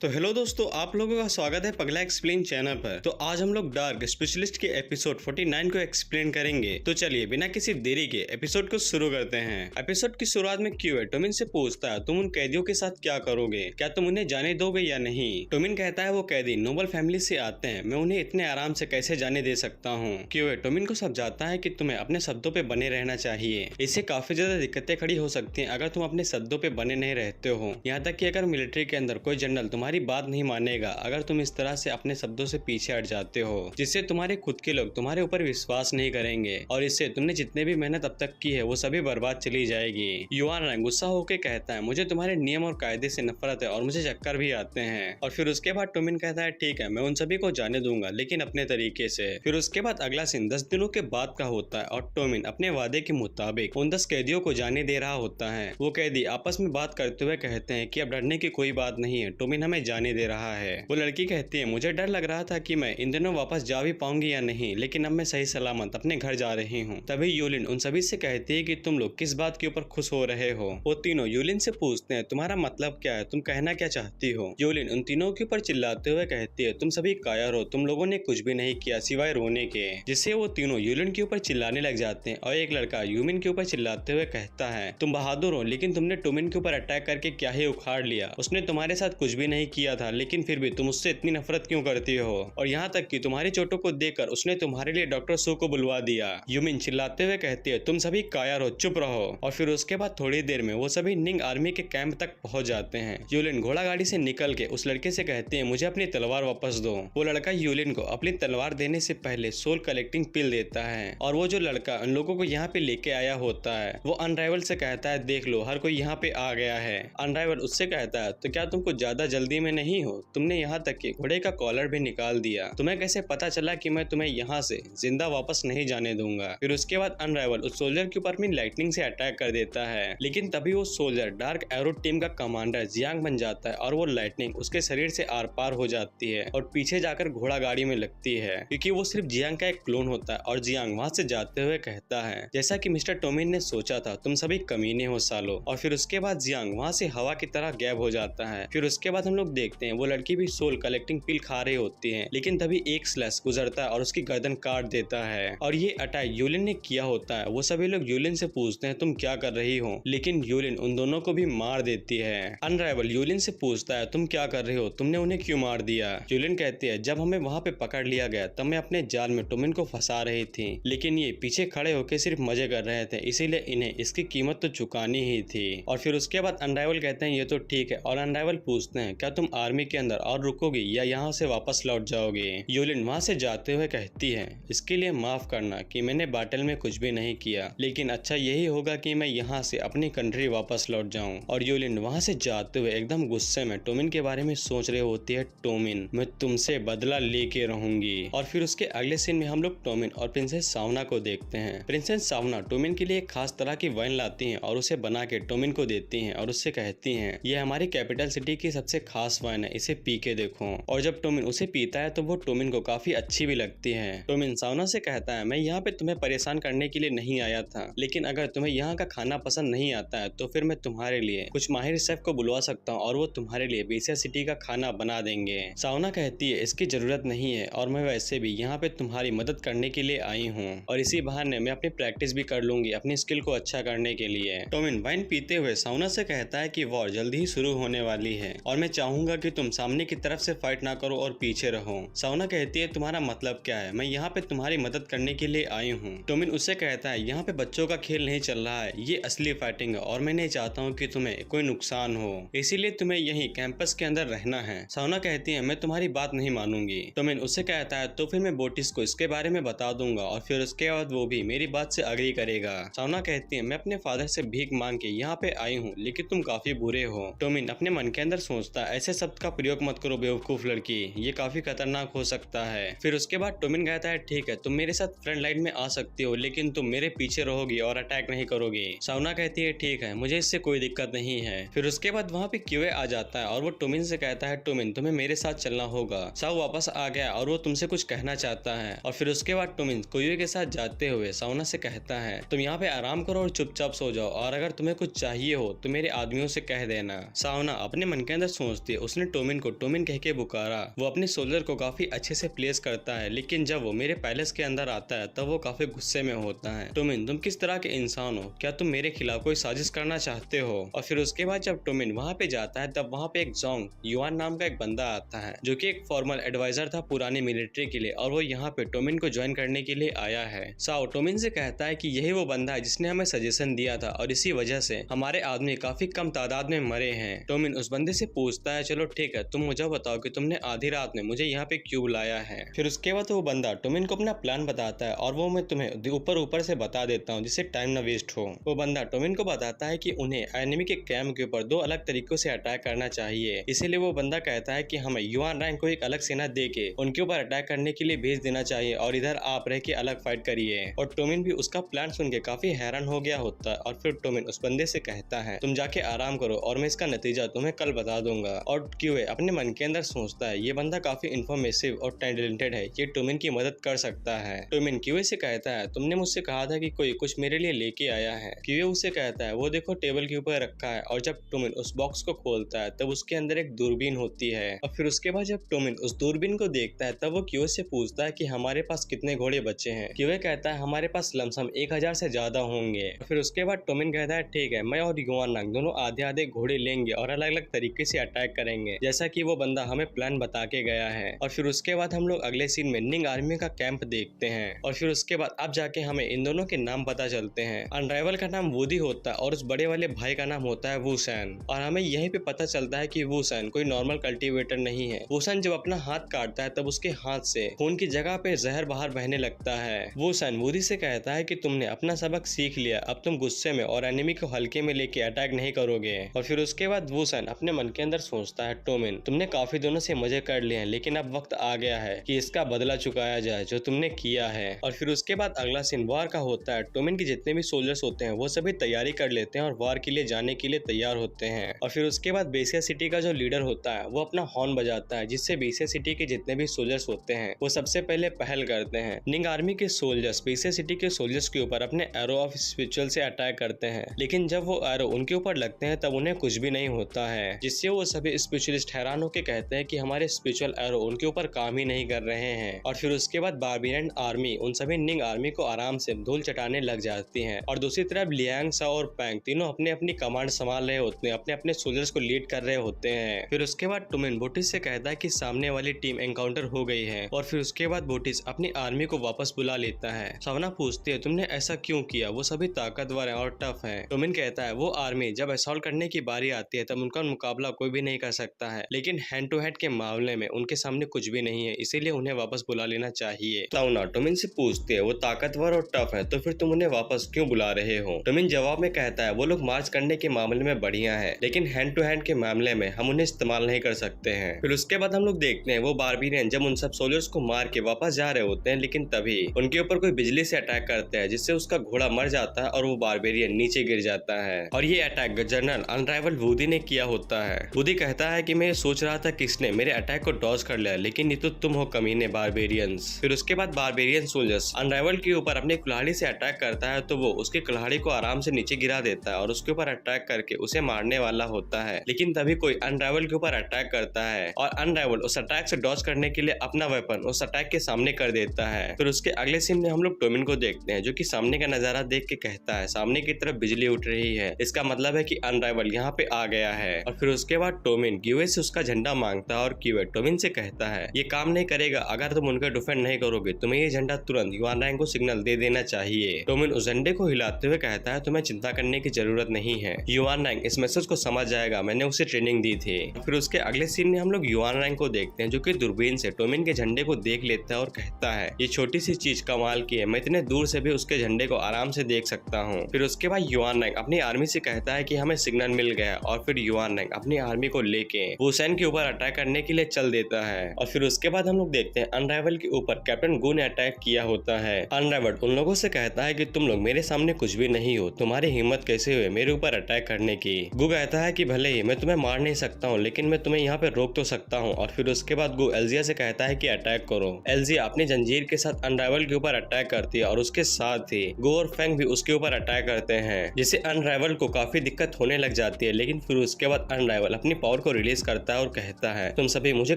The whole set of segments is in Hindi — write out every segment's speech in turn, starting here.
तो हेलो दोस्तों, आप लोगों का स्वागत है पगला एक्सप्लेन चैनल पर। तो आज हम लोग डार्क स्पेशलिस्ट के एपिसोड 49 को एक्सप्लेन करेंगे। तो चलिए बिना किसी देरी के एपिसोड को शुरू करते हैं। एपिसोड की शुरुआत में क्यूए टोमिन से पूछता है, तुम उन कैदियों के साथ क्या करोगे? क्या तुम उन्हें जाने दोगे या नहीं? टोमिन कहता है वो कैदी नोबल फैमिली से आते हैं, मैं उन्हें इतने आराम से कैसे जाने दे सकता हूँ। क्यूए टोमिन को समझाता है कि तुम्हें अपने शब्दों पे बने रहना चाहिए। इससे काफी ज्यादा दिक्कतें खड़ी हो सकती हैं अगर तुम अपने शब्दों पे बने नहीं रहते हो। यहाँ तक कि अगर मिलिट्री के अंदर कोई जनरल तुम्हारी बात नहीं मानेगा अगर तुम इस तरह से अपने शब्दों से पीछे हट जाते हो, जिससे तुम्हारे खुद के लोग तुम्हारे ऊपर विश्वास नहीं करेंगे और इससे तुमने जितने भी मेहनत अब तक की है वो सभी बर्बाद चली जाएगी। युआन गुस्सा होकर कहता है, मुझे तुम्हारे नियम और कायदे से नफरत है और मुझे चक्कर भी आते हैं। और फिर उसके बाद टोमिन कहता है, ठीक है मैं उन सभी को जाने दूंगा लेकिन अपने तरीके से। फिर उसके बाद अगला सीन 10 दिनों के बाद का होता है और टोमिन अपने वादे के मुताबिक उन 10 कैदियों को जाने दे रहा होता है। वो कैदी आपस में बात करते हुए कहते हैं कि अब डरने की कोई बात नहीं है, टोमिन हमें जाने दे रहा है। वो लड़की कहती है, मुझे डर लग रहा था कि मैं इन दिनों वापस जा भी पाऊंगी या नहीं, लेकिन अब मैं सही सलामत अपने घर जा रही हूँ। तभी यूलिन उन सभी से कहती है कि तुम लोग किस बात के ऊपर खुश हो रहे हो। वो तीनों यूलिन से पूछते हैं, तुम्हारा मतलब क्या है, तुम कहना क्या चाहती हो? यूलिन उन तीनों के ऊपर चिल्लाते हुए कहती है, तुम सभी कायर हो, तुम लोगों ने कुछ भी नहीं किया सिवाय रोने के। जिससे वो तीनों यूलिन के ऊपर चिल्लाने लग जाते हैं और एक लड़का यूमिन के ऊपर चिल्लाते हुए कहता है, तुम बहादुर हो लेकिन तुमने टोमिन के ऊपर अटैक करके क्या ही उखाड़ लिया। उसने तुम्हारे साथ कुछ भी नहीं किया था लेकिन फिर भी तुम उससे इतनी नफरत क्यों करती हो? और यहाँ तक कि तुम्हारी चोटों को देखकर उसने तुम्हारे लिए डॉक्टर सू को बुलवा दिया। यूमिन चिल्लाते हुए कहती है, तुम सभी कायर हो, चुप रहो। और फिर उसके बाद थोड़ी देर में वो सभी निंग आर्मी के कैंप तक पहुंच जाते हैं। यूलिन घोड़ा गाड़ी से निकल के उस लड़के से कहती है, मुझे अपनी तलवार वापस दो। वो लड़का यूलिन को अपनी तलवार देने से पहले सोल कलेक्टिंग पिल देता है और वो जो लड़का उन लोगों को यहाँ पे लेके आया होता है वो अनराइवल से कहता है, देख लो हर कोई यहाँ पे आ गया है। अनराइवल उससे कहता है, तो क्या तुम कुछ ज्यादा जल्दी में नहीं हो? तुमने यहाँ तक कि घोड़े का कॉलर भी निकाल दिया, तुम्हें कैसे पता चला कि मैं तुम्हें यहाँ से जिंदा वापस नहीं जाने दूंगा? फिर उसके बाद अनराइवल उस सोल्जर के ऊपर अपनी लाइटनिंग से अटैक कर देता है, लेकिन तभी वो सोल्जर डार्क एरो टीम का कमांडर जियांग बन जाता है और वो लाइटनिंग उसके शरीर से आर पार हो जाती है और पीछे जाकर घोड़ा गाड़ी में लगती है, क्योंकि वो सिर्फ जियांग का एक क्लोन होता है। और जियांग वहाँ से जाते हुए कहता है, जैसा कि मिस्टर टोमिन ने सोचा था, तुम सभी कमीने हो सालो। और फिर उसके बाद जियांग वहाँ से हवा की तरह गायब हो जाता है। फिर उसके बाद हम लोग देखते हैं वो लड़की भी सोल कलेक्टिंग पिल खा रही होती है, लेकिन तभी एक स्लैश गुजरता है और उसकी गर्दन काट देता है। और ये अटैक यूलिन ने किया होता है। वो सभी लोग यूलिन से पूछते हैं, तुम क्या कर रही हो? लेकिन यूलिन उन दोनों को भी मार देती है। अनराइवल यूलिन से पूछता है, तुम क्या कर रहे हो, तुमने उन्हें क्यों मार दिया? यूलिन कहती है, जब हमें वहाँ पे पकड़ लिया गया तब मैं अपने जाल में टोमिन को फंसा रही थी, लेकिन ये पीछे खड़े होकर सिर्फ मजे कर रहे थे, इसीलिए इन्हें इसकी कीमत तो चुकानी ही थी। और फिर उसके बाद अनराइवल कहते हैं, ये तो ठीक है। और अनराइवल पूछते हैं, क्या तुम आर्मी के अंदर और रुकोगी या यहाँ से वापस लौट जाओगे? यूलिन वहाँ से जाते हुए कहती है, इसके लिए माफ करना कि मैंने बैटल में कुछ भी नहीं किया, लेकिन अच्छा यही होगा कि मैं यहाँ से अपनी कंट्री वापस लौट जाऊँ। और यूलिन वहाँ से जाते हुए एकदम गुस्से में टोमिन के बारे में सोच रही होती है, टोमिन मैं तुमसे बदला लेके रहूंगी। और फिर उसके अगले सीन में हम लोग टोमिन और प्रिंसेस सावना को देखते हैं। प्रिंसेस सावना टोमिन के लिए एक खास तरह की वाइन लाती हैं और उसे बना के टोमिन को देती हैं और उससे कहती हैं, ये हमारी कैपिटल सिटी की सबसे खास वाइन है, इसे पी के देखो। और जब टोमिन उसे पीता है तो वो टोमिन को काफी अच्छी भी लगती है। टोमिन सावना से कहता है, मैं यहाँ पे तुम्हें परेशान करने के लिए नहीं आया था, लेकिन अगर तुम्हें यहाँ का खाना पसंद नहीं आता है तो फिर मैं तुम्हारे लिए कुछ माहिर शेफ को बुलवा सकता हूँ और वो तुम्हारे लिए बेसिया सिटी का खाना बना देंगे। सावना कहती है, इसकी जरूरत नहीं है और मैं वैसे भी यहाँ पे तुम्हारी मदद करने के लिए आई हूँ और इसी बहाने मैं अपनी प्रैक्टिस भी कर लूंगी अपनी स्किल को अच्छा करने के लिए। टोमिन वाइन पीते हुए सावना से कहता है कि वॉर जल्दी ही शुरू होने वाली है और मैं चाहूंगा कि तुम सामने की तरफ से फाइट ना करो और पीछे रहो। सावना कहती है, तुम्हारा मतलब क्या है? मैं यहाँ पे तुम्हारी मदद करने के लिए आई हूँ। टोमिन उससे कहता है, यहाँ पे बच्चों का खेल नहीं चल रहा है, ये असली फाइटिंग है और मैं नहीं चाहता हूँ कि तुम्हें कोई नुकसान हो, इसीलिए तुम्हें यही कैंपस के अंदर रहना है। सावना कहती है, मैं तुम्हारी बात नहीं मानूंगी। टोमिन उससे कहता है, तो फिर मैं बोटिस को इसके बारे में बता दूंगा और फिर उसके बाद वो भी मेरी बात से अग्री करेगा। सावना कहती है, मैं अपने फादर से भीख मांग के यहाँ पे आई हूँ, लेकिन तुम काफी बुरे हो। टोमिन अपने मन के अंदर सोचता है, ऐसे शब्द का प्रयोग मत करो बेवकूफ लड़की, ये काफी खतरनाक हो सकता है। फिर उसके बाद टोमिन कहता है, ठीक है तुम मेरे साथ फ्रंट लाइन में आ सकती हो, लेकिन तुम मेरे पीछे रहोगी और अटैक नहीं करोगी। सावना कहती है, ठीक है मुझे इससे कोई दिक्कत नहीं है। फिर उसके बाद वहाँ पे क्यूए आ जाता है और वो टोमिन से कहता है, टोमिन तुम्हें मेरे साथ चलना होगा। साव वापस आ गया और वो तुमसे कुछ कहना चाहता है। और फिर उसके बाद टोमिन क्यूए के साथ जाते हुए सावना से कहता है, तुम यहाँ पे आराम करो और चुपचाप सो जाओ और अगर तुम्हें कुछ चाहिए हो तो मेरे आदमियों से कह देना। सावना अपने मन के अंदर सोचती पूछती है उसने टोमिन को टोमिन कह के पुकारा। वो अपने सोल्जर को काफी अच्छे से प्लेस करता है, लेकिन जब वो मेरे पैलेस के अंदर आता है तब वो काफी गुस्से में होता है। टोमिन, तुम किस तरह के इंसान हो? क्या तुम मेरे खिलाफ कोई साजिश करना चाहते हो? और फिर उसके बाद जब टोमिन वहाँ पे जाता है तब वहाँ पे एक जोंग युआन नाम का एक बंदा आता है, जो कि एक फॉर्मल एडवाइजर था पुरानी मिलिट्री के लिए, और वो यहाँ पे टोमिन को ज्वाइन करने के लिए आया है। साओ टोमिन से कहता है कि यही वो बंदा है जिसने हमें सजेशन दिया था और इसी वजह से हमारे आदमी काफी कम तादाद में मरे हैं। टोमिन उस बंदे से पूछता है, चलो ठीक है, तुम मुझे बताओ कि तुमने आधी रात में मुझे यहाँ पे क्यों बुलाया है। फिर उसके बाद वो बंदा टोमिन को अपना प्लान बताता है और वो मैं तुम्हें ऊपर से बता देता हूँ जिससे टाइम न वेस्ट हो। वो बंदा टोमिन को बताता है कि उन्हें एनिमी के कैंप के ऊपर 2 अलग तरीकों से अटैक करना चाहिए, इसीलिए वो बंदा कहता है कि हमें युआन रैंक को एक अलग सेना दे के उनके ऊपर अटैक करने के लिए भेज देना चाहिए और इधर आप रह के अलग फाइट करिए। और टोमिन भी उसका प्लान सुन के काफी हैरान हो गया होता है और फिर टोमिन उस बंदे से कहता है, तुम जाके आराम करो और मैं इसका नतीजा तुम्हें कल बता दूंगा। और क्यूए अपने मन के अंदर सोचता है ये बंदा काफी इन्फॉर्मेटिव और टैलेंटेड है, ये टोमिन की मदद कर सकता है। टोमिन क्यूए से कहता है, तुमने मुझसे कहा था कि कोई कुछ मेरे लिए लेके आया है। क्यूए उससे कहता है, वो देखो टेबल के ऊपर रखा है। और जब टोमिन उस बॉक्स को खोलता है तब उसके अंदर एक दूरबीन होती है। और फिर उसके बाद जब टोमिन उस दूरबीन को देखता है तब वो क्यूए से पूछता है कि हमारे पास कितने घोड़े बचे हैं। क्यूए कहता है, हमारे पास लमसम 1000 से ज्यादा होंगे। फिर उसके बाद टोमिन कहता है, ठीक है, मैं और युआन रैंक दोनों आधे आधे घोड़े लेंगे और अलग अलग तरीके से अटैक करेंगे, जैसा कि वो बंदा हमें प्लान बता के गया है। और फिर उसके बाद हम लोग अगले सीन में निंग आर्मी का कैंप देखते हैं। और फिर उसके बाद अब जाके हमें इन दोनों के नाम पता चलते हैं। अनराइवल का नाम वूडी होता है और उस बड़े वाले भाई का नाम होता है वूसैन। और हमें यहीं पे पता चलता है कि वूसैन कोई नॉर्मल कल्टीवेटर नहीं है। वूसैन जब अपना हाथ काटता है तब उसके हाथ से खून की जगह पे जहर बाहर बहने लगता है। वूसैन वूडी से कहता है कि तुमने अपना सबक सीख लिया, अब तुम गुस्से में और एनिमी को हल्के में लेके अटैक नहीं करोगे। और फिर उसके बाद वूसैन अपने मन के अंदर सोचता है, टोमिन, तुमने काफी दोनों से मजे कर लिए हैं, लेकिन अब वक्त आ गया है कि इसका बदला चुकाया जाए जो तुमने किया है। और फिर उसके बाद अगला सीन वार का होता है। टोमिन के जितने भी सोल्जर्स होते हैं वो सभी तैयारी कर लेते हैं और वार के लिए जाने के लिए तैयार होते हैं। और फिर उसके बाद बेसिया सिटी का जो लीडर होता है वो अपना हॉर्न बजाता है, जिससे बेसिया सिटी के जितने भी सोल्जर्स होते हैं वो सबसे पहले पहल करते हैं। निंग आर्मी के सोल्जर्स बेसिया सिटी के सोल्जर्स के ऊपर अपने एरो ऑफ स्पिरिचुअल से अटैक करते हैं, लेकिन जब वो एरो उनके ऊपर लगते हैं तब उन्हें कुछ भी नहीं होता है, जिससे वो सभी स्पिरिचुअलिस्ट हैरान होकर कहते हैं कि हमारे स्पिरिचुअल एरो उनके ऊपर काम ही नहीं कर रहे हैं। और फिर उसके बाद बारबेरियन आर्मी उन सभी निंग आर्मी को आराम से धूल चटाने लग जाती है। और दूसरी तरफ लियांग, सा और पैंग तीनों अपने अपनी कमांड संभाल रहे होते हैं, अपने अपने सोल्जर्स को लीड कर रहे होते हैं। फिर उसके बाद टोमिन बोटिस से कहता है कि सामने वाली टीम एनकाउंटर हो गई है। और फिर उसके बाद बोटिस अपनी आर्मी को वापस बुला लेता है। सवना पूछती है, तुमने ऐसा क्यों किया? वो सभी ताकतवर हैं और टफ हैं। टोमिन कहता है, वो आर्मी जब असॉल्ट करने की बारी आती है तब उनका मुकाबला कोई भी नहीं कर सकता है, लेकिन हैंड टू हैंड के मामले में उनके सामने कुछ भी नहीं है, इसीलिए उन्हें वापस बुला लेना चाहिए। सवना टोमिन से पूछती है, वो ताकतवर और टफ है तो फिर तुम उन्हें वापस क्यों बुला रहे हो? टोमिन जवाब में कहता है, वो लोग मार्च करने के मामले में बढ़िया है, लेकिन हैंड टू हैंड के मामले में हम उन्हें इस्तेमाल नहीं कर सकते हैं। फिर उसके बाद हम लोग देखते हैं वो बारबेरियन जब उन सब सोल्जर्स को मार के वापस जा रहे होते हैं, लेकिन तभी उनके ऊपर कोई बिजली से अटैक करता है, जिससे उसका घोड़ा मर जाता है और वो बारबेरियन नीचे गिर जाता है। और ये अटैक जनरल अनराइवल वूडी ने किया होता है। वूडी कहता है कि मैं सोच रहा था किसने मेरे अटैक को डॉज कर लिया, लेकिन ये तो तुम हो कमीने बारबेरियंस। फिर उसके बाद बारबेरियन सोल्जर्स अनराइवल के ऊपर अपनी कुल्हाड़ी से अटैक करता है तो वो उसकी कुल्हाड़ी को आराम से नीचे गिरा देता है और उसके ऊपर अटैक करके उसे मारने वाला होता है, लेकिन तभी कोई अनराइवल के ऊपर अटैक करता है और अनराइवल उस अटैक से डॉज करने के लिए अपना वेपन उस अटैक के सामने कर देता है। फिर उसके अगले सीन में हम लोग टोमिन को देखते हैं, जो कि सामने का नजारा देख के कहता है, सामने की तरफ बिजली उठ रही है, इसका मतलब है कि अनराइवल यहाँ पे आ गया है। और फिर उसके बाद टोमिन क्यूए से उसका झंडा मांगता है और क्यूए टोमिन से कहता है, ये काम नहीं करेगा अगर तुम उनका डिफेंड नहीं करोगे, तुम्हें ये झंडा तुरंत युआन रैंक को सिग्नल दे देना चाहिए। टोमिन उस झंडे को हिलाते हुए कहता है, तुम्हें चिंता करने की जरूरत नहीं है, युआन रैंक इस मैसेज को समझ जाएगा, मैंने उसे ट्रेनिंग दी थी। फिर उसके अगले सीन में हम लोग युआन रैंक को देखते हैं, जो कि दूरबीन से टोमिन के झंडे को देख लेता है और कहता है, ये छोटी सी चीज कमाल की है, मैं इतने दूर से भी उसके झंडे को आराम से देख सकता हूँ। फिर उसके बाद युआन रैंक अपनी आर्मी से कहता है कि हमें सिग्नल मिल गया और फिर युआन रैंक अपनी आर्मी को लेके वूसैन के ऊपर अटैक करने के लिए चल देता है। और फिर उसके बाद हम लोग देखते हैं अनराइवल के ऊपर कैप्टन गू ने अटैक किया होता है। अनराइवल उन लोगों से कहता है कि तुम लोग मेरे सामने कुछ भी नहीं हो, तुम्हारी हिम्मत कैसे हुई मेरे ऊपर अटैक करने की? गू कहता है कि भले ही मैं तुम्हें मार नहीं सकता हूँ, लेकिन मैं तुम्हें यहाँ पे रोक तो सकता हूँ। और फिर उसके बाद गू एल्जिया से कहता है कि अटैक करो। एल्जिया अपनी जंजीर के साथ अनराइवल के ऊपर अटैक करती है और उसके साथ ही गू और फेंग भी उसके ऊपर अटैक करते हैं, जिससे अनराइवल को काफी दिक्कत होने लग जाती है। लेकिन फिर उसके बाद अनराइवल अपनी पावर पावर को रिलीज करता है और कहता है तुम सभी मुझे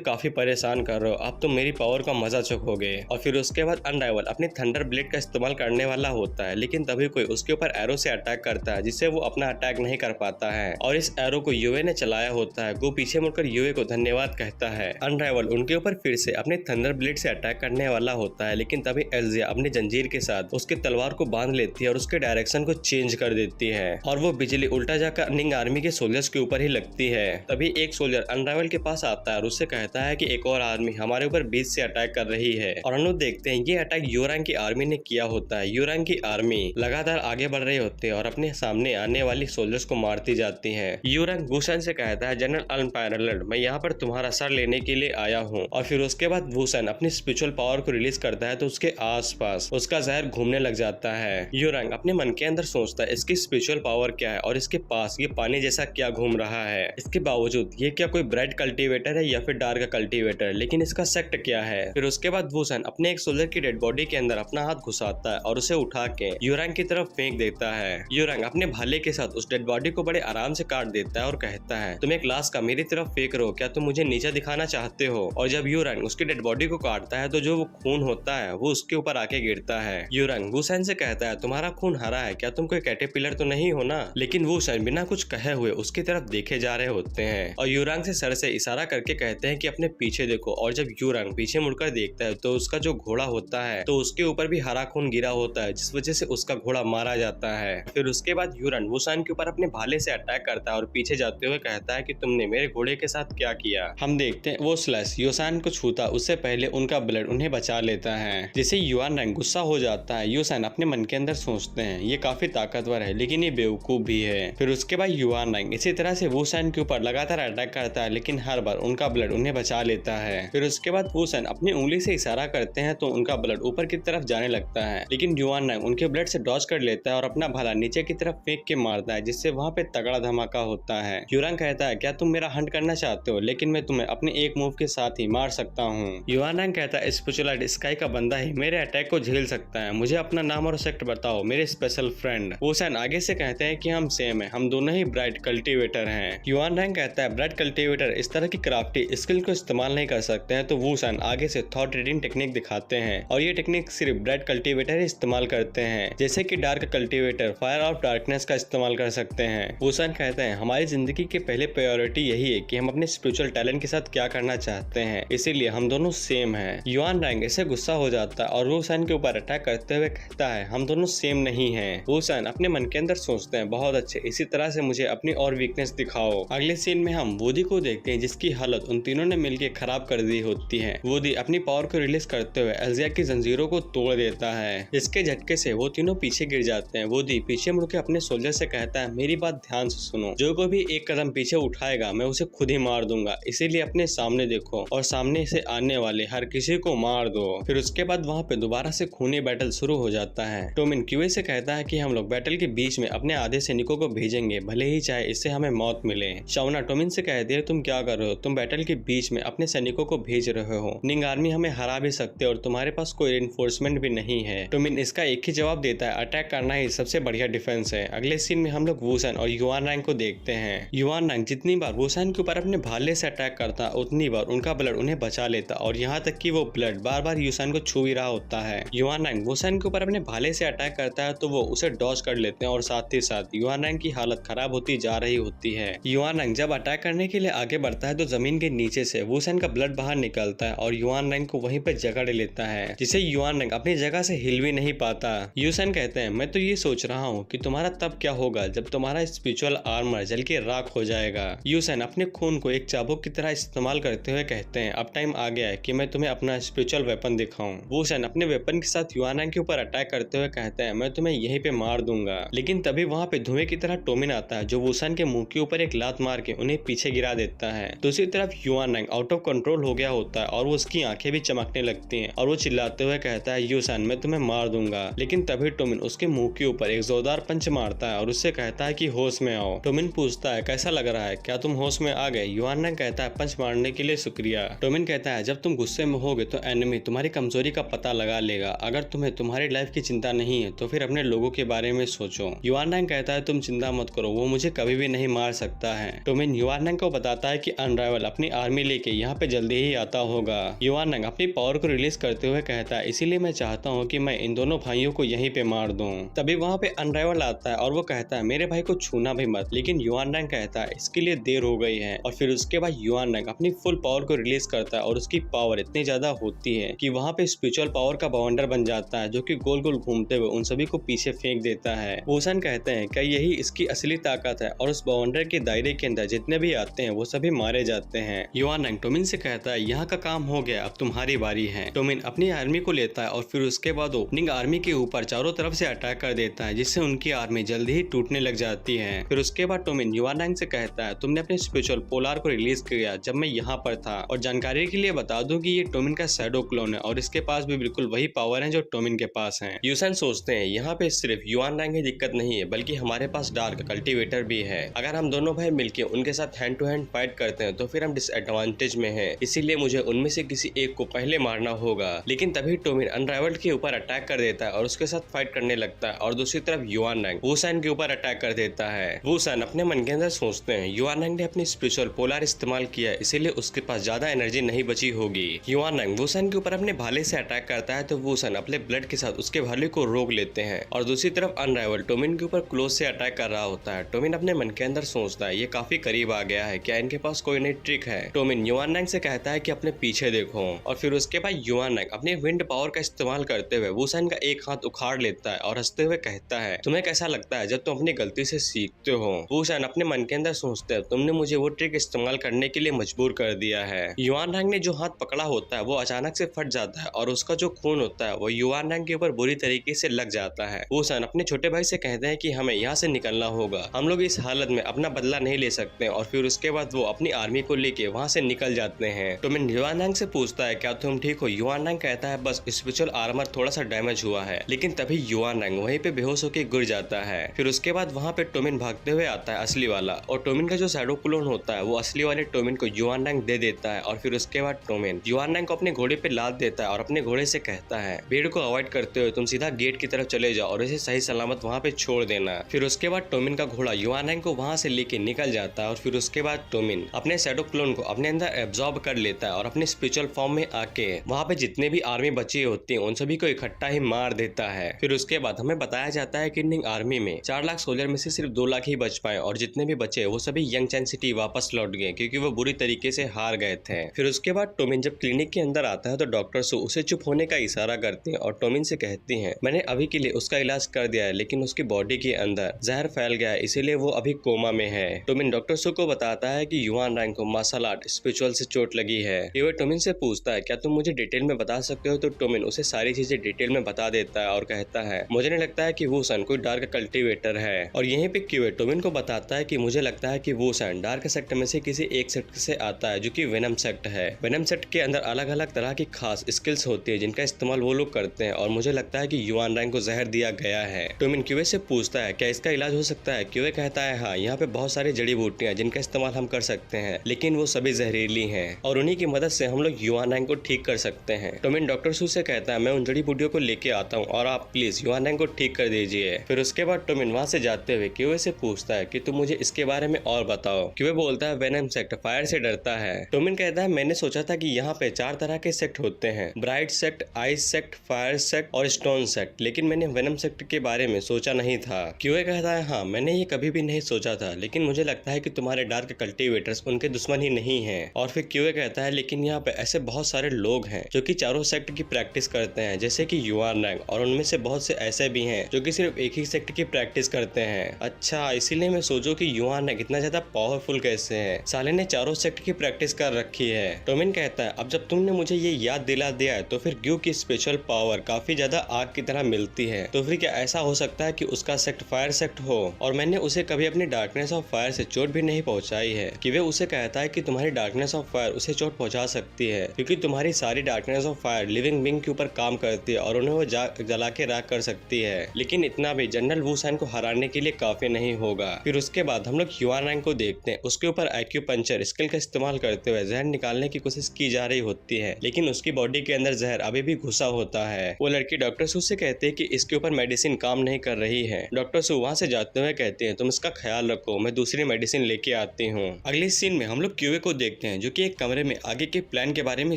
काफी परेशान कर रहे हो, अब तुम मेरी पावर का मजा चखोगे। और फिर उसके बाद अनराइवल अपनी थंडर ब्लेड का इस्तेमाल करने वाला होता है, लेकिन तभी कोई उसके ऊपर एरो से अटैक करता है जिससे वो अपना अटैक नहीं कर पाता है और इस एरो को यूए ने चलाया होता है। गो पीछे मुड़कर यूए को धन्यवाद कहता है। अनराइवल उनके ऊपर फिर से अपने थंडर ब्लेड से अटैक करने वाला होता है, लेकिन तभी एल्जिया अपनी जंजीर के साथ उसके तलवार को बांध लेती है और उसके डायरेक्शन को चेंज कर देती है और वो बिजली उल्टा जाकर निंग आर्मी के सोल्जर्स के ऊपर ही लगती है। तभी एक सोल्जर अनराइवल के पास आता है और उससे कहता है कि एक और आर्मी हमारे ऊपर बीच से अटैक कर रही है और हम लोग देखते हैं ये अटैक यूरांग की आर्मी ने किया होता है। यूरांग की आर्मी लगातार आगे बढ़ रही होती है और अपने सामने आने वाली सोल्जर्स को मारती जाती है। यूरांग वुसन से कहता है जनरल अनपैरेलल्ड, मैं यहाँ पर तुम्हारा सर लेने के लिए आया हूँ। और फिर उसके बाद वुसन अपनी स्पिरिचुअल पावर को रिलीज करता है तो उसके आसपास उसका जहर घूमने लग जाता है। यूरांग अपने मन के अंदर सोचता है इसकी स्पिरिचुअल पावर क्या है और इसके पास ये पानी जैसा क्या घूम रहा है। इसके बावजूद ये क्या कोई ब्राइट कल्टीवेटर है या फिर डार्क कल्टीवेटर, लेकिन इसका सेक्ट क्या है। फिर उसके बाद वुसन अपने एक सोल्जर की डेड बॉडी के अंदर अपना हाथ घुसाता है और उसे उठा के यूरांग की तरफ फेंक देता है। यूरांग अपने भाले के साथ उस डेड बॉडी को बड़े आराम से काट देता है और कहता है तुम एक लाश का मेरी तरफ फेंक रहे हो, क्या तुम मुझे नीचे दिखाना चाहते हो। और जब यूरांग उसकी डेड बॉडी को काटता है तो जो वो खून होता है वो उसके ऊपर आके गिरता है। यूरांग वुसन से कहता है तुम्हारा खून हरा है, क्या तुम कोई कैटरपिलर तो नहीं हो ना। लेकिन वुसन बिना कुछ कहे हुए उसकी तरफ देखे जा रहे होते हैं और यूरांग से सर से इशारा करके कहते हैं कि अपने पीछे देखो। और जब यूरांग पीछे मुड़कर देखता है तो उसका जो घोड़ा होता है तो उसके ऊपर भी हरा खून गिरा होता है, जिस वजह से उसका घोड़ा मारा जाता है। फिर उसके बाद यूरांग वुसन के ऊपर अपने भाले से अटैक करता है और पीछे जाते हुए कहता है कि तुमने मेरे घोड़े के साथ क्या किया। हम देखते हैं वो स्लैश यूसान को छूता उससे पहले उनका ब्लड उन्हें बचा लेता है, जिससे यूआनरैंग गुस्सा हो जाता है। यूसान अपने मन के अंदर सोचते हैं ये काफी ताकतवर है लेकिन ये बेवकूफ भी है। फिर उसके बाद यूआनरैंग इसी तरह से वुसन के ऊपर लगातार अटैक करता है, लेकिन हर बार उनका ब्लड उन्हें बचा लेता है। फिर उसके बाद वुसन अपनी उंगली से इशारा करते हैं तो उनका ब्लड ऊपर की तरफ जाने लगता है, लेकिन यूआनरैंग उनके ब्लड से डॉज कर लेता है और अपना भाला नीचे की तरफ फेंक के मारता है, जिससे वहाँ पे तगड़ा धमाका होता है। यूरांग कहता है क्या तुम मेरा हंट करना चाहते हो, लेकिन मैं तुम्हें अपने एक मूव के साथ ही मार सकता हूँ। यूआनरैंग कहता है स्पिरिचुअल स्काई का बंदा ही मेरे अटैक को झेल सकता है, मुझे अपना नाम और सेक्ट बताओ मेरे स्पेशल फ्रेंड। वुसन आगे से कहते हैं कि हम सेम है, हम दोनों ही ब्राइट कल्टीवेटर हैं। यूआनरैंग कहता है ब्राइट कल्टीवेटर इस तरह की क्राफ्टी स्किल को इस्तेमाल नहीं कर सकते हैं, तो वुसन आगे से थॉट रीडिंग टेक्निक दिखाते हैं और ये टेक्निक सिर्फ ब्राइट कल्टीवेटर ही इस्तेमाल करते हैं, जैसे कि dark cultivator fire of darkness का इस्तेमाल कर सकते हैं। वुसन कहते हैं हमारी जिंदगी की पहले प्रायोरिटी यही है कि हम अपने स्पिरिचुअल टैलेंट के साथ क्या करना चाहते हैं, इसीलिए हम दोनों सेम हैं। यूआनरैंग इससे गुस्सा हो जाता है और वुसन के ऊपर अटैक करते हुए कहता है हम दोनों सेम नहीं हैं। वुसन अपने मन के अंदर सोचते हैं बहुत अच्छे, इसी तरह से मुझे अपनी और वीकनेस दिखाओ। अगले सीन में हम वुडी को देखते हैं जिसकी हालत उन तीनों ने मिलकर खराब कर दी होती है। वुडी अपनी पावर को रिलीज करते हुए एल्जिया की जंजीरों को तोड़ देता है, इसके झटके से वो तीनों पीछे गिर जाते हैं। वुडी पीछे मुड़ के अपने सोल्जर से कहता है मेरी बात ध्यान से सुनो, जो कोई भी एक कदम पीछे उठाएगा मैं उसे खुद ही मार दूंगा, इसीलिए अपने सामने देखो और सामने से आने वाले हर किसी को मार दो। फिर उसके बाद वहाँ पे दोबारा से खूनी बैटल शुरू हो जाता है। टोमिन क्यूए से कहता है कि हम लोग बैटल के बीच में अपने आधे सैनिकों को भेजेंगे, भले ही चाहे इससे हमें मौत मिले। शाउना टोमिन से कहती है तुम क्या कर रहे हो, तुम बैटल के बीच में अपने सैनिकों को भेज रहे हो, निंग आर्मी हमें हरा भी सकते और तुम्हारे पास कोई रिइंफोर्समेंट भी नहीं है। टोमिन इसका एक ही जवाब देता है अटैक करना ही सबसे बढ़िया डिफेंस है। अगले सीन में हम लोग वुसन और यूआनरैंग को देखते हैं। यूआनरैंग जितनी बार वुसन के ऊपर अपने भाले से अटैक करता उतनी बार उनका ब्लड उन्हें बचा लेता और यहाँ तक कि वो ब्लड बार बार यूसन को छू ही रहा होता है। यूआनरैंग वुसन के ऊपर अपने भाले से अटैक करता है तो वो उसे डॉज कर लेते हैं और साथ ही साथ यूआनरैंग की हालत खराब होती जा रही होती है। यूआनरैंग जब अटैक करने के लिए आगे बढ़ता है तो जमीन के नीचे से वुसन का ब्लड बाहर निकलता है और यूआनरैंग को वहीं पर जकड़ लेता है, जिसे यूआनरैंग अपनी जगह से हिल भी नहीं पाता। यूसन कहते हैं मैं तो ये सोच रहा हूँ कि तुम्हारा तब क्या होगा जब तुम्हारा स्पिरिचुअल आर्मर जल के राख हो जाएगा। यूसन अपने खून को एक चाबुक की तरह इस्तेमाल करते हुए कहते हैं अब टाइम आ गया है कि मैं तुम्हें अपना स्पिरिचुअल वेपन दिखाऊं। वुसन अपने वेपन के साथ यूआनरैंग के ऊपर अटैक करते हुए कहते हैं मैं तुम्हें यहीं पे मार दूंगा, लेकिन तभी वहाँ पे धुएं की तरह टोमिन आता है जो वुसन के मुंह के ऊपर एक लात मार के उन्हें पीछे गिरा देता है। दूसरी तरफ यूआनरैंग आउट ऑफ कंट्रोल हो गया होता है और उसकी आंखें भी चमकने लगती हैं और वो चिल्लाते हुए कहता है यूसन मैं तुम्हें मार दूंगा, लेकिन तभी टोमिन उसके मुंह के ऊपर एक जोरदार पंच मारता है और उससे कहता है कि होश में आओ। टोमिन पूछता है कैसा लग रहा है, क्या तुम होश में आ गए। यूआनरैंग कहता है पंच मारने के लिए शुक्रिया। टोमिन कहता है जब तुम गुस्से में होगे तो एनिमी तुम्हारी कमजोरी का पता लगा लेगा, अगर तुम्हें तुम्हारी लाइफ की चिंता नहीं है तो फिर अपने लोगों के बारे में सोचो। यूआनरैंग कहता है तुम चिंता मत करो, वो मुझे कभी भी नहीं मार सकता है। टोमिन युआन नंग को बताता है कि अनराइवल अपनी आर्मी लेके यहाँ पे जल्दी ही आता होगा। युआन नंग अपनी पावर को रिलीज करते हुए कहता है, इसीलिए मैं चाहता हूँ कि मैं इन दोनों भाइयों को यहीं पे मार दूं। तभी वहाँ पे अनराइवल आता है और वो कहता है, मेरे भाई को छूना भी मत। लेकिन युआन नंग कहता है, इसके लिए देर हो गई है। और फिर उसके बाद युआन नंग अपनी फुल पावर को रिलीज करता है और उसकी पावर इतनी ज्यादा होती है कि वहाँ पे स्पिरिचुअल पावर का बवंडर बन जाता है, जो कि गोल गोल घूमते हुए उन सभी को पीछे फेंक देता है। वुसन कहते हैं क्या यही इसकी असली ताकत है, और उस बवंडर के दायरे के अंदर जितने भी आते हैं वो सभी मारे जाते हैं। युआन नंग टोमिन से कहता है, यहाँ का काम हो गया, अब तुम्हारी बारी है। टोमिन अपनी आर्मी को लेता है और फिर उसके बाद ओपनिंग आर्मी के ऊपर चारों तरफ से अटैक कर देता है, जिससे उनकी आर्मी जल्दी ही टूटने लग जाती है। फिर उसके बाद टोमिन युआन नंग से कहता है, तुमने अपने स्पिरिचुअल पोलार को रिलीज किया जब मैं यहाँ पर था, और जानकारी के लिए बता दूं कि ये टोमिन का शैडो क्लोन है और इसके पास भी बिल्कुल वही पावर है जो टोमिन के पास है। यूसन सोचते हैं, यहाँ पे सिर्फ युआन नंग ही दिक्कत नहीं है, बल्कि हमारे पास डार्क कल्टीवेटर भी है। अगर हम दोनों भाई मिलकर उनके साथ हैंड टू हैंड फाइट करते हैं तो फिर हम डिसएडवांटेज में हैं, इसीलिए मुझे उनमें से किसी एक को पहले मारना होगा। लेकिन तभी टोमिन अनराइवल्ड के ऊपर अटैक कर देता है और उसके साथ फाइट करने लगता है, और दूसरी तरफ युआन नंग वुसन के ऊपर अटैक कर देता है। वुसन अपने मन के अंदर सोचते हैं, युआन नंग ने अपनी स्पिरिचुअल पोलार इस्तेमाल किया, इसीलिए उसके पास ज्यादा एनर्जी नहीं बची होगी। युआन नंग वुसन के ऊपर अपने भाले से अटैक करता है तो वुसन अपने ब्लड के साथ उसके भाले को रोक लेते हैं, और दूसरी तरफ अनराइवल टोमिन के ऊपर क्लोज से अटैक कर रहा होता है। टोमिन अपने मन के अंदर सोचता है, ये काफी करीब आ गया है, क्या इनके पास कोई नई ट्रिक है। टोमिन युआन नंग से कहता है कि अपने पीछे देखो, और फिर उसके बाद युआन नंग अपने विंड पावर का इस्तेमाल करते हुए वुसन का एक हाथ उखाड़ लेता है और हंसते हुए कहता है, तुम्हें कैसा लगता है जब तुम अपनी गलती से सीखते हो। वुसन अपने मन के अंदर सोचता है, तुमने मुझे वो ट्रिक इस्तेमाल करने के लिए मजबूर कर दिया है। युआन नंग ने जो हाथ पकड़ा होता है वो अचानक से फट जाता है, और उसका जो खून होता है वो युआन नंग के ऊपर बुरी तरीके से लग जाता है। वुसन अपने छोटे भाई से कहते हैं कि हमें यहाँ से निकलना होगा, हम लोग इस हालत में अपना बदला नहीं ले सकते। और फिर उसके बाद वो अपनी आर्मी को लेके वहाँ से निकल जाते हैं। टोमिन युआन नंग से पूछता है, क्या तुम ठीक हो। युआन नंग कहता है, बस स्पिरिचुअल आर्मर थोड़ा सा डैमेज हुआ है। लेकिन तभी युआन नंग वहीं पे बेहोश होकर गिर जाता है। फिर उसके बाद वहाँ पे टोमिन भागते हुए आता है असली वाला, और टोमिन का जो शैडो क्लोन होता है वो असली वाले टोमिन को युआन नंग दे देता है। और फिर उसके बाद टोमिन युआन नंग को अपने घोड़े पे लाद देता है और अपने घोड़े से कहता है, भीड़ को अवॉइड करते हुए तुम सीधा गेट की तरफ चले जाओ और इसे सही सलामत वहाँ पे छोड़ देना। फिर उसके बाद टोमिन का घोड़ा युआन नंग को वहाँ से लेके निकल जाता है, और फिर उसके बाद टोमिन अपने शैडो क्लोन को अपने अंदर एब्जॉर्ब कर लेता है और अपने स्पिरिचुअल फॉर्म में आके वहाँ पे जितने भी आर्मी बची होती है उन सभी को इकट्ठा ही मार देता है। फिर उसके बाद हमें बताया जाता है कि आर्मी में 4 लाख सोल्जर में से सिर्फ 2 लाख ही बच पाए, और जितने भी बचे वो सभी यंग चैन सिटी वापस लौट गए क्योंकि वो बुरी तरीके से हार गए थे। फिर उसके बाद टोमिन जब क्लिनिक के अंदर आता है तो डॉक्टर सु उसे चुप होने का इशारा करती है और टोमिन से कहती हैं, मैंने अभी के लिए उसका इलाज कर दिया है, लेकिन उसकी बॉडी के अंदर जहर फैल गया है, इसीलिए वो अभी कोमा में है। टोमिन डॉक्टर सु को बताता है कि युआन नंग को मार्शल आर्ट स्पिरिचुअल से चोट लगी है। ये टोमिन से पूछता है, क्या तुम मुझे डिटेल में बता सकते हो। तो टोमिन उसे सारी चीजें डिटेल में बता देता है और कहता है, मुझे नहीं लगता है कि वुसन कोई डार्क कल्टीवेटर है। और यहीं पे क्यूए टोमिन को बताता है कि मुझे लगता है कि वुसन डार्क सेक्ट में से किसी एक सेक्ट से आता है जो कि वेनम सेक्ट है। वेनम सेक्ट के अंदर अलग अलग तरह की खास स्किल्स होती है जिनका इस्तेमाल वो लोग करते हैं, और मुझे लगता है कि युआन नंग को जहर दिया गया है। टोमिन क्यूए से पूछता है, क्या इसका इलाज हो सकता है। क्यूए कहता है, हाँ, यहाँ पे बहुत सारी जड़ी बूटियां जिनका इस्तेमाल हम कर सकते हैं, लेकिन वो सभी जहरीली हैं और उन्हीं की मदद से हम लोग युआन नंग को ठीक कर सकते हैं। टोमिन डॉक्टर सू से कहता है, मैं उन जड़ी बूटियों को लेके आता हूँ और आप प्लीज युआन नंग को ठीक कर दीजिए। फिर उसके बाद टोमिन वहाँ से जाते हुए क्यूए से पूछता है कि तुम मुझे इसके बारे में और बताओ। क्यूए बोलता है, वेनम सेक्ट फायर से डरता है। टोमिन कहता है, मैंने सोचा था कि यहाँ पे 4 तरह के सेक्ट होते हैं, bright sect, ice sect, fire sect और स्टोन सेक्ट, लेकिन मैंने वेनम सेक्ट के बारे में सोचा नहीं था। क्यूए कहता है, हाँ, मैंने ये कभी भी नहीं सोचा था, लेकिन मुझे लगता है कि तुम्हारे डार्क कल्टीवेटर्स उनके दुश्मन ही नहीं है। और फिर क्यूए कहता है, लेकिन यहाँ पे ऐसे बहुत सारे लोग हैं जो कि चारों सेक्ट की प्रैक्टिस करते हैं, जैसे कि युआन नंग, और उनमें से बहुत से ऐसे भी हैं जो कि सिर्फ एक ही सेक्ट की प्रैक्टिस करते हैं। अच्छा, इसीलिए मैं सोचो कि युआन नंग इतना ज्यादा पावरफुल कैसे है, साले ने चारों सेक्ट की प्रैक्टिस कर रखी है। टोमिन कहता है, अब जब तुमने मुझे ये याद दिला दिया है तो फिर ग्यू की स्पेशल पावर काफी ज्यादा आग की तरह मिलती है, तो फिर क्या ऐसा हो सकता है कि उसका सेक्ट फायर सेक्ट हो और मैंने उसे कभी अपनी डार्कनेस ऑफ फायर से चोट भी नहीं पहुंचाई है। कि वे उसे कहता है कि तुम्हारी डार्कनेस ऑफ फायर उसे चोट पहुंचा सकती है क्योंकि तुम्हारी सारी darkness of fire living being के ऊपर काम करती है और उन्हें वो जला के राख कर सकती है। लेकिन इतना भी जनरल वुसन को हराने के लिए काफी नहीं होगा। फिर उसके बाद हम लोग युआन नंग को देखते हैं, उसके ऊपर एक्यूपंक्चर स्किल का इस्तेमाल करते हुए जहर निकालने की कोशिश की जा रही होती है, लेकिन उसकी बॉडी के अंदर जहर अभी भी घुसा होता है। वो लड़की डॉक्टर सू से कहती है कि इसके ऊपर मेडिसिन काम नहीं कर रही है। डॉक्टर सू वहाँ से जाते हुए कहते हैं, तुम इसका ख्याल रखो, मैं दूसरी मेडिसिन लेके लेके आती हूँ। अगले सीन में हम लोग क्यूए को देखते हैं जो कि एक कमरे में आगे के प्लान के बारे में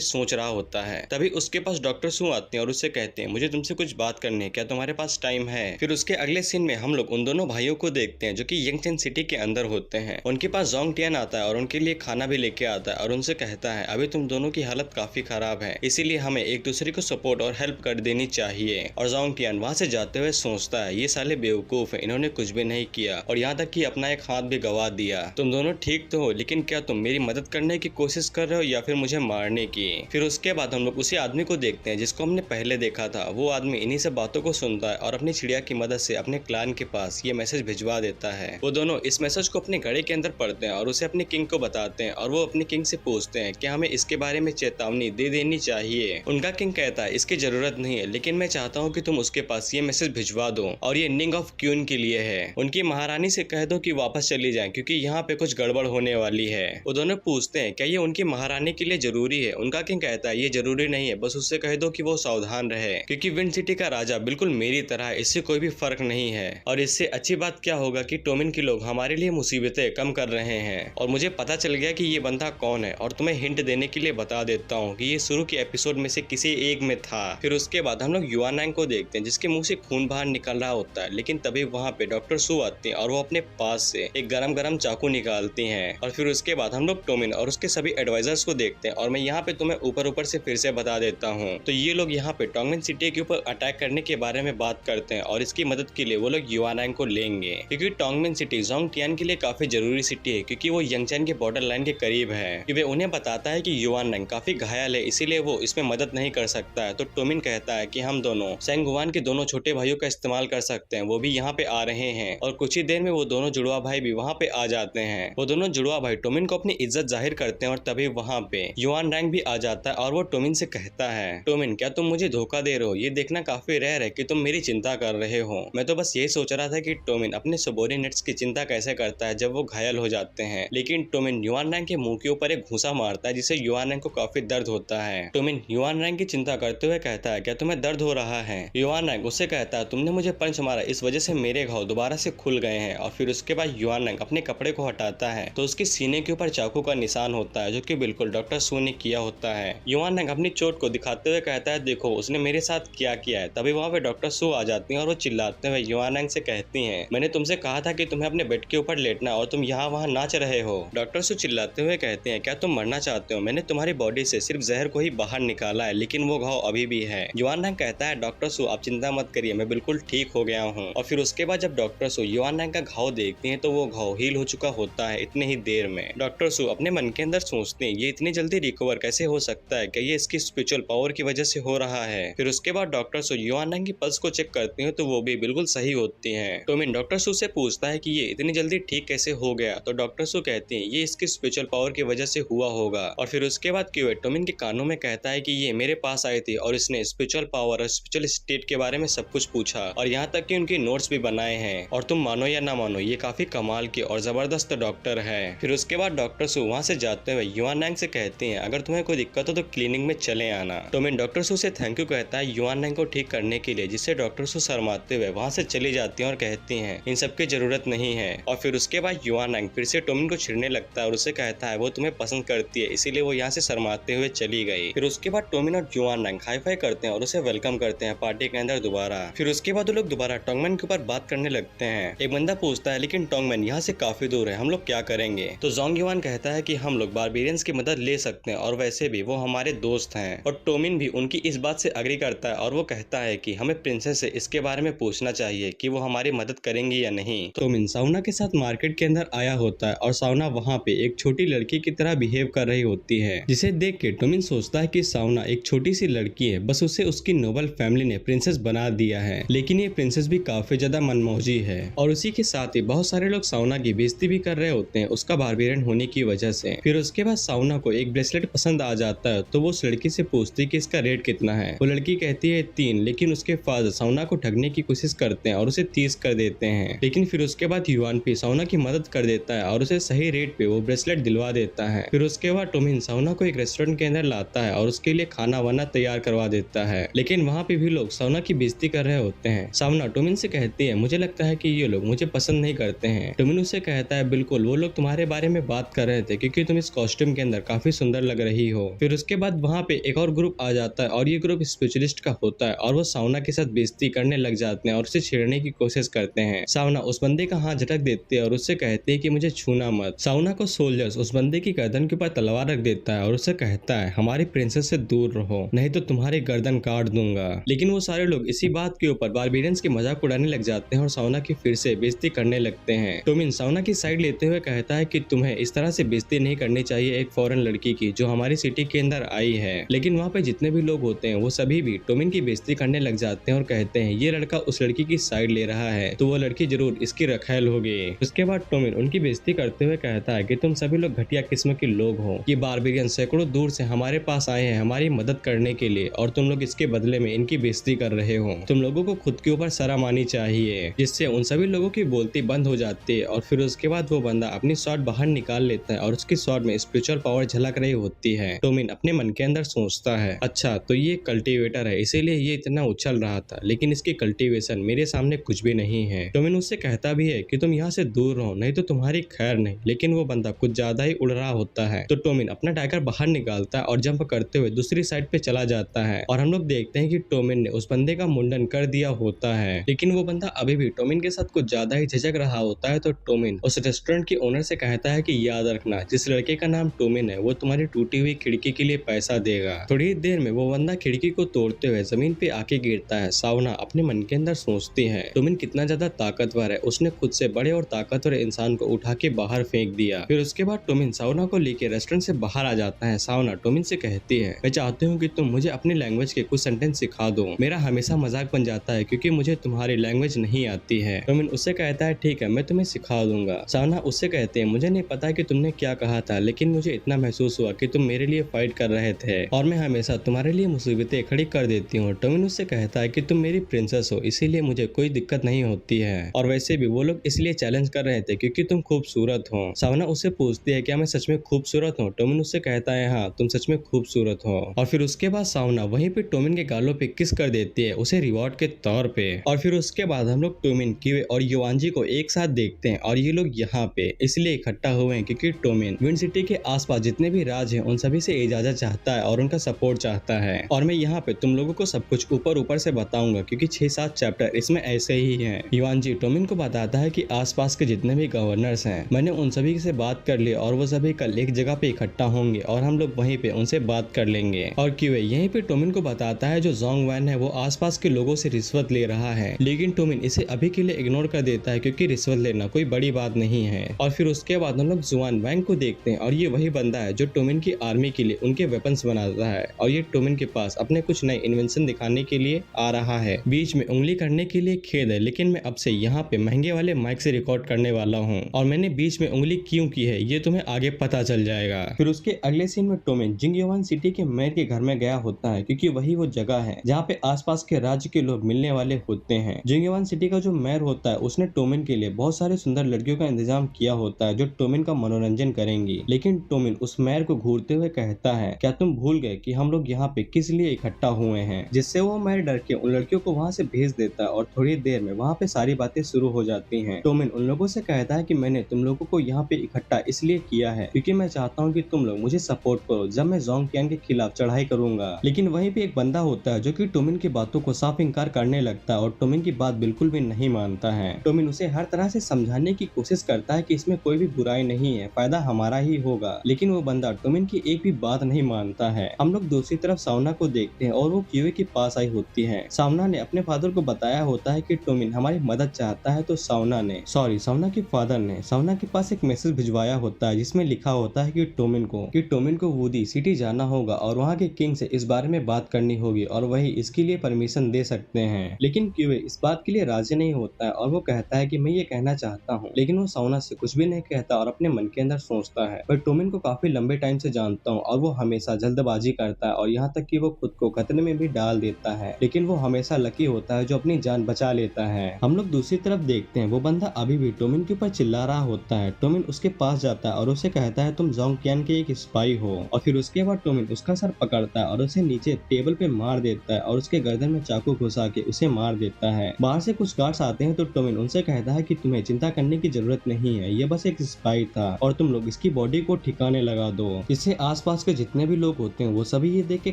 सोच रहा होता है। तभी उसके पास डॉक्टर सू आते हैं और उससे कहते हैं मुझे तुमसे कुछ बात करनी है, क्या तुम्हारे पास टाइम है? फिर उसके अगले सीन में हम लोग उन दोनों भाइयों को देखते हैं जो कि यंगचेन सिटी के अंदर होते हैं। उनके पास जोंग टियान आता है और उनके लिए खाना भी लेके आता है और उनसे कहता है अभी तुम दोनों की हालत काफी खराब है, इसीलिए हमें एक दूसरे को सपोर्ट और हेल्प कर देनी चाहिए। और जोंग टियान वहाँ से जाते हुए सोचता है ये साले बेवकूफ है, इन्होंने कुछ भी नहीं किया और यहाँ तक कि अपना एक हाथ भी गवा दिया। तुम दोनों ठीक तो हो, लेकिन क्या तुम मेरी मदद करने की कोशिश कर रहे हो या फिर मुझे मारने की? फिर उसके बाद हम लोग उसी आदमी को देखते हैं जिसको हमने पहले देखा था। वो आदमी इन्हीं सब बातों को सुनता है और अपनी चिड़िया की मदद से अपने क्लान के पास ये मैसेज भिजवा देता है। वो दोनों इस मैसेज को अपने घड़े के अंदर पढ़ते हैं और उसे अपने किंग को बताते हैं और वो अपने किंग से पूछते हैं कि हमें इसके बारे में चेतावनी दे देनी चाहिए। उनका किंग कहता है इसकी जरूरत नहीं है, लेकिन मैं चाहता हूँ कि तुम उसके पास ये मैसेज भिजवा दो और ये निंग ऑफ क्यून के लिए है। उनकी महारानी से कह दो कि वापस चली जाए क्योंकि यहाँ पे कुछ गड़बड़ होने वाली है। वो दोनों पूछते हैं क्या ये उनकी महारानी के लिए जरूरी है? उनका किंग कहता है ये जरूरी नहीं है, बस उससे कह दो कि वो सावधान रहे क्योंकि विंड सिटी का राजा बिल्कुल मेरी तरह है, इससे कोई भी फर्क नहीं है। और इससे अच्छी बात क्या होगा कि टोमिन के लोग हमारे लिए मुसीबतें कम कर रहे हैं और मुझे पता चल गया कि ये बंदा कौन है। और तुम्हें हिंट देने के लिए बता देता हूँ कि ये शुरू के एपिसोड में से किसी एक में था। फिर उसके बाद हम लोग युआनैंग को देखते हैं जिसके मुंह से खून बाहर निकल रहा होता है, लेकिन तभी वहाँ पे डॉक्टर सू आते हैं और वो अपने पास से एक गरम चाकू निकालती हैं। और फिर उसके बाद हम लोग टोमिन और उसके सभी एडवाइजर्स को देखते हैं। और मैं यहाँ पे तुम्हें ऊपर से फिर से बता देता हूँ, तो ये लोग यहाँ पे टोंगमेन सिटी के ऊपर अटैक करने के बारे में बात करते हैं और इसकी मदद के लिए वो लोग युआनैंग को लेंगे क्योंकि टोंगमेन सिटी जोंग टियान के लिए काफी जरूरी सिटी है क्योंकि वो यंगचेन के बॉर्डर लाइन के करीब है। वे उन्हें बताता है कि युआनैंग काफी घायल है, इसीलिए वो इसमें मदद नहीं कर सकता है। तो टोमिन कहता है कि हम दोनों सेंगुआन के दोनों छोटे भाइयों का इस्तेमाल कर सकते हैं, वो भी यहाँ पे आ रहे हैं। और कुछ ही देर में वो दोनों जुड़वा भाई भी वहाँ पे आ जाते हैं। वो दोनों जुड़वा भाई टोमिन को अपनी इज्जत जाहिर करते हैं और तभी वहाँ पे युआनैंग भी आ जाता है और वो टोमिन से कहता है टोमिन क्या तुम मुझे धोखा दे रहे हो? ये देखना काफी रेयर है कि तुम मेरी चिंता कर रहे हो। मैं तो बस यही सोच रहा था कि टोमिन अपने सबोर्डिनेट्स की चिंता कैसे करता है जब वो घायल हो जाते हैं। लेकिन टोमिन युआनैंग के मुंह के ऊपर एक घूंसा मारता है जिससे युआनैंग को काफी दर्द होता है। टोमिन युआनैंग की चिंता करते हुए कहता है क्या तुम्हें दर्द हो रहा है? युआनैंग उससे कहता है तुमने मुझे पंच मारा, इस वजह से मेरे घाव दोबारा से खुल गए हैं। और फिर उसके बाद युआनैंग अपने कपड़े को हटाता है तो उसके सीने के ऊपर चाकू का निशान होता है जो कि बिल्कुल डॉक्टर सू ने किया होता है। युआनैंग अपनी चोट को दिखाते हुए कहता है देखो उसने मेरे साथ क्या किया है। तभी वहाँ पे डॉक्टर सू आ जाती हैं और वो चिल्लाते हुए युआनैंग से कहती हैं मैंने तुमसे कहा था कि तुम्हें अपने बेड के ऊपर लेटना और तुम यहाँ वहाँ नाच रहे हो। डॉक्टर सू चिल्लाते हुए कहते हैं क्या तुम मरना चाहते हो? मैंने तुम्हारी बॉडी से सिर्फ जहर को ही बाहर निकाला है, लेकिन वो घाव अभी भी है। युआनैंग कहता है डॉक्टर सू आप चिंता मत करिए, मैं बिल्कुल ठीक हो गया हूँ। और फिर उसके बाद जब डॉक्टर सू युआनैंग का घाव देखती हैं तो वो घाव हील हो चुका होता है इतने ही देर में। डॉक्टर सू अपने मन के अंदर सोचते हैं ये इतनी जल्दी रिकवर कैसे हो सकता है, क्या ये इसकी स्पिरिचुअल पावर की वजह से हो रहा है? फिर उसके बाद डॉक्टर सू युआनैंग की पल्स को चेक करते हैं तो वो भी बिल्कुल सही होती है। टोमिन डॉक्टर सू से पूछता है कि ये इतनी जल्दी ठीक कैसे हो गया, तो डॉक्टर सू कहती हैं ये इसकी स्पिरिचुअल पावर की वजह से हुआ होगा। और फिर उसके बाद क्यूए टोमिन के कानों में कहता है कि ये मेरे पास आई थी और इसने स्पिरिचुअल पावर और स्पिरिचुअल स्टेट के बारे में सब कुछ पूछा और यहाँ तक कि उनकी नोट्स भी बनाए हैं। और तुम मानो या ना मानो ये काफी कमाल की और जबरदस्त डॉक्टर है। फिर उसके बाद डॉक्टर सू वहाँ से जाते हुए युआनैंग से कहते हैं अगर तुम्हें कोई दिक्कत हो तो क्लिनिक में चले आना। टोमिन डॉक्टर सू से थैंक यू कहता है युआनैंग को ठीक करने के लिए, जिससे डॉक्टर सू शर्माते हुए वहाँ से चली जाती हैं और कहती हैं इन सब की जरूरत नहीं है। और फिर उसके बाद युआनैंग फिर से टोमिन को छेड़ने लगता है और उसे कहता है वो तुम्हें पसंद करती है, इसीलिए वो यहाँ से शर्माते हुए चली गई। फिर उसके बाद टोमिन और युआनैंग हाई फाई करते हैं और उसे वेलकम करते हैं पार्टी के अंदर दोबारा। फिर उसके बाद वो लोग दोबारा टोंगमैन के ऊपर बात करने लगते हैं। एक बंदा पूछता है लेकिन टोंगमैन यहाँ से काफी दूर है, हम लोग क्या करेंगे? तो जोंग युआन कहता है कि हम लोग बारबेरियंस की मदद ले सकते हैं और वैसे भी वो हमारे दोस्त हैं। और टोमिन भी उनकी इस बात से अग्री करता है और वो कहता है कि हमें प्रिंसेस से इसके बारे में पूछना चाहिए कि वो हमारी मदद करेंगी या नहीं। टोमिन साउना के साथ मार्केट के अंदर आया होता है और साउना वहाँ पे एक छोटी लड़की की तरह बिहेव कर रही होती है, जिसे देख के टोमिन सोचता है कि साउना एक छोटी सी लड़की है, बस उसे उसकी नोबल फैमिली ने प्रिंसेस बना दिया है। लेकिन ये प्रिंसेस भी काफी ज्यादा मनमौजी है और उसी के साथ ही बहुत सारे लोग साउना की बेइज्जती भी कर रहे होते हैं उसका बारबेरियन होने की वजह से। फिर उसके बाद साउना को एक ब्रेसलेट पसंद आ जाता है तो वो उस लड़की से पूछती है कि इसका रेट कितना है। वो लड़की कहती है 3, लेकिन उसके फादर साउना को ठगने की कोशिश करते हैं और उसे 30 कर देते हैं। लेकिन फिर उसके बाद युआन भी साउना की मदद कर देता है और उसे सही रेट पे वो ब्रेसलेट दिलवा देता है। फिर उसके बाद टोमिन साउना को एक रेस्टोरेंट के अंदर लाता है और उसके लिए खाना वाना तैयार करवा देता है, लेकिन वहाँ पे भी लोग साउना की बेइज्जती कर रहे होते हैं। साउना टोमिन से कहती है मुझे लगता है कि ये लोग मुझे पसंद नहीं करते हैं। टोमिन उसे कहता है बिल्कुल बिल्कुल वो लोग तुम्हारे बारे में बात कर रहे थे क्योंकि तुम इस कॉस्ट्यूम के अंदर काफी सुंदर लग रही हो। फिर उसके बाद वहाँ पे एक और ग्रुप आ जाता है और ये ग्रुप स्पेशलिस्ट का होता है और वो सावना के साथ बेइज्जती करने लग जाते हैं और उसे छेड़ने की कोशिश करते हैं। सावना उस बंदे का हाथ झटक देती है और उससे कहती है कि मुझे छूना मत। सावना को सोल्जर्स उस बंदे की गर्दन के ऊपर तलवार रख देता है और उससे कहता है हमारी प्रिंसेस से दूर रहो नहीं तो तुम्हारी गर्दन काट दूंगा। लेकिन वो सारे लोग इसी बात के ऊपर बारबेरियंस की मजाक उड़ाने लग जाते हैं और सावना की फिर से बेइज्जती करने लगते हैं। टोमिन सावना की साइड लेते हुए कहता है कि तुम्हें इस तरह से बेइज्जती नहीं करनी चाहिए एक फॉरेन लड़की की जो हमारी सिटी के अंदर आई है। लेकिन वहाँ पे जितने भी लोग होते हैं वो सभी भी टोमिन की बेइज्जती करने लग जाते हैं और कहते हैं ये लड़का उस लड़की की साइड ले रहा है तो वो लड़की जरूर इसकी रखैल होगी। उसके बाद टोमिन उनकी बेइज्जती करते हुए कहता है कि तुम सभी लोग घटिया किस्म के लोग हो। ये बारबेरियन सैकड़ों दूर से हमारे पास आए हैं हमारी मदद करने के लिए और तुम लोग इसके बदले में इनकी बेइज्जती कर रहे हो। तुम लोगों को खुद के ऊपर शर्म आनी चाहिए। जिससे उन सभी लोगों की बोलती बंद हो जाती है और फिर उसके बाद वो बंदा अपनी शॉट बाहर निकाल लेता है और उसकी शॉट में स्पिरिचुअल पावर झलक रही होती है। टोमिन अपने मन के अंदर सोचता है अच्छा तो ये कल्टीवेटर है इसीलिए ये इतना उछल रहा था लेकिन इसकी कल्टीवेशन मेरे सामने कुछ भी नहीं है। टोमिन उससे कहता भी है कि तुम यहाँ से दूर रहो नहीं तो तुम्हारी खैर नहीं। लेकिन वो बंदा कुछ ज्यादा ही उड़ रहा होता है तो टोमिन अपना टाइगर बाहर निकालता है और जंप करते हुए दूसरी साइड पे चला जाता है और हम लोग देखते हैं कि टोमिन ने उस बंदे का मुंडन कर दिया होता है। लेकिन वो बंदा अभी भी टोमिन के साथ कुछ ज्यादा ही झिझक रहा होता है तो टोमिन उस रेस्टोरेंट के ओनर से कहता है कि याद रखना जिस लड़के का नाम टोमिन है वो तुम्हारी टूटी हुई खिड़की के लिए पैसा देगा। थोड़ी देर में वो बंदा खिड़की को तोड़ते हुए जमीन पे आके गिरता है। सावना अपने मन के अंदर सोचती है टोमिन कितना ज्यादा ताकतवर है उसने खुद से बड़े और ताकतवर इंसान को उठा के बाहर फेंक दिया। फिर उसके बाद टोमिन सावना को लेके रेस्टोरेंट से बाहर आ जाता है। सावना टोमिन से कहती है मैं चाहती हूँ कि तुम मुझे अपनी लैंग्वेज के कुछ सेंटेंस सिखा दो। मेरा हमेशा मजाक बन जाता है क्योंकि मुझे तुम्हारी लैंग्वेज नहीं आती है। टोमिन उससे कहता है ठीक है मैं तुम्हें सिखा दूंगा। सावना उससे कहते हैं मुझे नहीं पता कि तुमने क्या कहा था लेकिन मुझे इतना महसूस हुआ कि तुम मेरे लिए फाइट कर रहे थे और मैं हमेशा तुम्हारे लिए मुसीबतें खड़ी कर देती हूँ। टोमिन उससे कहता है कि तुम मेरी प्रिंसेस हो इसीलिए मुझे कोई दिक्कत नहीं होती है और वैसे भी वो लोग इसलिए चैलेंज कर रहे थे क्योंकि तुम खूबसूरत हो। सावना उससे पूछती है क्या मैं सच में खूबसूरत हूँ। टोमिन उससे कहता है हाँ तुम सच में खूबसूरत हो। और फिर उसके बाद सावना वहीं पे टोमिन के गालों पे किस कर देती है उसे रिवॉर्ड के तौर पे। और फिर उसके बाद हम लोग टोमिन क्यूए और युवांजी को एक साथ देखते हैं और ये लोग यहाँ पे इसलिए इकट्ठा हुए हैं क्योंकि टोमिन विंड सिटी के आसपास जितने भी राज हैं उन सभी से इजाजत चाहता है और उनका सपोर्ट चाहता है। और मैं यहाँ पे तुम लोगों को सब कुछ ऊपर ऊपर से बताऊंगा क्योंकि 6-7 चैप्टर इसमें ऐसे ही हैं। युवांजी टोमिन को बताता है कि आसपास के जितने भी गवर्नर्स हैं मैंने उन सभी से बात कर ली और वो सभी कल एक जगह पे इकट्ठा होंगे और हम लोग वहीं पे उनसे बात कर लेंगे। और क्यूए यहीं पे टोमिन को बताता है जो जोंग वैन है वो आसपास के लोगों से रिश्वत ले रहा है लेकिन टोमिन इसे अभी के लिए इग्नोर कर देता है क्योंकि रिश्वत लेना कोई बड़ी बात नहीं है। और फिर उसके बाद हम लोग जुआन वैंग को देखते हैं और ये वही बंदा है जो टोमिन की आर्मी के लिए उनके वेपन्स बनाता है और ये टोमिन के पास अपने कुछ नए इन्वेंशन दिखाने के लिए आ रहा है। बीच में उंगली करने के लिए खेद है लेकिन मैं अब से यहाँ पे महंगे वाले माइक से रिकॉर्ड करने वाला हूँ और मैंने बीच में उंगली क्यों की है ये तुम्हें आगे पता चल जाएगा। फिर उसके अगले सीन में टोमिन जिंगयुआन सिटी के मेयर के घर में गया होता है क्योंकि वही वो जगह है जहाँ पे आसपास के राज्य के लोग मिलने वाले होते हैं। जिंगयुआन सिटी का जो मेयर होता है उसने टोमिन के लिए बहुत सारे सुंदर लड़कियों का इंतजाम किया होता है जो टोमिन का मनोरंजन करेंगी। लेकिन टोमिन उस मेयर को घूरते हुए कहता है क्या तुम भूल गए कि हम लोग यहाँ पे किस लिए इकट्ठा हुए हैं। जिससे वो मेयर डर के उन लड़कियों को वहाँ से भेज देता है और थोड़ी देर में वहाँ पे सारी बातें शुरू हो जाती हैं। टोमिन उन लोगों से कहता है कि मैंने तुम लोगों को यहाँ पे इकट्ठा इसलिए किया है क्योंकि मैं चाहता हूँ कि तुम लोग मुझे सपोर्ट करो जब मैं जोंग कियान के खिलाफ चढ़ाई करूंगा। लेकिन वहीं पे एक बंदा होता है जो कि टोमिन की बातों को साफ इंकार करने लगता है और टोमिन की बात बिल्कुल भी नहीं मानता है। टोमिन उसे हर तरह से समझाने की कोशिश करता है कि इसमें कोई भी बुराई नहीं है फायदा हमारा ही होगा लेकिन वो बंदा टोमिन की एक भी बात नहीं मानता है। हम लोग दूसरी तरफ सावना को देखते हैं और वो क्यूए के पास आई होती है। सावना ने अपने फादर को बताया होता है कि टोमिन हमारी मदद चाहता है तो सावना के फादर ने सावना के पास एक मैसेज भिजवाया होता है जिसमें लिखा होता है कि टोमिन को वुडी सिटी जाना होगा और वहाँ के किंग से इस बारे में बात करनी होगी और वही इसके लिए परमिशन दे सकते हैं। लेकिन क्यूए इस बात के लिए राजी नहीं होता है और वो कहता है कि मैं ये कहना चाहता हूँ लेकिन वो सावना से कुछ भी नहीं कहता और अपने मन के अंदर सोचता है पर टोमिन को काफी लंबे टाइम से जानता हूँ और वो हमेशा जल्दबाजी करता है और यहाँ तक कि वो खुद को खतरे में भी डाल देता है लेकिन वो हमेशा लकी होता है जो अपनी जान बचा लेता है। हम लोग दूसरी तरफ देखते हैं वो बंदा अभी भी टोमिन के ऊपर चिल्ला रहा होता है। टोमिन उसके पास जाता है और उसे कहता है तुम जोंग कियान के एक स्पाई हो और फिर उसके बाद टोमिन उसका सर पकड़ता है और उसे नीचे टेबल पे मार देता है और उसके गर्दन में चाकू घुसा के उसे मार देता है। बाहर से कुछ गार्ड्स आते हैं तो टोमिन उनसे कहता है कि तुम्हें चिंता करने की जरूरत नहीं नहीं है, ये बस एक स्पाई था और तुम लोग इसकी बॉडी को ठिकाने लगा दो। इससे आसपास के जितने भी लोग होते हैं वो सभी ये देख के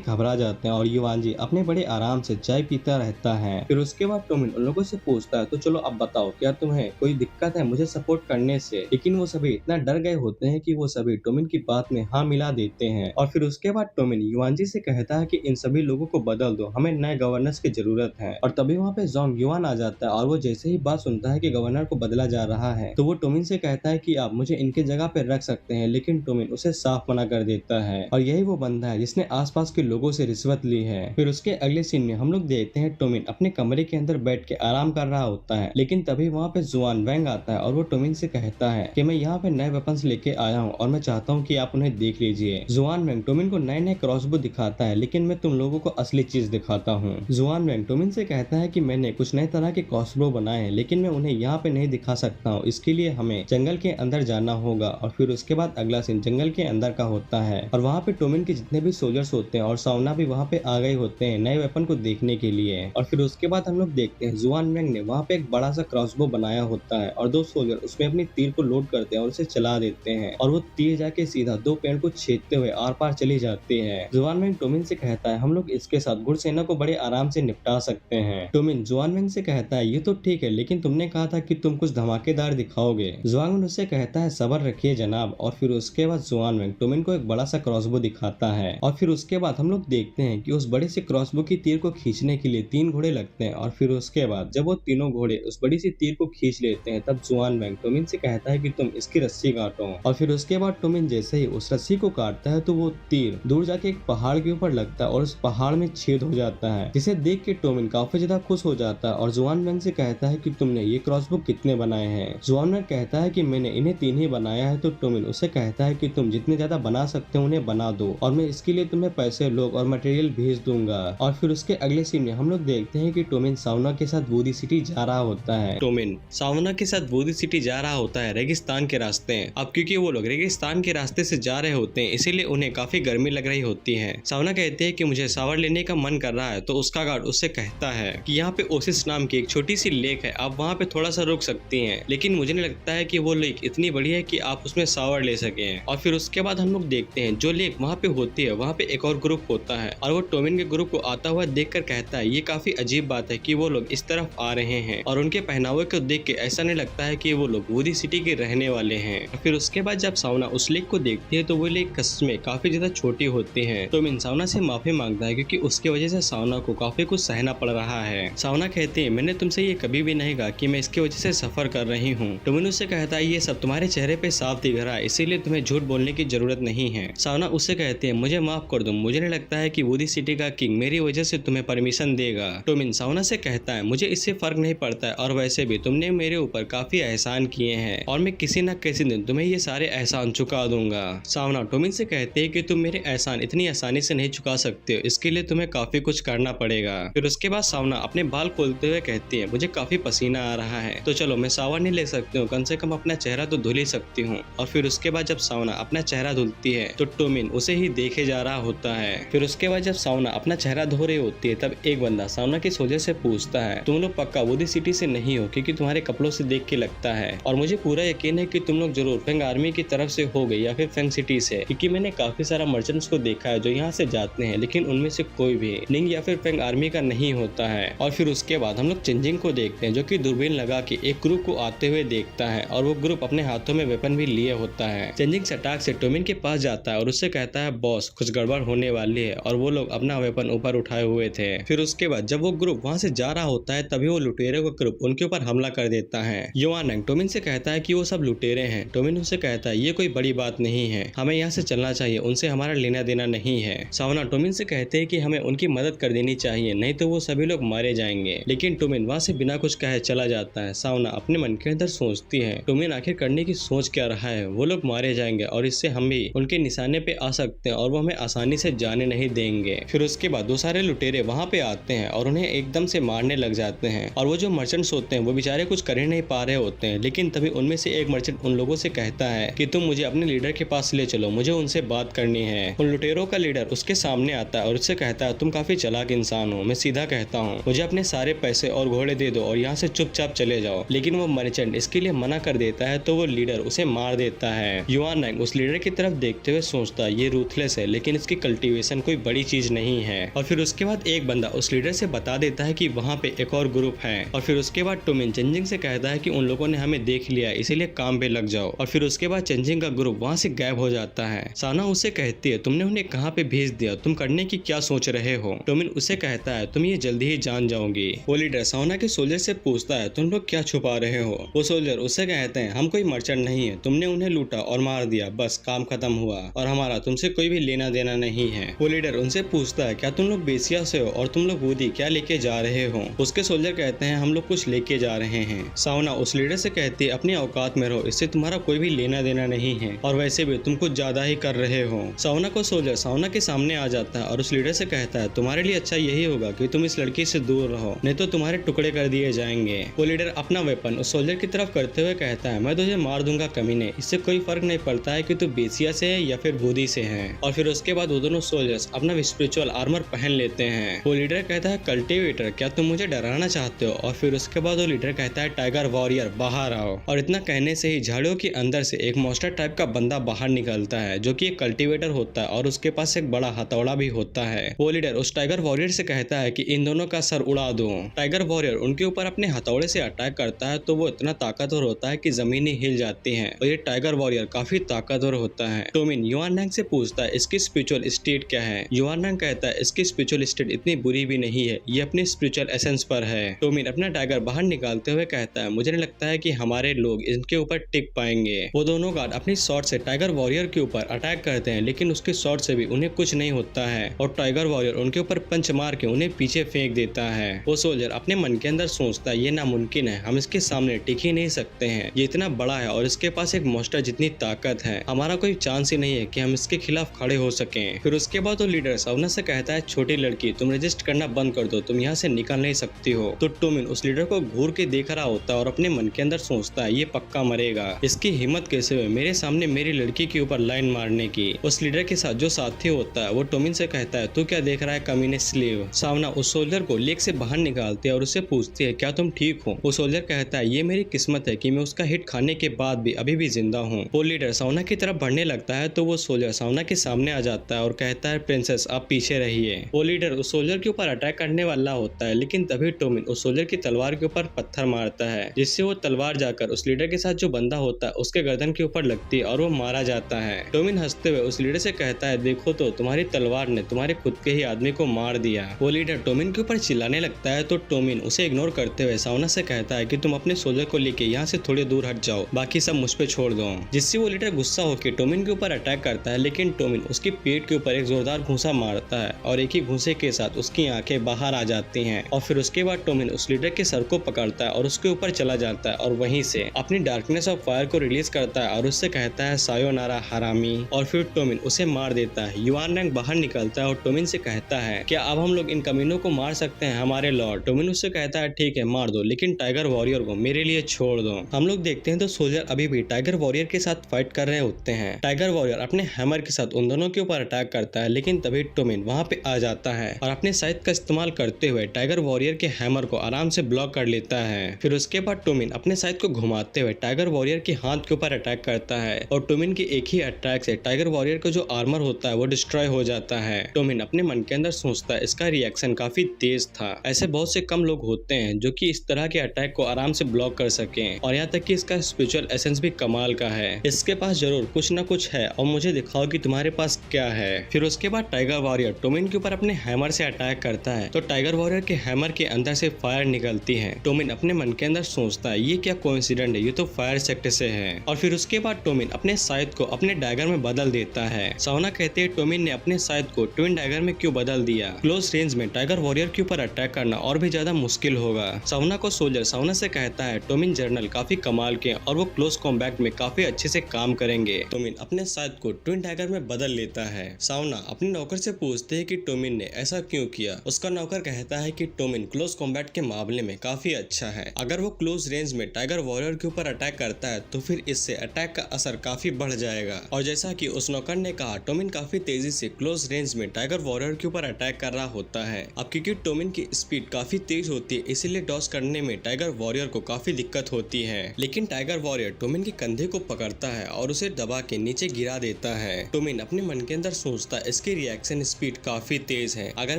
घबरा जाते हैं और युवांजी अपने बड़े आराम से चाय पीता रहता है। फिर उसके बाद टोमिन उन लोगों से पूछता है, तो चलो अब बताओ, क्या तुम्हें कोई दिक्कत है मुझे सपोर्ट करने से? लेकिन वो सभी इतना डर गए होते हैं कि वो सभी टोमिन की बात में हाँ मिला देते हैं। और फिर उसके बाद टोमिन युवांजी से कहता है कि इन सभी लोगों को बदल दो, हमें नए गवर्नर्स की जरूरत है। और तभी वहाँ पे जोंग युआन आ जाता है और वो जैसे ही बात सुनता है कि गवर्नर को बदला जा रहा है तो वो टोमिन से कहता है कि आप मुझे इनके जगह पे रख सकते हैं, लेकिन टोमिन उसे साफ मना कर देता है। और यही वो बंदा है जिसने आसपास के लोगों से रिश्वत ली है। फिर उसके अगले सीन में हम लोग देखते हैं टोमिन अपने कमरे के अंदर बैठ के आराम कर रहा होता है, लेकिन तभी वहाँ पे जुआन वैंग आता है और वो टोमिन से कहता है कि मैं यहाँ पे नए वेपन्स लेके आया हूँ और मैं चाहता हूँ कि आप उन्हें देख लीजिए। जुआन वैंग टोमिन को नए नए क्रॉसबो दिखाता है, लेकिन मैं तुम लोगों को असली चीज दिखाता हूँ। जुआन वैंग टोमिन से कहता है कि मैंने कुछ नए तरह के क्रॉसबो बनाए हैं, लेकिन मैं उन्हें यहाँ पे नहीं दिखा सकता हूँ, इसके लिए हमें जंगल के अंदर जाना होगा। और फिर उसके बाद अगला सीन जंगल के अंदर का होता है और वहाँ पे टोमिन के जितने भी सोल्जर्स होते हैं और साउना भी वहाँ पे आ गए होते हैं नए वेपन को देखने के लिए। और फिर उसके बाद हम लोग देखते हैं जुआन वैंग ने वहाँ पे एक बड़ा सा क्रॉसबो बनाया होता है और दो सोल्जर उसमें अपनी तीर को लोड करते हैं और उसे चला देते हैं और वो तीर जाके सीधा दो पेड़ को छेदते हुए आर पार चली जाती है। जुआन वैंग टोमिन से कहता है हम लोग इसके साथ घुड़सेना को बड़े आराम से निपटा सकते हैं। टोमिन जुआन वैंग से कहता है ये तो ठीक है, लेकिन तुमने कहा था कि तुम कुछ धमाकेदार दिखाओगे। जुआन वैंग उससे कहता है सब्र रखिए जनाब। और फिर उसके बाद जुआन वैंग टोमिन को एक बड़ा सा क्रॉसबो दिखाता है और फिर उसके बाद हम लोग देखते हैं कि उस बड़े से क्रॉसबो की तीर को खींचने के लिए 3 घोड़े लगते हैं। और फिर उसके बाद जब वो तीनों घोड़े उस बड़ी सी तीर को खींच लेते हैं तब जुआन वैंग टोमिन से कहता है कि तुम इसकी रस्सी काटो। और फिर उसके बाद टोमिन जैसे ही उस रस्सी को काटता है तो वो तीर दूर जाके एक पहाड़ के ऊपर लगता है और उस पहाड़ में छेद हो जाता है, जिसे देख के टोमिन काफी ज्यादा खुश हो जाता है और जुआन वैंग से कहता है कि तुमने ये क्रॉसबो कितने बनाए हैं? जुआन वैंग कहता है कि मैंने इन्हें 3 ही बनाया है। तो टोमिन उससे कहता है कि तुम जितने ज्यादा बना सकते हो उन्हें बना दो और मैं इसके लिए तुम्हें पैसे लोग और मटेरियल भेज दूंगा। और फिर उसके अगले सीन में हम लोग देखते हैं कि टोमिन साउना के साथ वूडी सिटी जा रहा होता है। टोमिन साउना के साथ वूडी सिटी जा रहा होता है रेगिस्तान के रास्ते। अब क्योंकि वो लोग रेगिस्तान के रास्ते से जा रहे होते हैं इसीलिए उन्हें काफी गर्मी लग रही होती है। साउना कहते हैं कि मुझे शावर लेने का मन कर रहा है तो उसका गार्ड उससे कहता है कि यहाँ पे ओसिस नाम की एक छोटी सी लेक है, आप वहाँ पे थोड़ा सा रुक सकती हैं, लेकिन मुझे नहीं लगता है कि वो लेक इतनी बड़ी है कि आप उसमें शावर ले सकें। और फिर उसके बाद हम लोग देखते हैं जो लेक वहाँ पे होती है वहाँ पे एक और ग्रुप होता है और वो टोमिन के ग्रुप को आता हुआ देखकर कहता है ये काफी अजीब बात है कि वो लोग इस तरफ आ रहे हैं और उनके पहनावे को देख के ऐसा नहीं लगता है कि वो लोग वूडी सिटी के रहने वाले हैं। और फिर उसके बाद जब साउना उस लेक को देखती है तो वो लेक सच में काफी ज्यादा छोटी होती है। टोमिन साउना से माफी मांगता है क्योंकि उसकी वजह से साउना को काफी कुछ सहना पड़ रहा है। साउना कहते हैं मैंने तुमसे ये कभी भी नहीं कहा कि मैं इसकी वजह से सफर कर रही हूँ। टोमिन उससे कहता है ये सब तुम्हारे चेहरे पे साफ दिख रहा है, इसीलिए तुम्हें झूठ बोलने की जरूरत नहीं है। साउना उससे कहते हैं मुझे माफ कर दो, मुझे नहीं लगता है कि वूडी सिटी का किंग मेरी वजह से तुम्हें परमिशन देगा। टोमिन साउना से कहता है मुझे इससे फर्क नहीं पड़ता है और वैसे भी तुमने मेरे ऊपर काफी एहसान किए हैं और मैं किसी न किसी दिन तुम्हें ये सारे एहसान चुका दूंगा। साउना टोमिन से कहते हैं कि तुम मेरे एहसान इतनी आसानी से नहीं चुका सकते हो, इसके लिए तुम्हें काफी कुछ करना पड़ेगा। फिर उसके बाद साउना अपने बाल खोलते हुए कहती है मुझे काफी पसीना आ रहा है तो चलो मैं शावर नहीं ले सकती हूँ, कम से कम अपना चेहरा तो धुल ही सकती हूँ। और फिर उसके बाद जब साउना अपना चेहरा धुलती है तो टोमिन उसे ही देखे जा रहा होता है। फिर उसके बाद जब साउना अपना चेहरा धो रही होती है तब एक बंदा साउना के सोल्जर से पूछता है तुम लोग पक्का वूडी सिटी से नहीं हो, क्योंकि तुम्हारे कपड़ों से देख के लगता है और मुझे पूरा यकीन है कि तुम लोग जरूर फेंग आर्मी की तरफ से हो गए या फिर फेंग सिटी से, क्योंकि मैंने काफी सारा मर्चेंट्स को देखा है जो यहाँ से जाते हैं लेकिन उनमें से कोई भी निंग या फिर फेंग आर्मी का नहीं होता है। और फिर उसके बाद हम लोग चेंजिंग को देखते हैं जो कि दूरबीन लगा के एक ग्रुप को आते हुए देखता है और वो ग्रुप अपने हाथों में वेपन भी लिए होता है। चेंजिंग सटाक से टोमिन के पास जाता है और उससे कहता है बॉस कुछ गड़बड़ होने वाली है और वो लोग अपना वेपन ऊपर उठाए हुए थे। फिर उसके बाद जब वो ग्रुप वहाँ से जा रहा होता है तभी वो लुटेरे को ग्रुप उनके ऊपर हमला कर देता है। युआन टोमिन से कहता है कि वो सब लुटेरे हैं। टोमिन उनसे कहता है ये कोई बड़ी बात नहीं है, हमें यहाँ से चलना चाहिए, उनसे हमारा लेना देना नहीं है। साउना टोमिन से कहते हैं कि हमें उनकी मदद कर देनी चाहिए, नहीं तो वो सभी लोग मारे जाएंगे। लेकिन टोमिन वहाँ से बिना कुछ कहे चला जाता है। साउना अपने मन के अंदर सोचती है टोमिन आखिर करने की सोच क्या रहा है, वो लोग मारे जाएंगे और इससे हम भी उनके निशाने पे आ सकते हैं और वो हमें आसानी से जाने नहीं देंगे। फिर उसके बाद दो सारे लुटेरे वहाँ पे आते हैं और उन्हें एकदम से मारने लग जाते हैं और वो जो मर्चेंट्स होते हैं वो बेचारे कुछ कर ही नहीं पा रहे होते हैं। लेकिन तभी उनमें से एक मर्चेंट उन लोगों से कहता है कि तुम मुझे अपने लीडर के पास ले चलो, मुझे उनसे बात करनी है। उन लुटेरों का लीडर उसके सामने आता है और उससे कहता है तुम काफी चालाक इंसान हो, मैं सीधा कहता हूँ मुझे अपने सारे पैसे और घोड़े दे दो और यहाँ से चुपचाप चले जाओ। लेकिन वो मर्चेंट इसके लिए मना कर कर देता है तो वो लीडर उसे मार देता है। युआन नैंग उस लीडर की तरफ देखते हुए सोचता है ये रूथलेस है लेकिन इसकी कल्टीवेशन कोई बड़ी चीज नहीं है। और फिर उसके बाद एक बंदा उस लीडर से बता देता है कि वहाँ पे एक और ग्रुप है। और फिर उसके बाद टोमिन चेंजिंग से कहता है कि उन लोगों ने हमें देख लिया इसीलिए काम पे लग जाओ। और फिर उसके बाद चेंजिंग का ग्रुप वहाँ से गायब हो जाता है। साना उसे कहती है तुमने उन्हें कहाँ पे भेज दिया, तुम करने की क्या सोच रहे हो। टोमिन उसे कहता है तुम ये जल्दी ही जान जाओगी। वो लीडर साना के सोल्जर से पूछता है तुम लोग क्या छुपा रहे हो। वो सोल्जर उससे कहते हैं हम कोई मर्चेंट नहीं है, तुमने उन्हें लूटा और मार दिया, बस काम खत्म हुआ और हमारा तुमसे कोई भी लेना देना नहीं है। वो लीडर उनसे पूछता है क्या तुम लोग बेसिया से हो और तुम लोग वूडी क्या लेके जा रहे हो। उसके सोल्जर कहते हैं हम लोग कुछ लेके जा रहे हैं। सावना उस लीडर से कहती है अपनी औकात में रहो, इससे तुम्हारा कोई भी लेना देना नहीं है और वैसे भी तुम कुछ ज्यादा ही कर रहे हो। सावना को सोल्जर सावना के सामने आ जाता है और उस लीडर से कहता है तुम्हारे लिए अच्छा यही होगा कि तुम इस लड़की से दूर रहो, नहीं तो तुम्हारे टुकड़े कर दिए जाएंगे। वो लीडर अपना वेपन उस सोल्जर की तरफ करते हुए कहता है मैं तुझे मार दूंगा कमीने, इससे कोई फर्क नहीं पड़ता है कि तू बेसिया से है या फिर वूडी से है। और फिर उसके बाद वो दोनों सोल्जर्स अपना स्पिरिचुअल आर्मर पहन लेते हैं। वो लीडर कहता है कल्टिवेटर क्या तुम मुझे डराना चाहते हो। और फिर उसके बाद वो लीडर कहता है टाइगर वॉरियर बाहर आओ। और इतना कहने से ही झाड़ियों के अंदर से एक मॉन्स्टर टाइप का बंदा बाहर निकलता है जो कि एक कल्टिवेटर होता है और उसके पास एक बड़ा हथौड़ा भी होता है। वो लीडर उस टाइगर वॉरियर से कहता है कि इन दोनों का सर उड़ा दो। टाइगर वॉरियर उनके ऊपर अपने हथौड़े से अटैक करता है तो वो इतना ताकतवर होता है कि जमीन ही हिल जाती है और ये टाइगर वॉरियर काफी ताकतवर होता है। टोमिन युआन नैंग से पूछता है इसकी स्पिरिचुअल स्टेट क्या है। युआन नैंग कहता है इसकी स्पिरिचुअल स्टेट इतनी बुरी भी नहीं है, ये अपनी स्पिरिचुअल एसेंस पर है। टोमिन अपना टाइगर बाहर निकालते हुए कहता है मुझे नहीं लगता है कि हमारे लोग इनके ऊपर टिक पाएंगे। वो दोनों गार्ड अपनी शॉट से टाइगर वॉरियर के ऊपर अटैक करते हैं लेकिन उसके शॉट से भी उन्हें कुछ नहीं होता है और टाइगर वॉरियर उनके ऊपर पंच मार के उन्हें पीछे फेंक देता है। वो सोल्जर अपने मन के अंदर सोचता है ये नामुमकिन है, हम इसके सामने टिक ही नहीं सकते हैं, ये इतना बड़ा है और इसके पास एक मॉन्स्टर जितनी ताकत है, हमारा कोई चांस ही नहीं है कि हम इसके खिलाफ खड़े हो सकें। फिर उसके बाद वो लीडर सावना से कहता है छोटी लड़की तुम रजिस्ट करना बंद कर दो, तुम यहाँ से निकल नहीं सकती हो। तो टोमिन उस लीडर को घूर के देख रहा होता है और अपने मन के अंदर सोचता है ये पक्का मरेगा, इसकी हिम्मत कैसे हुई मेरे सामने मेरी लड़की के ऊपर लाइन मारने की। उस लीडर के साथ जो साथी होता है वो टोमिन से कहता है तू क्या देख रहा है कमीने स्लेव। सावना उस सोल्जर को लेक से बाहर निकालती है और उससे पूछती है क्या तुम ठीक हो। वो सोल्जर कहता है ये मेरी किस्मत है कि मैं उसका हिट खाने के बाद भी अभी भी जिंदा हूँ। वो लीडर सावना की तरफ बढ़ने लगता है तो वो सोल्जर सावना के सामने आ जाता है और कहता है प्रिंसेस आप पीछे रहिए। वो लीडर उस सोल्जर के ऊपर अटैक करने वाला होता है लेकिन तभी टोमिन उस सोल्जर की तलवार के ऊपर पत्थर मारता है जिससे वो तलवार जाकर उस लीडर के साथ जो बंदा होता है उसके गर्दन के ऊपर लगती है और वो मारा जाता है। टोमिन हंसते हुए उस लीडर से कहता है देखो तो तुम्हारी तलवार ने तुम्हारे खुद के ही आदमी को मार दिया। वो लीडर टोमिन के ऊपर चिल्लाने लगता है तो टोमिन उसे इग्नोर करते हुए सावना से कहता है कि तुम अपने सोल्जर को लेके यहाँ से थोड़ी दूर हट जाओ, बाकी सब मुझ पे छोड़ दो। जिससे वो लीडर गुस्सा होकर टोमिन के ऊपर अटैक करता है लेकिन टोमिन उसकी पेट के ऊपर एक जोरदार घूंसा मारता है और एक ही घूंसे के साथ उसकी आंखें बाहर आ जाती हैं। और फिर उसके बाद टोमिन उस लीडर के सर को पकड़ता है और उसके ऊपर चला जाता है और वहीं से अपनी डार्कनेस ऑफ फायर को रिलीज करता है और उससे कहता है सायोनारा हरामी। और फिर टोमिन उसे मार देता है। युआन नैंग बाहर निकलता है और टोमिन से कहता है क्या अब हम लोग इन कमीनों को मार सकते हैं हमारे लॉर्ड। टोमिन उससे कहता है ठीक है मार दो लेकिन टाइगर वॉरियर को मेरे लिए छोड़ दो। हम लोग देखते हैं तो सोल्जर अभी भी टाइगर वॉरियर के साथ फाइट कर रहे होते हैं। टाइगर वॉरियर अपने हैमर के साथ उन दोनों के ऊपर अटैक करता है लेकिन तभी टोमिन वहां पे आ जाता है और अपने साइड का इस्तेमाल करते हुए टाइगर वॉरियर के हैमर को आराम से ब्लॉक कर लेता है। फिर उसके बाद टोमिन अपने साइड को घुमाते हुए टाइगर वॉरियर के हाथ के ऊपर अटैक करता है और टोमिन की एक ही अटैक से टाइगर वॉरियर का जो आर्मर होता है वो डिस्ट्रॉय हो जाता है। टोमिन अपने मन के अंदर सोचता है इसका रिएक्शन काफी तेज था, ऐसे बहुत से कम लोग होते हैं जो कि इस तरह के अटैक को आराम से ब्लॉक कर सकें और यहाँ तक कि इसका स्पिरिचुअल एसेंस भी कमाल का है। इसके पास जरूर कुछ न कुछ है और मुझे दिखाओ कि तुम्हारे पास क्या है। फिर उसके बाद टाइगर वॉरियर टोमिन के ऊपर अपने हैमर से अटैक करता है तो टाइगर वॉरियर के हैमर के अंदर से फायर निकलती है। टोमिन अपने मन के अंदर सोचता है ये क्या कोइंसिडेंट है, ये तो फायर सेक्टर से है। और फिर उसके बाद टोमिन अपने साइड को अपने डैगर में बदल देता है। सावना कहते हैं टोमिन ने अपने साइड को ट्विन डैगर में क्यों बदल दिया, क्लोज रेंज में टाइगर वॉरियर के ऊपर अटैक करना और भी ज्यादा मुश्किल होगा। सावना को सोल्जर सावना से कहता है टोमिन जर्नल काफी कमाल के और वो क्लोज कॉम्बैट में काफी अच्छे से काम करेंगे। टोमिन अपने साइड को ट्विन डैगर में बदल लेता है। सावना अपने नौकर से पूछते है कि टोमिन ने ऐसा क्यों किया। उसका नौकर कहता है कि टोमिन क्लोज कॉम्बैट के मामले में काफी अच्छा है, अगर वो क्लोज रेंज में टाइगर वॉरियर के ऊपर अटैक करता है तो फिर इससे अटैक का असर काफी बढ़ जाएगा। और जैसा कि उस नौकर ने कहा टोमिन काफी तेजी से क्लोज रेंज में टाइगर वॉरियर के ऊपर अटैक कर रहा होता है। अब क्योंकि टोमिन की स्पीड काफी तेज होती है इसीलिए डॉस करने में टाइगर वॉरियर को काफी दिक्कत होती है। लेकिन टाइगर वॉरियर टोमिन के कंधे को पकड़ता है और उसे दबा के नीचे गिरा देता है। टोमिन अपने मन के अंदर सोचता है इसकी रिएक्शन स्पीड काफी तेज है, अगर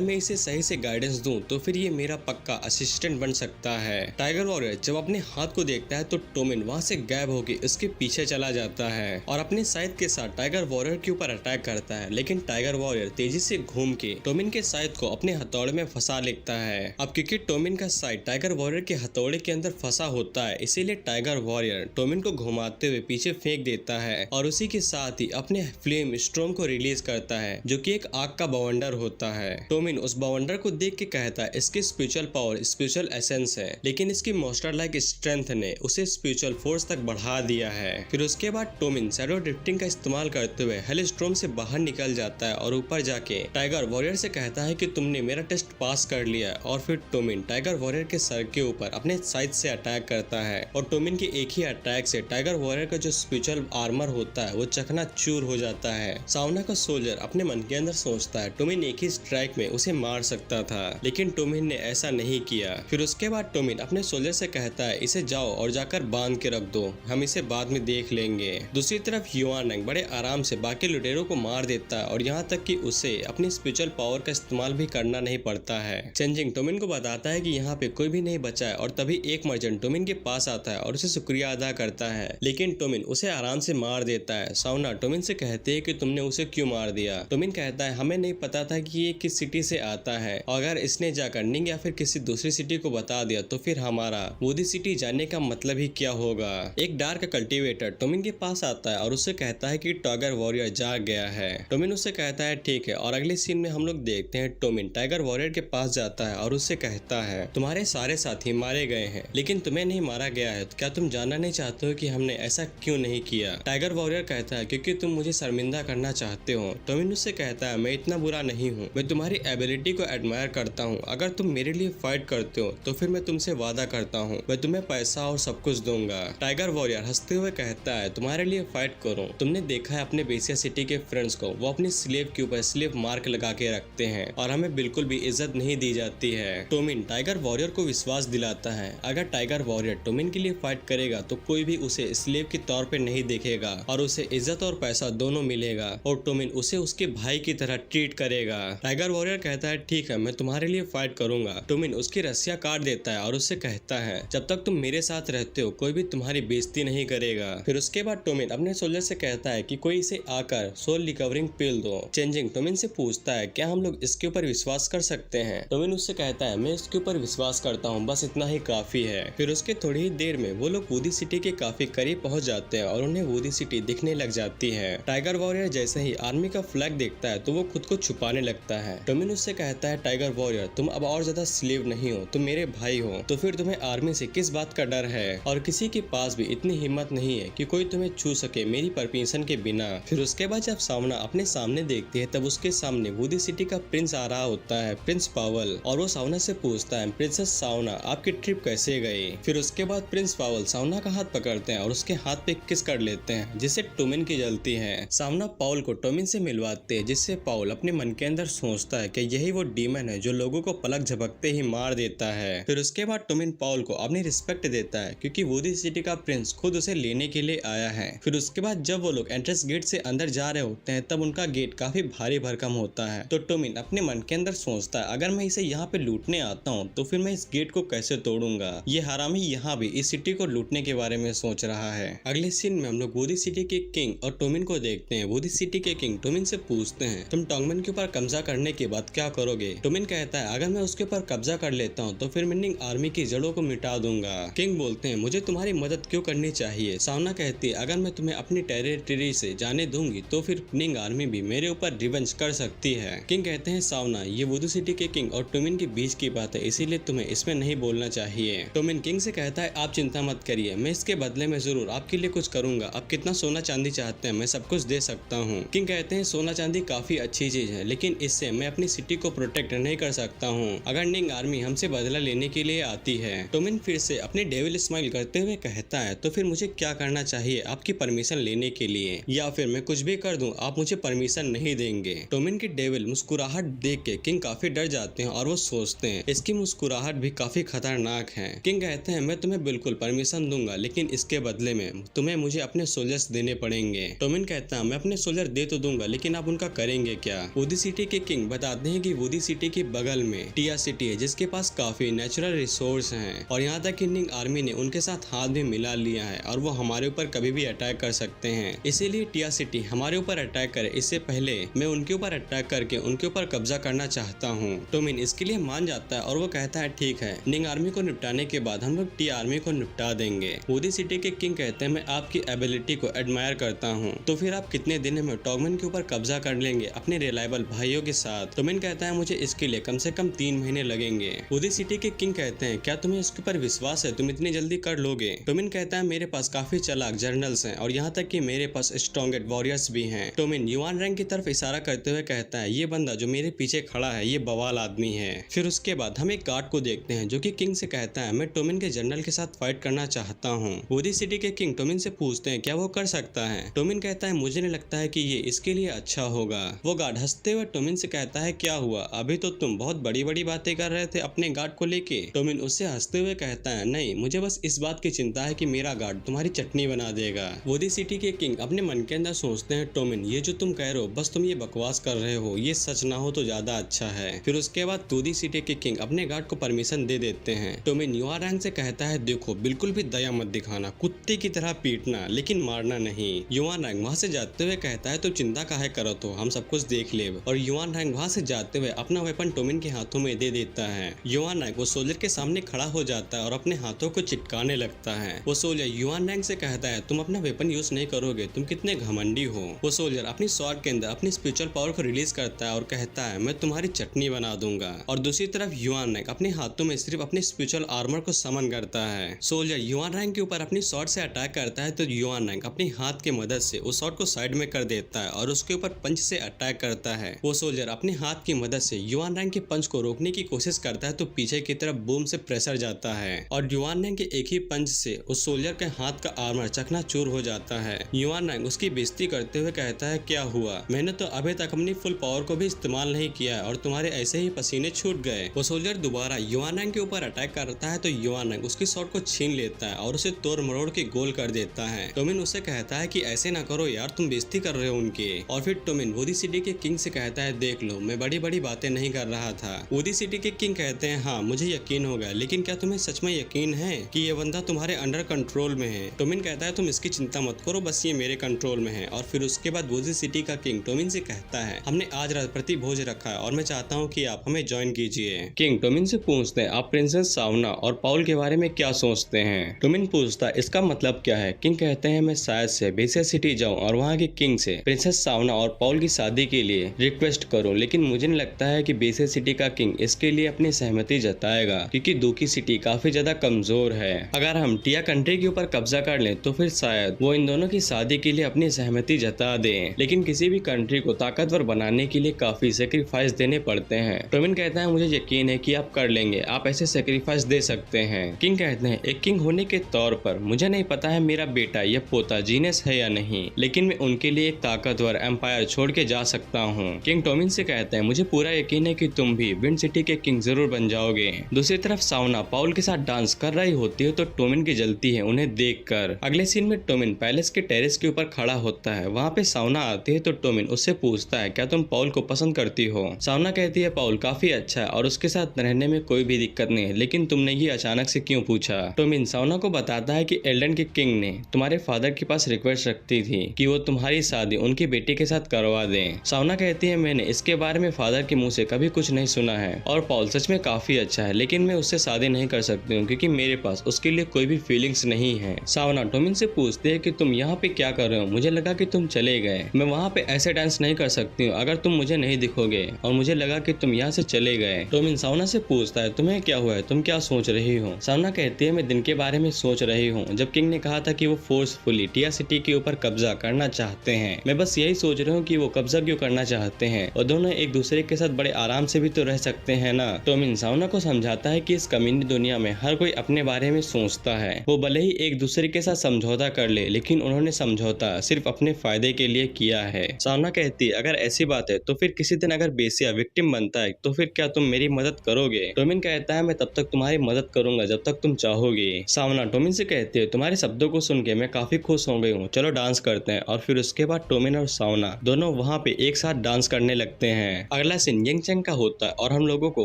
मैं इसे सही से गाइडेंस दूं तो फिर ये मेरा पक्का असिस्टेंट बन सकता है। टाइगर वॉरियर जब अपने हाथ को देखता है तो टोमिन वहाँ से गायब होकर उसके पीछे चला जाता है और अपने साइड के साथ टाइगर वॉरियर के ऊपर अटैक करता है। लेकिन टाइगर वॉरियर तेजी से घूम के टोमिन के साइड को अपने हथौड़े में फंसा लेता है। अब क्योंकि टोमिन का साइड टाइगर वॉरियर के हथौड़े के अंदर फंसा होता है, इसीलिए टाइगर वॉरियर टोमिन को घुमाते हुए पीछे फेंक देता है और उसी के साथ ही अपने फ्लेम स्टॉर्म को रिलीज करता है, जो कि एक आग का बवंडर होता है। टोमिन उस बवंडर को देख के कहता है इसकी स्पिरिचुअल पावर स्पिरिचुअल एसेंस है, लेकिन इसकी मॉन्स्टर लाइक स्ट्रेंथ ने उसे स्पिरिचुअल फोर्स तक बढ़ा दिया है। फिर उसके बाद टोमिन शैडो ड्रिफ्टिंग का इस्तेमाल करते हुए हेलस्टॉर्म से बाहर निकल जाता है और ऊपर जाके टाइगर वॉरियर से कहता है कि तुमने मेरा टेस्ट पास कर लिया है। और फिर टोमिन टाइगर वॉरियर के सर के ऊपर अपने साइड से अटैक करता है और टोमिन के एक ही अटैक से टाइगर वॉरियर का जो स्पिरिचुअल आर्मर होता है वो चकनाचूर हो जाता है। सावना का सोल्जर अपने मन के अंदर सोचता है टोमिन एक ही स्ट्राइक में उसे मार सकता था, लेकिन टोमिन ने ऐसा नहीं किया। फिर उसके बाद टोमिन अपने सोल्जर से कहता है इसे जाओ और जाकर बांध के रख दो, हम इसे बाद में देख लेंगे। दूसरी तरफ युआनंग बड़े आराम से बाकी लुटेरों को मार देता है और यहाँ तक कि उसे अपनी स्पिरिचुअल पावर का इस्तेमाल भी करना नहीं पड़ता है। चेंजिंग टोमिन को बताता है कि यहाँ पे कोई भी नहीं बचा है और तभी एक मर्चेंट टोमिन के पास आता है और उसे शुक्रिया अदा करता है, लेकिन टोमिन उसे आराम से मार देता है। सावना टोमिन से कहते हैं कि तुमने उसे क्यों मार दिया। टोमिन कहता है हमें नहीं पता था कि ये किस सिटी से आता है, अगर इसने जाकर निंग या फिर किसी दूसरी सिटी को बता दिया तो फिर हमारा वुडी सिटी जाने का मतलब ही क्या होगा। एक डार्क कल्टीवेटर टोमिन के पास आता है और उससे कहता है कि टाइगर वॉरियर जाग गया है। टोमिन उससे कहता है ठीक है, और अगले सीन में हम लोग देखते हैं टोमिन टाइगर वॉरियर के पास जाता है और उससे कहता है तुम्हारे सारे साथी मारे गए हैं लेकिन तुम्हें नहीं मारा गया है, तो क्या तुम जानना नहीं चाहते हो कि हमने ऐसा क्यों नहीं किया। टाइगर वॉरियर कहता है क्योंकि तुम मुझे शर्मिंदा करना चाहते हो। टोमिन उससे कहता है मैं इतना बुरा नहीं हूँ, मैं तुम्हारी एबिलिटी को एडमायर करता हूँ, अगर तुम मेरे लिए फाइट करते हो तो फिर मैं तुमसे वादा करता हूँ मैं तुम्हें पैसा और सब कुछ दूंगा। टाइगर वॉरियर हंसते हुए कहता है तुम्हारे लिए फाइट करूँ, तुमने देखा है अपने बेसिया सिटी के फ्रेंड्स को, वो अपनी स्लेव के ऊपर स्लेव मार्क लगा के रखते हैं और हमें बिल्कुल भी इज्जत नहीं दी जाती है। टोमिन टाइगर वॉरियर को विश्वास दिलाता है अगर टाइगर वॉरियर टोमिन के लिए फाइट करेगा तो कोई भी उसे स्लेव के तौर पे नहीं देखेगा और उसे इज्जत और पैसा दोनों मिलेगा और टोमिन उसे उसके भाई की तरह ट्रीट करेगा। टाइगर वॉरियर कहता है ठीक है, मैं तुम्हारे लिए फाइट करूंगा। टोमिन उसकी रस्सियां काट देता है और उससे कहता है जब तक तुम मेरे साथ रहते हो कोई भी तुम्हारी बेइज्जती नहीं करेगा। फिर उसके बाद टोमिन अपने सोल्जर से कहता है कि कोई इसे आकर सोल रिकवरिंग पिल दो। चेंजिंग टोमिन से पूछता है क्या हम लोग इसके ऊपर विश्वास कर सकते हैं। टोमिन उससे कहता है मैं इसके ऊपर विश्वास करता हूँ, बस इतना ही काफी है। फिर उसके थोड़ी ही देर में वो लोग वुडी सिटी के काफी करीब पहुंच जाते हैं और उन्हें वुडी सिटी दिखने लग जाती है। टाइगर वॉरियर जैसे ही आर्मी का फ्लैग देखता है तो वो खुद को छुपाने लगता है। टोमिन उससे कहता है टाइगर वॉरियर तुम अब और ज्यादा स्लेव नहीं हो, तुम मेरे भाई हो, तो फिर तुम्हें आर्मी से किस बात का डर है और किसी के पास भी इतनी हिम्मत नहीं है कि कोई तुम्हें छू सके मेरी परमिशन के बिना। फिर उसके बाद जब सावना अपने सामने देखती है तब उसके सामने वुडी सिटी का प्रिंस आ रहा होता है, प्रिंस पावल, और वो सावना से पूछता है प्रिंसेस सावना आपकी ट्रिप कैसे गई। फिर उसके बाद प्रिंस पावल सावना का हाथ पकड़ते हैं और उसके हाथ पे किस कर लेते हैं जिससे टोमिन की जलती है। सावना पाउल को टोमिन से मिलवाते हैं जिससे पाउल अपने मन के अंदर सोचता है कि यही वो डीमन है जो लोगों को पलक झपकते ही मार देता है। फिर उसके बाद टोमिन पाउल को अपनी रिस्पेक्ट देता है क्योंकि वुडी सिटी का प्रिंस खुद उसे लेने के लिए आया है। फिर उसके बाद जब वो लोग एंट्रेंस गेट से अंदर जा रहे होते हैं तब उनका गेट काफी भारी भरकम होता है। तो टोमिन अपने मन के अंदर सोचता है अगर मैं इसे यहाँ पे लूटने आता हूँ तो फिर मैं इस गेट को कैसे तोड़ूंगा। ये हरामी यहाँ भी इस सिटी को लूटने के बारे में सोच रहा है। अगले सीन में हम लोग वुडी सिटी के किंग और टोमिन को देखते हैं। वुडी सिटी के किंग टोमिन से पूछते हैं तुम टोंगमन के ऊपर कब्जा करने के बाद क्या करोगे। टोमिन कहता है अगर मैं उसके ऊपर कब्जा कर लेता हूँ तो फिर मैं निंग आर्मी की जड़ों को मिटा दूंगा। किंग बोलते हैं मुझे तुम्हारी मदद क्यों करनी चाहिए। सावना कहती है अगर मैं तुम्हें अपनी टेरिटरी से जाने दूंगी तो फिर निंग आर्मी भी मेरे ऊपर रिवेंज कर सकती है। किंग कहते हैं सावना ये वुडी सिटी के किंग और टोमिन के बीच की बात है, इसीलिए तुम्हें इसमें नहीं बोलना चाहिए। टोमिन किंग से कहता है आप चिंता मत करिए, मैं इसके बदले में जरूर आपके लिए कुछ करूंगा। आप कितना सोना चांदी चाहते हैं मैं सब कुछ दे सकता हूँ। किंग कहते हैं सोना चांदी काफी अच्छी चीज है लेकिन इससे मैं अपनी सिटी को प्रोटेक्ट नहीं कर सकता हूँ अगर निंग आर्मी हमसे बदला लेने के लिए आती है। टोमिन फिर से अपने डेविल स्माइल करते हुए कहता है तो फिर मुझे क्या करना चाहिए आपकी परमिशन लेने के लिए, या फिर मैं कुछ भी कर दूं आप मुझे परमिशन नहीं देंगे। टोमिन की डेविल मुस्कुराहट देख के किंग काफी डर जाते हैं और वो सोचते हैं इसकी मुस्कुराहट भी काफी खतरनाक है। किंग कहते हैं मैं तुम्हें बिल्कुल परमिशन परमिशन दूंगा, लेकिन इसके बदले में तुम्हें मुझे अपने सोल्जर्स देने पड़ेंगे। टोमिन कहता है मैं अपने सोल्जर दे तो दूंगा, लेकिन आप उनका करेंगे क्या? वुडी सिटी के किंग बताते हैं कि वुडी सिटी के बगल में टिया सिटी है, जिसके पास काफी नेचुरल रिसोर्स हैं और यहाँ तक कि निंग आर्मी ने उनके साथ हाथ भी मिला लिया है और वो हमारे ऊपर कभी भी अटैक कर सकते हैं। इसीलिए टिया सिटी हमारे ऊपर अटैक करे इससे पहले मैं उनके ऊपर अटैक करके उनके ऊपर कब्जा करना चाहता हूँ। टोमिन इसके लिए मान जाता है और वो कहता है ठीक है, निंग आर्मी को निपटाने के बाद हम लोग टिया आर्मी को निपटा देंगे। वुडी सिटी के किंग कहते हैं मैं आपकी एबिलिटी को एडमायर करता हूँ, तो फिर आप कितने दिन में टॉगमैन के ऊपर कब्जा कर लेंगे अपने रिलायबल भाइयों के साथ? टोमिन कहता है मुझे इसके लिए कम से कम 3 महीने लगेंगे। वुडी सिटी के किंग कहते हैं क्या तुम्हें इसके ऊपर विश्वास है, तुम इतनी जल्दी कर लोगे? टोमिन कहता है मेरे पास काफी चालाक जर्नल्स हैं और यहाँ तक कि मेरे पास स्ट्रॉन्गेस्ट वॉरियर्स भी हैं। टोमिन युआन रैंक की तरफ इशारा करते हुए कहता है ये बंदा जो मेरे पीछे खड़ा है ये बवाल आदमी है। फिर उसके बाद हम एक गार्ड को देखते हैं जो कि किंग से कहता है मैं टोमिन के जनरल के साथ फाइट करना चाहता हूँ। वुडी सिटी के किंग टोमिन से पूछते हैं क्या वो कर सकता है? टोमिन कहता है मुझे नहीं लगता है कि ये इसके लिए अच्छा होगा। वो गार्ड हंसते हुए टोमिन से कहता है क्या हुआ, अभी तो तुम बहुत बड़ी बड़ी बातें कर रहे थे अपने गार्ड को लेके। टोमिन उससे हंसते हुए कहता है नहीं, मुझे बस इस बात की चिंता है कि मेरा गार्ड तुम्हारी चटनी बना देगा। वुडी सिटी के किंग अपने मन के अंदर सोचते हैं टोमिन ये जो तुम कह रहे हो बस तुम ये बकवास कर रहे हो, ये सच ना हो तो ज्यादा अच्छा है। फिर उसके बाद वुडी सिटी के किंग अपने गार्ड को परमिशन दे देते हैं। टोमिन युआन रैंक से कहता है देखो बिल्कुल भी दया मत दिखाना, कुत्ते की तरह पीटना लेकिन मारना नहीं। युआन रैंक वहाँ से जाते हुए कहता है तो चिंता काहे करो, तो हम सब कुछ देख ले। और युआन रैंक वहाँ से जाते हुए अपना वेपन टोमिन के हाथों में दे देता है। युआन रैंक वो सोल्जर के सामने खड़ा हो जाता है और अपने हाथों को चिटकाने लगता है। वो सोल्जर युआन रैंक से कहता है तुम अपना वेपन यूज नहीं करोगे, तुम कितने घमंडी हो। वो सोल्जर अपनी स्वॉर्ड के अंदर अपनी स्पिरिचुअल पावर को रिलीज करता है और कहता है मैं तुम्हारी चटनी बना दूंगा। और दूसरी तरफ युआन रैंक अपने हाथों में सिर्फ अपने स्पिरिचुअल आर्मर को समन करता है। सोल्जर युआन रैंक के ऊपर अपनी स्वॉर्ड से अटैक करता है तो युआन रैंक अपनी हाथ की मदद से उस स्वॉर्ड को साइड में कर देता है और उसके ऊपर पंच से अटैक करता है। वो सोल्जर अपने हाथ की मदद से युआन रैंक के पंच को रोकने की कोशिश करता है तो पीछे की तरफ बूम से प्रेशर जाता है और युआन रैंक के एक ही पंच से उस सोल्जर के हाथ का आर्मर चकनाचूर हो जाता है। युआन रैंक उसकी बेइज्जती करते हुए कहता है क्या हुआ, मैंने तो अभी तक अपनी फुल पावर को भी इस्तेमाल नहीं किया और तुम्हारे ऐसे ही पसीने छूट गए। वो सोल्जर दोबारा युआन रैंक के ऊपर अटैक करता है तो युआन रैंक उसकी शॉट को छीन लेता है और उसे तोड़ मरोड़ के गोल कर देता है। टोमिन उसे कहता है कि ऐसे ना करो यार, तुम बेइज्जती कर रहे हो उनकी। और फिर टोमिन वुडी सिटी के किंग से कहता है देख लो मैं बड़ी बड़ी बातें नहीं कर रहा था। वुडी सिटी के किंग कहते हैं हाँ मुझे यकीन हो गया, लेकिन क्या तुम्हें सच में यकीन है कि ये बंदा तुम्हारे अंडर कंट्रोल में है? टोमिन कहता है तुम इसकी चिंता मत करो, बस ये मेरे कंट्रोल में है। और फिर उसके बाद वुडी सिटी का किंग टोमिन से कहता है हमने आज रात प्रति भोज रखा है और मैं चाहता हूँ कि आप हमें ज्वाइन कीजिए। किंग टोमिन से पूछते हैं आप प्रिंसेस सावना और पाउल के बारे में क्या सोचते हैं? टोमिन पूछता है इसका मतलब क्या है? किंग कहते हैं मैं शायद से बेसिया सिटी जाऊं और वहाँ के किंग से प्रिंसेस सावना और पाउल की शादी के लिए रिक्वेस्ट करूं, लेकिन मुझे नहीं लगता है कि बेसिया सिटी का किंग इसके लिए अपनी सहमति जताएगा क्योंकि दूकी सिटी काफी ज्यादा कमजोर है। अगर हम टिया कंट्री के ऊपर कब्जा कर लें तो फिर शायद वो इन दोनों की शादी के लिए अपनी सहमति जता दें, लेकिन किसी भी कंट्री को ताकतवर बनाने के लिए काफी सेक्रीफाइस देने पड़ते हैं। टोमिन कहता है मुझे यकीन है कि आप कर लेंगे, आप ऐसे सेक्रीफाइस दे सकते हैं। किंग कहते हैं एक किंग होने के तौर पर मुझे नहीं पता है मेरा बेटा या पोता जीनियस है या नहीं, लेकिन मैं उनके लिए एक ताकतवर एम्पायर छोड़ के जा सकता हूँ। किंग टोमिन से कहते हैं मुझे पूरा यकीन है कि तुम भी विंड सिटी के किंग जरूर बन जाओगे। दूसरी तरफ सावना पाउल के साथ डांस कर रही होती है तो टोमिन की जलती है उन्हें देखकर। अगले सीन में टोमिन पैलेस के टेरेस के ऊपर खड़ा होता है, वहाँ पे सावना आती है तो टोमिन उससे पूछता है क्या तुम पाउल को पसंद करती हो? सावना कहती है पाउल काफी अच्छा है और उसके साथ रहने में कोई भी दिक्कत नहीं है, लेकिन तुमने ये अचानक से क्यों पूछा? टोमिन सावना को बताता है कि एल्डन के किंग ने तुम्हारे फादर के पास रिक्वेस्ट रखती थी कि वो तुम्हारी शादी उनकी बेटी के साथ करवा दें। सावना कहती है मैंने इसके बारे में फादर के मुंह से कभी कुछ नहीं सुना है और पाउल सच में काफी अच्छा है, लेकिन मैं उससे शादी नहीं कर सकती हूँ क्योंकि मेरे पास उसके लिए कोई भी फीलिंग्स नहीं है। सावना टोमिन से पूछती है कि तुम यहाँ पे क्या कर रहे हो? मुझे लगा कि तुम चले गए, मैं वहाँ पे ऐसे डांस नहीं कर सकती हूँ अगर तुम मुझे नहीं दिखोगे और मुझे लगा कि तुम यहाँ से चले गए। टोमिन सावना से पूछता है तुम्हें क्या हुआ है, तुम क्या सोच रही हो? सावना कहती है मैं दिन के बारे में सोच रही हूँ जब किंग ने कहा था कि वो फोर्सफुली टिया सिटी के ऊपर कब्जा करना चाहते हैं। मैं बस यही सोच रही हूँ कि वो कब्जा क्यों करना चाहते हैं और दोनों एक दूसरे के साथ बड़े आराम से भी तो रह सकते हैं ना। टोमिन सावना को समझाता है कि इस कमीनी दुनिया में हर कोई अपने बारे में सोचता है, वो भले ही एक दूसरे के साथ समझौता कर ले लेकिन उन्होंने समझौता सिर्फ अपने फायदे के लिए किया है। सावना कहती है अगर ऐसी बात है तो फिर किसी दिन अगर बेसिया विक्टिम बनता है तो फिर क्या तुम मेरी मदद करोगे? टोमिन कहता है मैं तब तक तुम्हारी मदद करूंगा जब तक तुम चाहोगे। सावना टोमिन से कहती है, तुम्हारे शब्दों को सुन के मैं काफी खुश हो गई हूँ, चलो डांस करते हैं। और फिर उसके बाद टोमिन और सावना दोनों वहाँ पे एक साथ डांस करने लगते हैं। अगला सीन यंगचैंग का होता है और हम लोगों को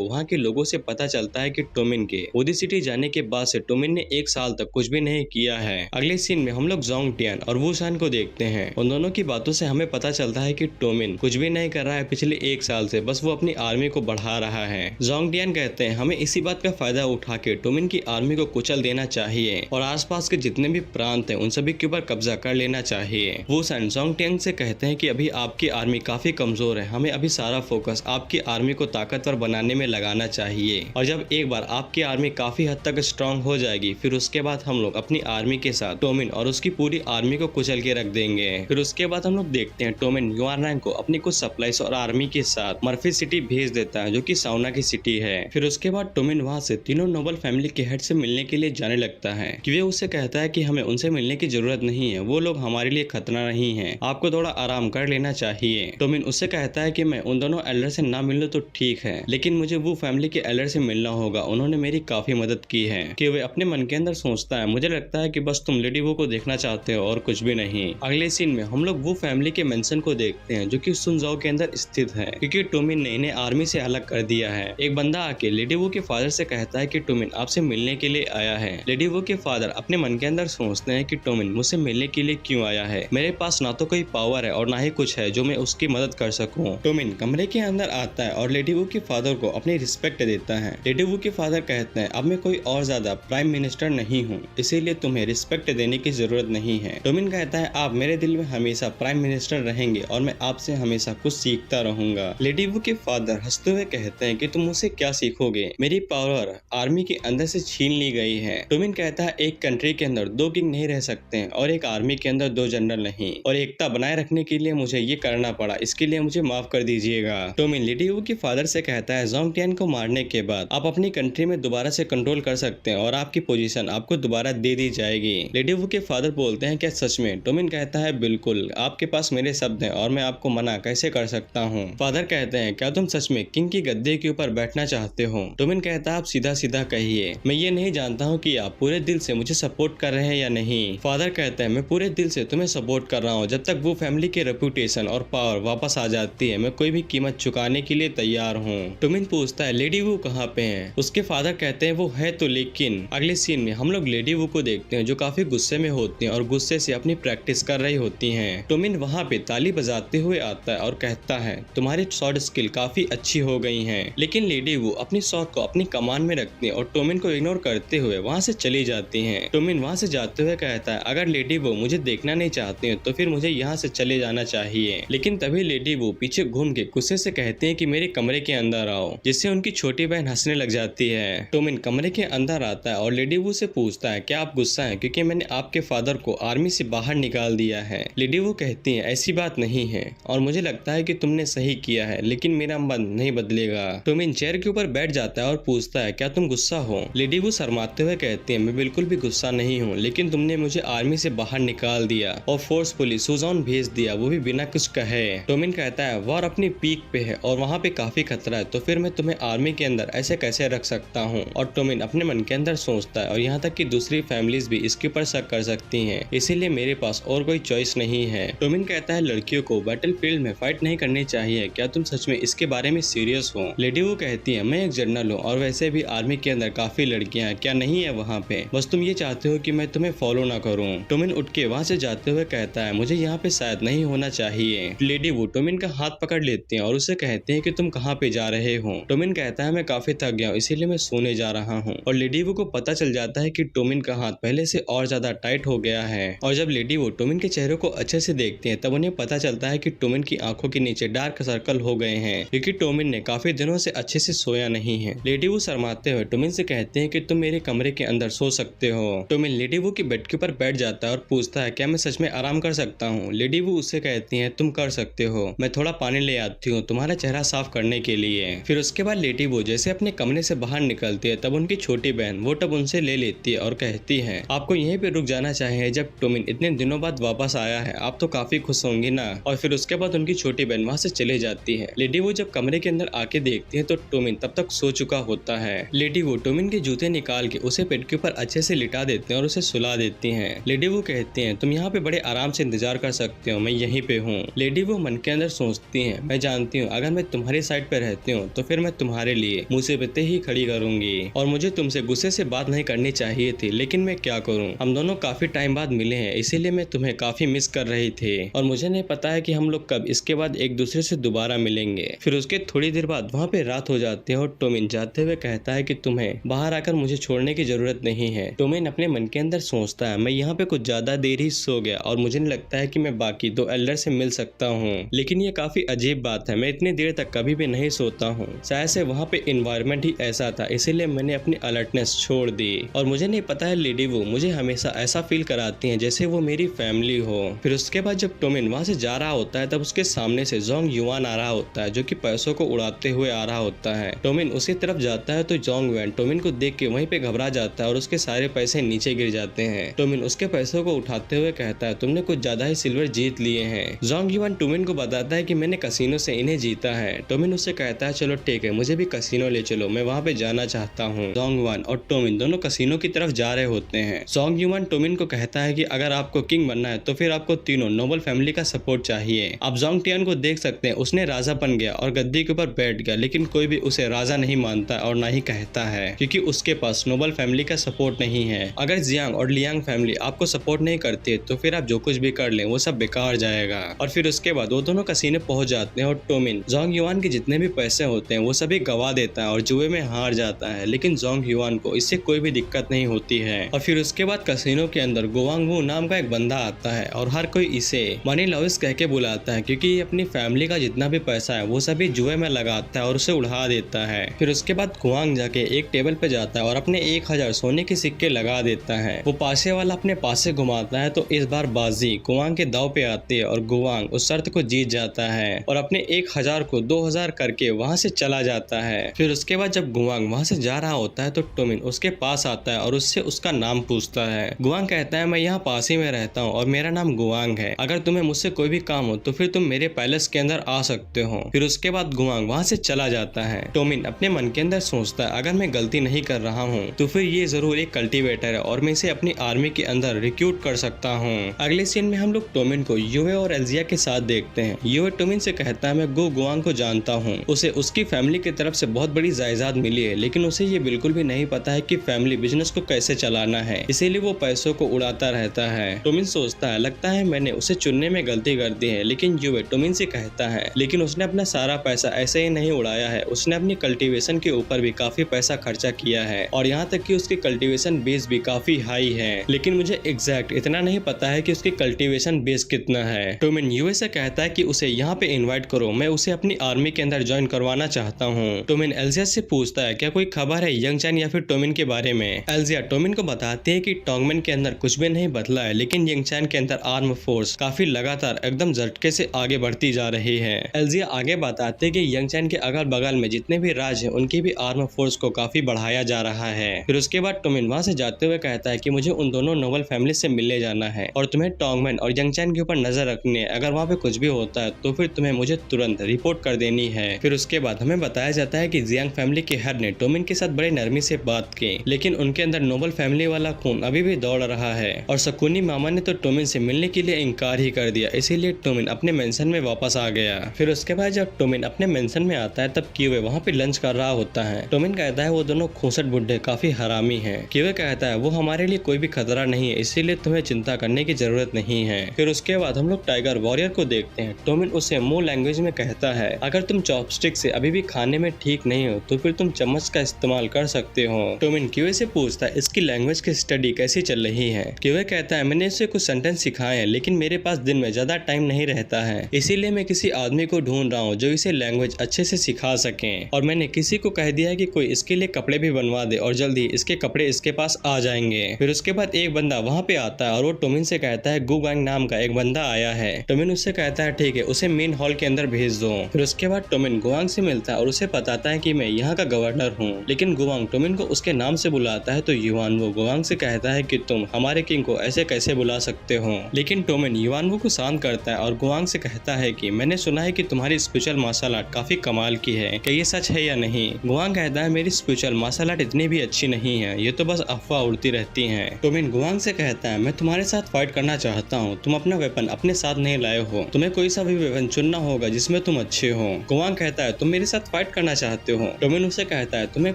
वहाँ के लोगों से पता चलता है कि टोमिन के वुडी सिटी जाने के बाद से टोमिन ने 1 साल तक कुछ भी नहीं किया है। अगले सीन में हम लोग जोंग टियान और वू शान को देखते हैं। उन दोनों की बातों से हमें पता चलता है कि टोमिन कुछ भी नहीं कर रहा है पिछले 1 साल से, बस वो अपनी आर्मी को बढ़ा रहा है। जोंग टियान कहते हैं, हमें इसी बात का फायदा उठा के टोमिन की आर्मी को कुचल देना चाहिए और आसपास के जितने भी प्रांत हैं उन सभी के ऊपर कब्जा कर लेना चाहिए। वू शान जोंग टियान से कहते हैं कि अभी आपकी आर्मी काफी कमजोर है, हमें अभी सारा फोकस आपकी आर्मी को ताकतवर बनाने में लगाना चाहिए और जब एक बार आपकी आर्मी काफी हद तक स्ट्रांग हो जाएगी फिर उसके बाद हम लोग अपनी आर्मी के साथ टोमिन और उसकी पूरी आर्मी को कुचल के रख देंगे। फिर उसके बाद हम लोग देखते हैं टोमिन युआरनांग को अपनी कुछ सप्लाईज और आर्मी के साथ मर्फी सिटी भेज देता है जो कि सावना की सिटी है। फिर उसके बाद टोमिन वहाँ से तीनों नोबल फैमिली के हेड से मिलने के लिए जाने लगता है कि वे उससे कहता है कि हमें उनसे मिलने की जरूरत नहीं है, वो लोग हमारे लिए खतरा नहीं है, आपको थोड़ा आराम कर लेना चाहिए। टोमिन उससे कहता है कि मैं उन दोनों एल्डर से ना मिलूं तो ठीक है, लेकिन मुझे वो फैमिली के एल्डर से मिलना होगा, उन्होंने मेरी काफी मदद की है। कि वे अपने मन के अंदर सोचता है, मुझे लगता है कि बस तुम लेडी वो को देखना चाहते हो और कुछ भी नहीं। अगले सीन में हम लोग वो फैमिली के मेंशन को देखते हैं जो कि सुनजाओ के अंदर स्थित है क्योंकि टोमिन ने इन्हें आर्मी से अलग कर दिया है। एक बंदा आके लेडी वो के फादर से कहता है कि टोमिन आपसे मिलने के लिए आया है। लेडी वो के फादर अपने मन के अंदर सोचते हैं कि टोमिन मुझसे मिलने के लिए क्यों आया है, मेरे पास ना तो कोई पावर है और ना ही कुछ है जो मैं उसकी मदद कर सकूं। टोमिन कमरे के अंदर आता है और लेडी वो के फादर को अपनी रिस्पेक्ट देता है। लेडी वो के फादर कहते हैं, अब मैं कोई और ज्यादा प्राइम मिनिस्टर नहीं हूँ, इसीलिए तुम्हें रिस्पेक्ट देने की जरूरत नहीं है। टोमिन कहता है, आप मेरे दिल में हमेशा प्राइम मिनिस्टर रहेंगे और मैं आपसे हमेशा कुछ सीखता रहूंगा। लेडी वो के फादर हंसते हुए कहते हैं कि तुम मुझसे क्या सीखोगे, मेरी पावर आर्मी के अंदर से छीन ली गई है। टोमिन कहता है, एक कंट्री के अंदर 2 किंग नहीं रह सकते हैं और एक आर्मी के अंदर 2 जनरल नहीं, और एकता बनाए रखने के लिए मुझे ये करना पड़ा, इसके लिए मुझे माफ कर दीजिएगा। टोमिन लेडी वो के फादर से कहता है, जोंग टियान को मारने के बाद आप अपनी कंट्री में दोबारा से कंट्रोल कर सकते हैं और आपकी पोजीशन आपको दोबारा दे दी जाएगी। लेडी वो के फादर बोलते हैं, क्या सच में? टोमिन कहता है, बिल्कुल, आपके पास मेरे शब्द हैं और मैं आपको मना कैसे कर सकता हूँ। फादर कहते हैं, क्या तुम सच में किंग की गद्दे के ऊपर बैठना चाहते हो? टोमिन कहता है, आप सीधा सीधा कहिए, मैं ये नहीं जानता हूँ कि आप पूरे दिल से मुझे सपोर्ट कर रहे हैं या नहीं। फादर कहते हैं, मैं पूरे दिल से तुम्हें सपोर्ट कर रहा हूँ, जब तक वो फैमिली की रेपुटेशन और पावर वापस आ जाती है मैं कोई भी कीमत चुकाने के लिए तैयार हूँ। टोमिन पूछता है, लेडी वो कहाँ पे है? उसके फादर कहते हैं, वो है तो लेकिन। अगले सीन में हम लोग लेडी वो को देखते हैं जो काफी गुस्से में होती हैं और गुस्से से अपनी प्रैक्टिस कर रही होती हैं। टोमिन वहाँ पे ताली बजाते हुए आता है और कहता है, तुम्हारी शॉट स्किल काफी अच्छी हो गई है। लेकिन लेडी वो अपनी शॉट को अपनी कमान में रखती है और टोमिन को इग्नोर करते हुए वहाँ से चली जाती है। टोमिन वहाँ से जाते हुए कहता है, अगर लेडी वो मुझे देखना नहीं चाहती है तो फिर मुझे यहाँ से चले जाना चाहिए। लेकिन तभी लेडी वो पीछे घूम के गुस्से से कहते हैं कि मेरे कमरे के अंदर आओ, जिससे उनकी छोटी बहन हंसने लग जाती है। टोमिन कमरे के अंदर आता है और लेडी वो से पूछता है, क्या आप गुस्सा हैं क्योंकि मैंने आपके फादर को आर्मी से बाहर निकाल दिया है? लेडी वो कहती है, ऐसी बात नहीं है और मुझे लगता है कि तुमने सही किया है, लेकिन मेरा मन नहीं बदलेगा। टोमिन चेयर के ऊपर बैठ जाता है और पूछता है, क्या तुम गुस्सा हो? लेडी वो शर्माते हुए कहती है, मैं बिल्कुल भी गुस्सा नहीं हूँ, लेकिन तुमने मुझे आर्मी से बाहर निकाल दिया और फोर्सफुली सुजान भेज दिया, वो भी बिना कुछ कहे। टोमिन कहता है, वॉर अपनी पीक पे है और वहाँ पे काफी खतरा है, तो फिर मैं तुम्हें आर्मी के अंदर ऐसे कैसे रख सकता हूँ? और टोमिन अपने मन के अंदर सोचता है, और यहाँ तक कि दूसरी फैमिलीज भी इसके ऊपर शक कर सकती हैं, इसीलिए मेरे पास और कोई चॉइस नहीं है। टोमिन कहता है, लड़कियों को बैटलफील्ड में फाइट नहीं करनी चाहिए, क्या तुम सच में इसके बारे में सीरियस हो? लेडी वो कहती है, मैं एक जनरल हूँ और वैसे भी आर्मी के अंदर काफी लड़कियां हैं, क्या नहीं है वहाँ पे? बस तुम ये चाहते हो कि मैं तुम्हें फॉलो ना करूँ। टोमिन उठ के वहाँ से जाते हुए कहता है, मुझे यहाँ पे शायद नहीं होना चाहिए। लेडी वो टोमिन का हाथ पकड़ लेती है और उसे कहते हैं कि तुम कहाँ पे जा रहे हो? टोमिन कहता है, मैं काफी थक गया हूँ, इसीलिए मैं सोने जा रहा हूँ। और लेडी वो को पता चल जाता है कि टोमिन का हाथ पहले से और ज्यादा टाइट हो गया है। और जब लेडी वो टोमिन के चेहरे को अच्छे से देखते हैं तब उन्हें पता चलता है कि टोमिन की आंखों के नीचे डार्क सर्कल हो गए हैं क्योंकि टोमिन ने काफी दिनों से अच्छे से सोया नहीं है। लेडी वो शर्माते हुए टोमिन से कहते हैं कि तुम मेरे कमरे के अंदर सो सकते हो। टोमिन लेडी वो के बेड के ऊपर बैठ जाता है और पूछता है, क्या मैं सच में आराम कर सकता हूँ? लेडी वो उससे कहती है, तुम कर सकते हो, मैं थोड़ा पानी ले आती हूँ तुम्हारा चेहरा साफ करने के लिए। फिर उसके बाद लेडी वो जैसे अपने कमरे से बाहर निकलती है तब उनकी छोटी बहन वो टब उनसे ले लेती है और कहती है, आपको यहीं पे रुक जाना चाहिए, जब टोमिन इतने दिनों बाद वापस आया है आप तो काफी खुश होंगी ना। और फिर उसके बाद उनकी छोटी बहन वहाँ से चले जाती है। लेडी वो जब कमरे के अंदर आके देखती है तो टोमिन तब तक सो चुका होता है। लेडी वो टोमिन के जूते निकाल के उसे बेड के पर अच्छे से लिटा देते हैं और उसे सुला देती हैं। लेडी वो कहती हैं तुम यहाँ पे बड़े आराम से इंतजार कर सकते हो, मैं यहीं पे हूँ। लेडी वो मन के अंदर सोचती हैं मैं जानती हूँ अगर मैं तुम्हारी साइड पे रहती हूँ तो फिर मैं तुम्हारे लिए मुसीबतें ही खड़ी करूंगी और मुझे तुमसे गुस्से से बात नहीं करनी चाहिए थी, लेकिन मैं क्या करूँ, हम दोनों काफी टाइम बाद मिले हैं इसीलिए मैं तुम्हें काफी मिस कर रही थी और मुझे नहीं पता है कि हम लोग कब इसके बाद एक दूसरे से दोबारा मिलेंगे। फिर उसके थोड़ी देर बाद वहाँ पे रात हो जाती है और टोमिन जाते हुए कहता है कि तुम्हें बाहर आकर मुझे छोड़ने की जरूरत नहीं है। टोमिन अपने मन के अंदर सोचता है मैं यहाँ पे कुछ ज्यादा देर ही सो गया और मुझे नहीं लगता है कि मैं बाकी दो एल्डर से मिल सकता हूँ, लेकिन ये काफी अजीब बात है, मैं इतनी देर तक कभी भी नहीं सोता हूँ। शायद से वहाँ पे इन्वायरमेंट ही ऐसा था इसीलिए मैंने अपनी अलर्टनेस छोड़ दी और मुझे नहीं पता है लेडी वो मुझे हमेशा ऐसा फील कराती हैं जैसे वो मेरी फैमिली हो। फिर उसके बाद जब टोमिन वहाँ से जा रहा होता है तब उसके सामने से जोंग युआन आ रहा होता है जो कि पैसों को उड़ाते हुए आ रहा होता है। टोमिन उसकी तरफ जाता है तो जोंग युआन टोमिन को देख के वहीं पे घबरा जाता है और उसके सारे पैसे नीचे गिर जाते हैं। टोमिन उसके पैसों को उठाते हुए कहता है तुमने कुछ ज्यादा ही सिल्वर जीत लिए हैं। जोंग युआन टोमिन को बताता है कि मैंने कसिनो से इन्हें जीता है। टोमिन उससे कहता है चलो ठीक है मुझे भी कसिनो ले चलो, मैं वहाँ पे जाना चाहता हूँ। जोंग युआन और टोमिन दोनों कसिनो की तरफ जा रहे होते हैं। जोंग युआन टोमिन को कहता है कि अगर आपको किंग बनना है तो फिर आपको तीनों नोबल फैमिली का सपोर्ट चाहिए। आप जोंग टियान को देख सकते हैं, उसने राजा बन गया और गद्दी के ऊपर बैठ गया, लेकिन कोई भी उसे राजा नहीं मानता और ना ही कहता है क्योंकि उसके पास नोबल फैमिली का सपोर्ट नहीं है। अगर जियांग और लियांग फैमिली आपको सपोर्ट नहीं करती तो फिर आप जो कुछ भी कर लें वो सब बेकार जाएगा। और फिर उसके बाद वो दोनों कसीने पहुंच जाते हैं और टोमिन जोंग युआन के जितने भी पैसे होते हैं वो सभी गवा देता है और जुए में हार जाता है, लेकिन जोंग युआन को इससे कोई भी दिक्कत नहीं होती है। और फिर उसके बाद कसिनो के अंदर गुआंग वू नाम का एक बंदा आता है और हर कोई इसे मनी लॉइस कह के बुलाता है क्योंकि ये अपनी फैमिली का जितना भी पैसा है वो सभी जुए में लगाता है और उसे उड़ा देता है। फिर उसके बाद गुआंग जाके एक टेबल पे जाता है और अपने 1000 सोने के सिक्के लगा देता है। वो पासे वाला अपने पास से घुमाता है तो इस बार बाजी गुआंग के दाव पे आती है और गुआंग उस शर्त को जीत जाता है और अपने 1000 को 2000 करके वहाँ से चला जाता है। फिर उसके बाद जब गुआंग वहाँ से जा रहा होता है तो टोमिन उसके पास आता है और उससे उसका नाम पूछता है। गुआंग कहता है मैं यहाँ पास ही में रहता हूँ और मेरा नाम गुआंग है, अगर तुम्हें मुझसे कोई भी काम हो तो फिर तुम मेरे पैलेस के अंदर आ सकते हो। फिर उसके बाद गुआंग वहाँ से चला जाता है। टोमिन अपने मन के अंदर सोचता है अगर मैं गलती नहीं कर रहा हूँ तो फिर ये जरूर एक कल्टीवेटर है और मैं इसे अपनी आर्मी के अंदर रिक्रूट कर सकता हूँ। अगले सीन में हम लोग टोमिन को युए और एल्जिया के साथ देखते हैं। युए टोमिन से कहता है मैं गुआंग को जानता हूँ, उसे उसकी फैमिली की तरफ से बहुत बड़ी जायदाद मिली है, लेकिन उसे ये बिल्कुल भी नहीं पता है कि फैमिली बिजनेस को कैसे चलाना है, इसीलिए वो पैसों को उड़ाता रहता है। टोमिन सोचता है लगता है मैंने उसे चुनने में गलती कर दी है, लेकिन युए टोमिन से कहता है लेकिन उसने अपना सारा पैसा ऐसे ही नहीं उड़ाया है, उसने अपनी कल्टीवेशन के ऊपर भी काफी पैसा खर्चा किया है और यहाँ तक कि उसकी कल्टीवेशन बेस भी काफी हाई है, लेकिन मुझे एग्जैक्ट इतना नहीं पता है कि उसकी कल्टीवेशन बेस कितना है। टोमिन युए से कहता है कि उसे यहाँ पे इनवाइट करो, मैं उसे अपनी आर्मी के अंदर ज्वाइन करवाना चाहता हूँ। टोमिन एल्जिया से पूछता है क्या कोई खबर है यंग चैन या फिर टोमिन के बारे में। एल्जिया टोमिन को बताती है कि टोंगमेन के अंदर कुछ भी नहीं बदला है, लेकिन यंग चैन के अंदर आर्म फोर्स काफी लगातार एकदम झटके से आगे बढ़ती जा रही है। एल्जिया आगे बताते है कि यंग चैन के अगल बगल में जितने भी राज्य हैं उनकी भी आर्म फोर्स को काफी बढ़ाया जा रहा है। फिर उसके बाद टोमिन वहाँ से जाते हुए कहता है कि मुझे उन दोनों नोबल फैमिली से मिलने जाना है और तुम्हें टोंगमेन और यंग चैन के ऊपर नजर रखनी है, अगर वहाँ पे कुछ भी होता है तो फिर तुम्हें मुझे तुरंत रिपोर्ट कर देनी है। फिर उसके बाद हमें बताया जाता है कि जियांग फैमिली के हेड ने टोमिन के साथ बड़े नरमी से बात की, लेकिन उनके अंदर नोबल फैमिली वाला खून अभी भी दौड़ रहा है और शकुनी मामा ने तो टोमिन से मिलने के लिए इनकार ही कर दिया, इसीलिए टोमिन अपने मेंशन में वापस आ गया। फिर उसके बाद जब टोमिन अपने मेंशन में आता है तब क्यूए वहाँ पे लंच कर रहा होता है। टोमिन कहता है वो दोनों खूंसट बुड्ढे काफी हरामी हैं। क्यूए कहता है वो हमारे लिए कोई भी खतरा नहीं है, इसीलिए तुम्हें चिंता करने की जरूरत नहीं है। फिर उसके बाद हम लोग टाइगर वॉरियर को देखते हैं। टोमिन उसे मो लैंग्वेज में कहता है अगर तुम चॉपस्टिक से अभी भी खाने में ठीक नहीं हो तो फिर तुम चम्मच का इस्तेमाल कर सकते हो। टोमिन क्यूए से पूछता है इसकी लैंग्वेज की स्टडी कैसी चल रही है। क्यूए कहता है मैंने इसे कुछ सेंटेंस सिखाए हैं, लेकिन मेरे पास दिन में ज्यादा टाइम नहीं रहता है, इसीलिए मैं किसी आदमी को ढूंढ रहा हूँ जो इसे लैंग्वेज अच्छे से सिखा सके और मैंने किसी को कह दिया है कि कोई इसके लिए कपड़े भी बनवा दे और जल्दी इसके कपड़े इसके पास आ जाएंगे। फिर उसके बाद एक बंदा वहाँ पे आता है और वो टोमिन से कहता है गुआंग नाम का एक बंदा आया है। टोमिन उससे कहता है ठीक है उसे मेन हॉल के अंदर भेज दो। फिर उसके बाद टोमिन गुआंग से मिलता है और उसे बताता है कि मैं यहाँ का गवर्नर हूँ, लेकिन गुआंग टोमिन को उसके नाम से बुलाता है तो युआनवू गुआंग से कहता है कि तुम हमारे किंग को ऐसे कैसे बुला सकते हो, लेकिन टोमिन युआनवू को शांत करता है और गुआंग से कहता है कि मैंने सुना है कि तुम्हारी स्पिरिचुअल मार्शल आर्ट काफी कमाल की है, क्या ये सच है या नहीं। गुआंग कहता है मेरी स्पिरिचुअल मार्शल आर्ट इतनी भी अच्छी नहीं है, ये तो बस अफवाह उड़ती रहती हैं। टोमिन गुआंग से कहता है मैं तुम्हारे साथ फाइट करना चाहता हूँ, तुम अपना वेपन अपने साथ नहीं लाए हो, तुम्हें कोई सा भी वेपन चुनना होगा जिसमें तुम अच्छे हो। गुआंग कहता है तुम मेरे साथ फाइट करना चाहते हो। टोमिन उसे कहता है तुम्हें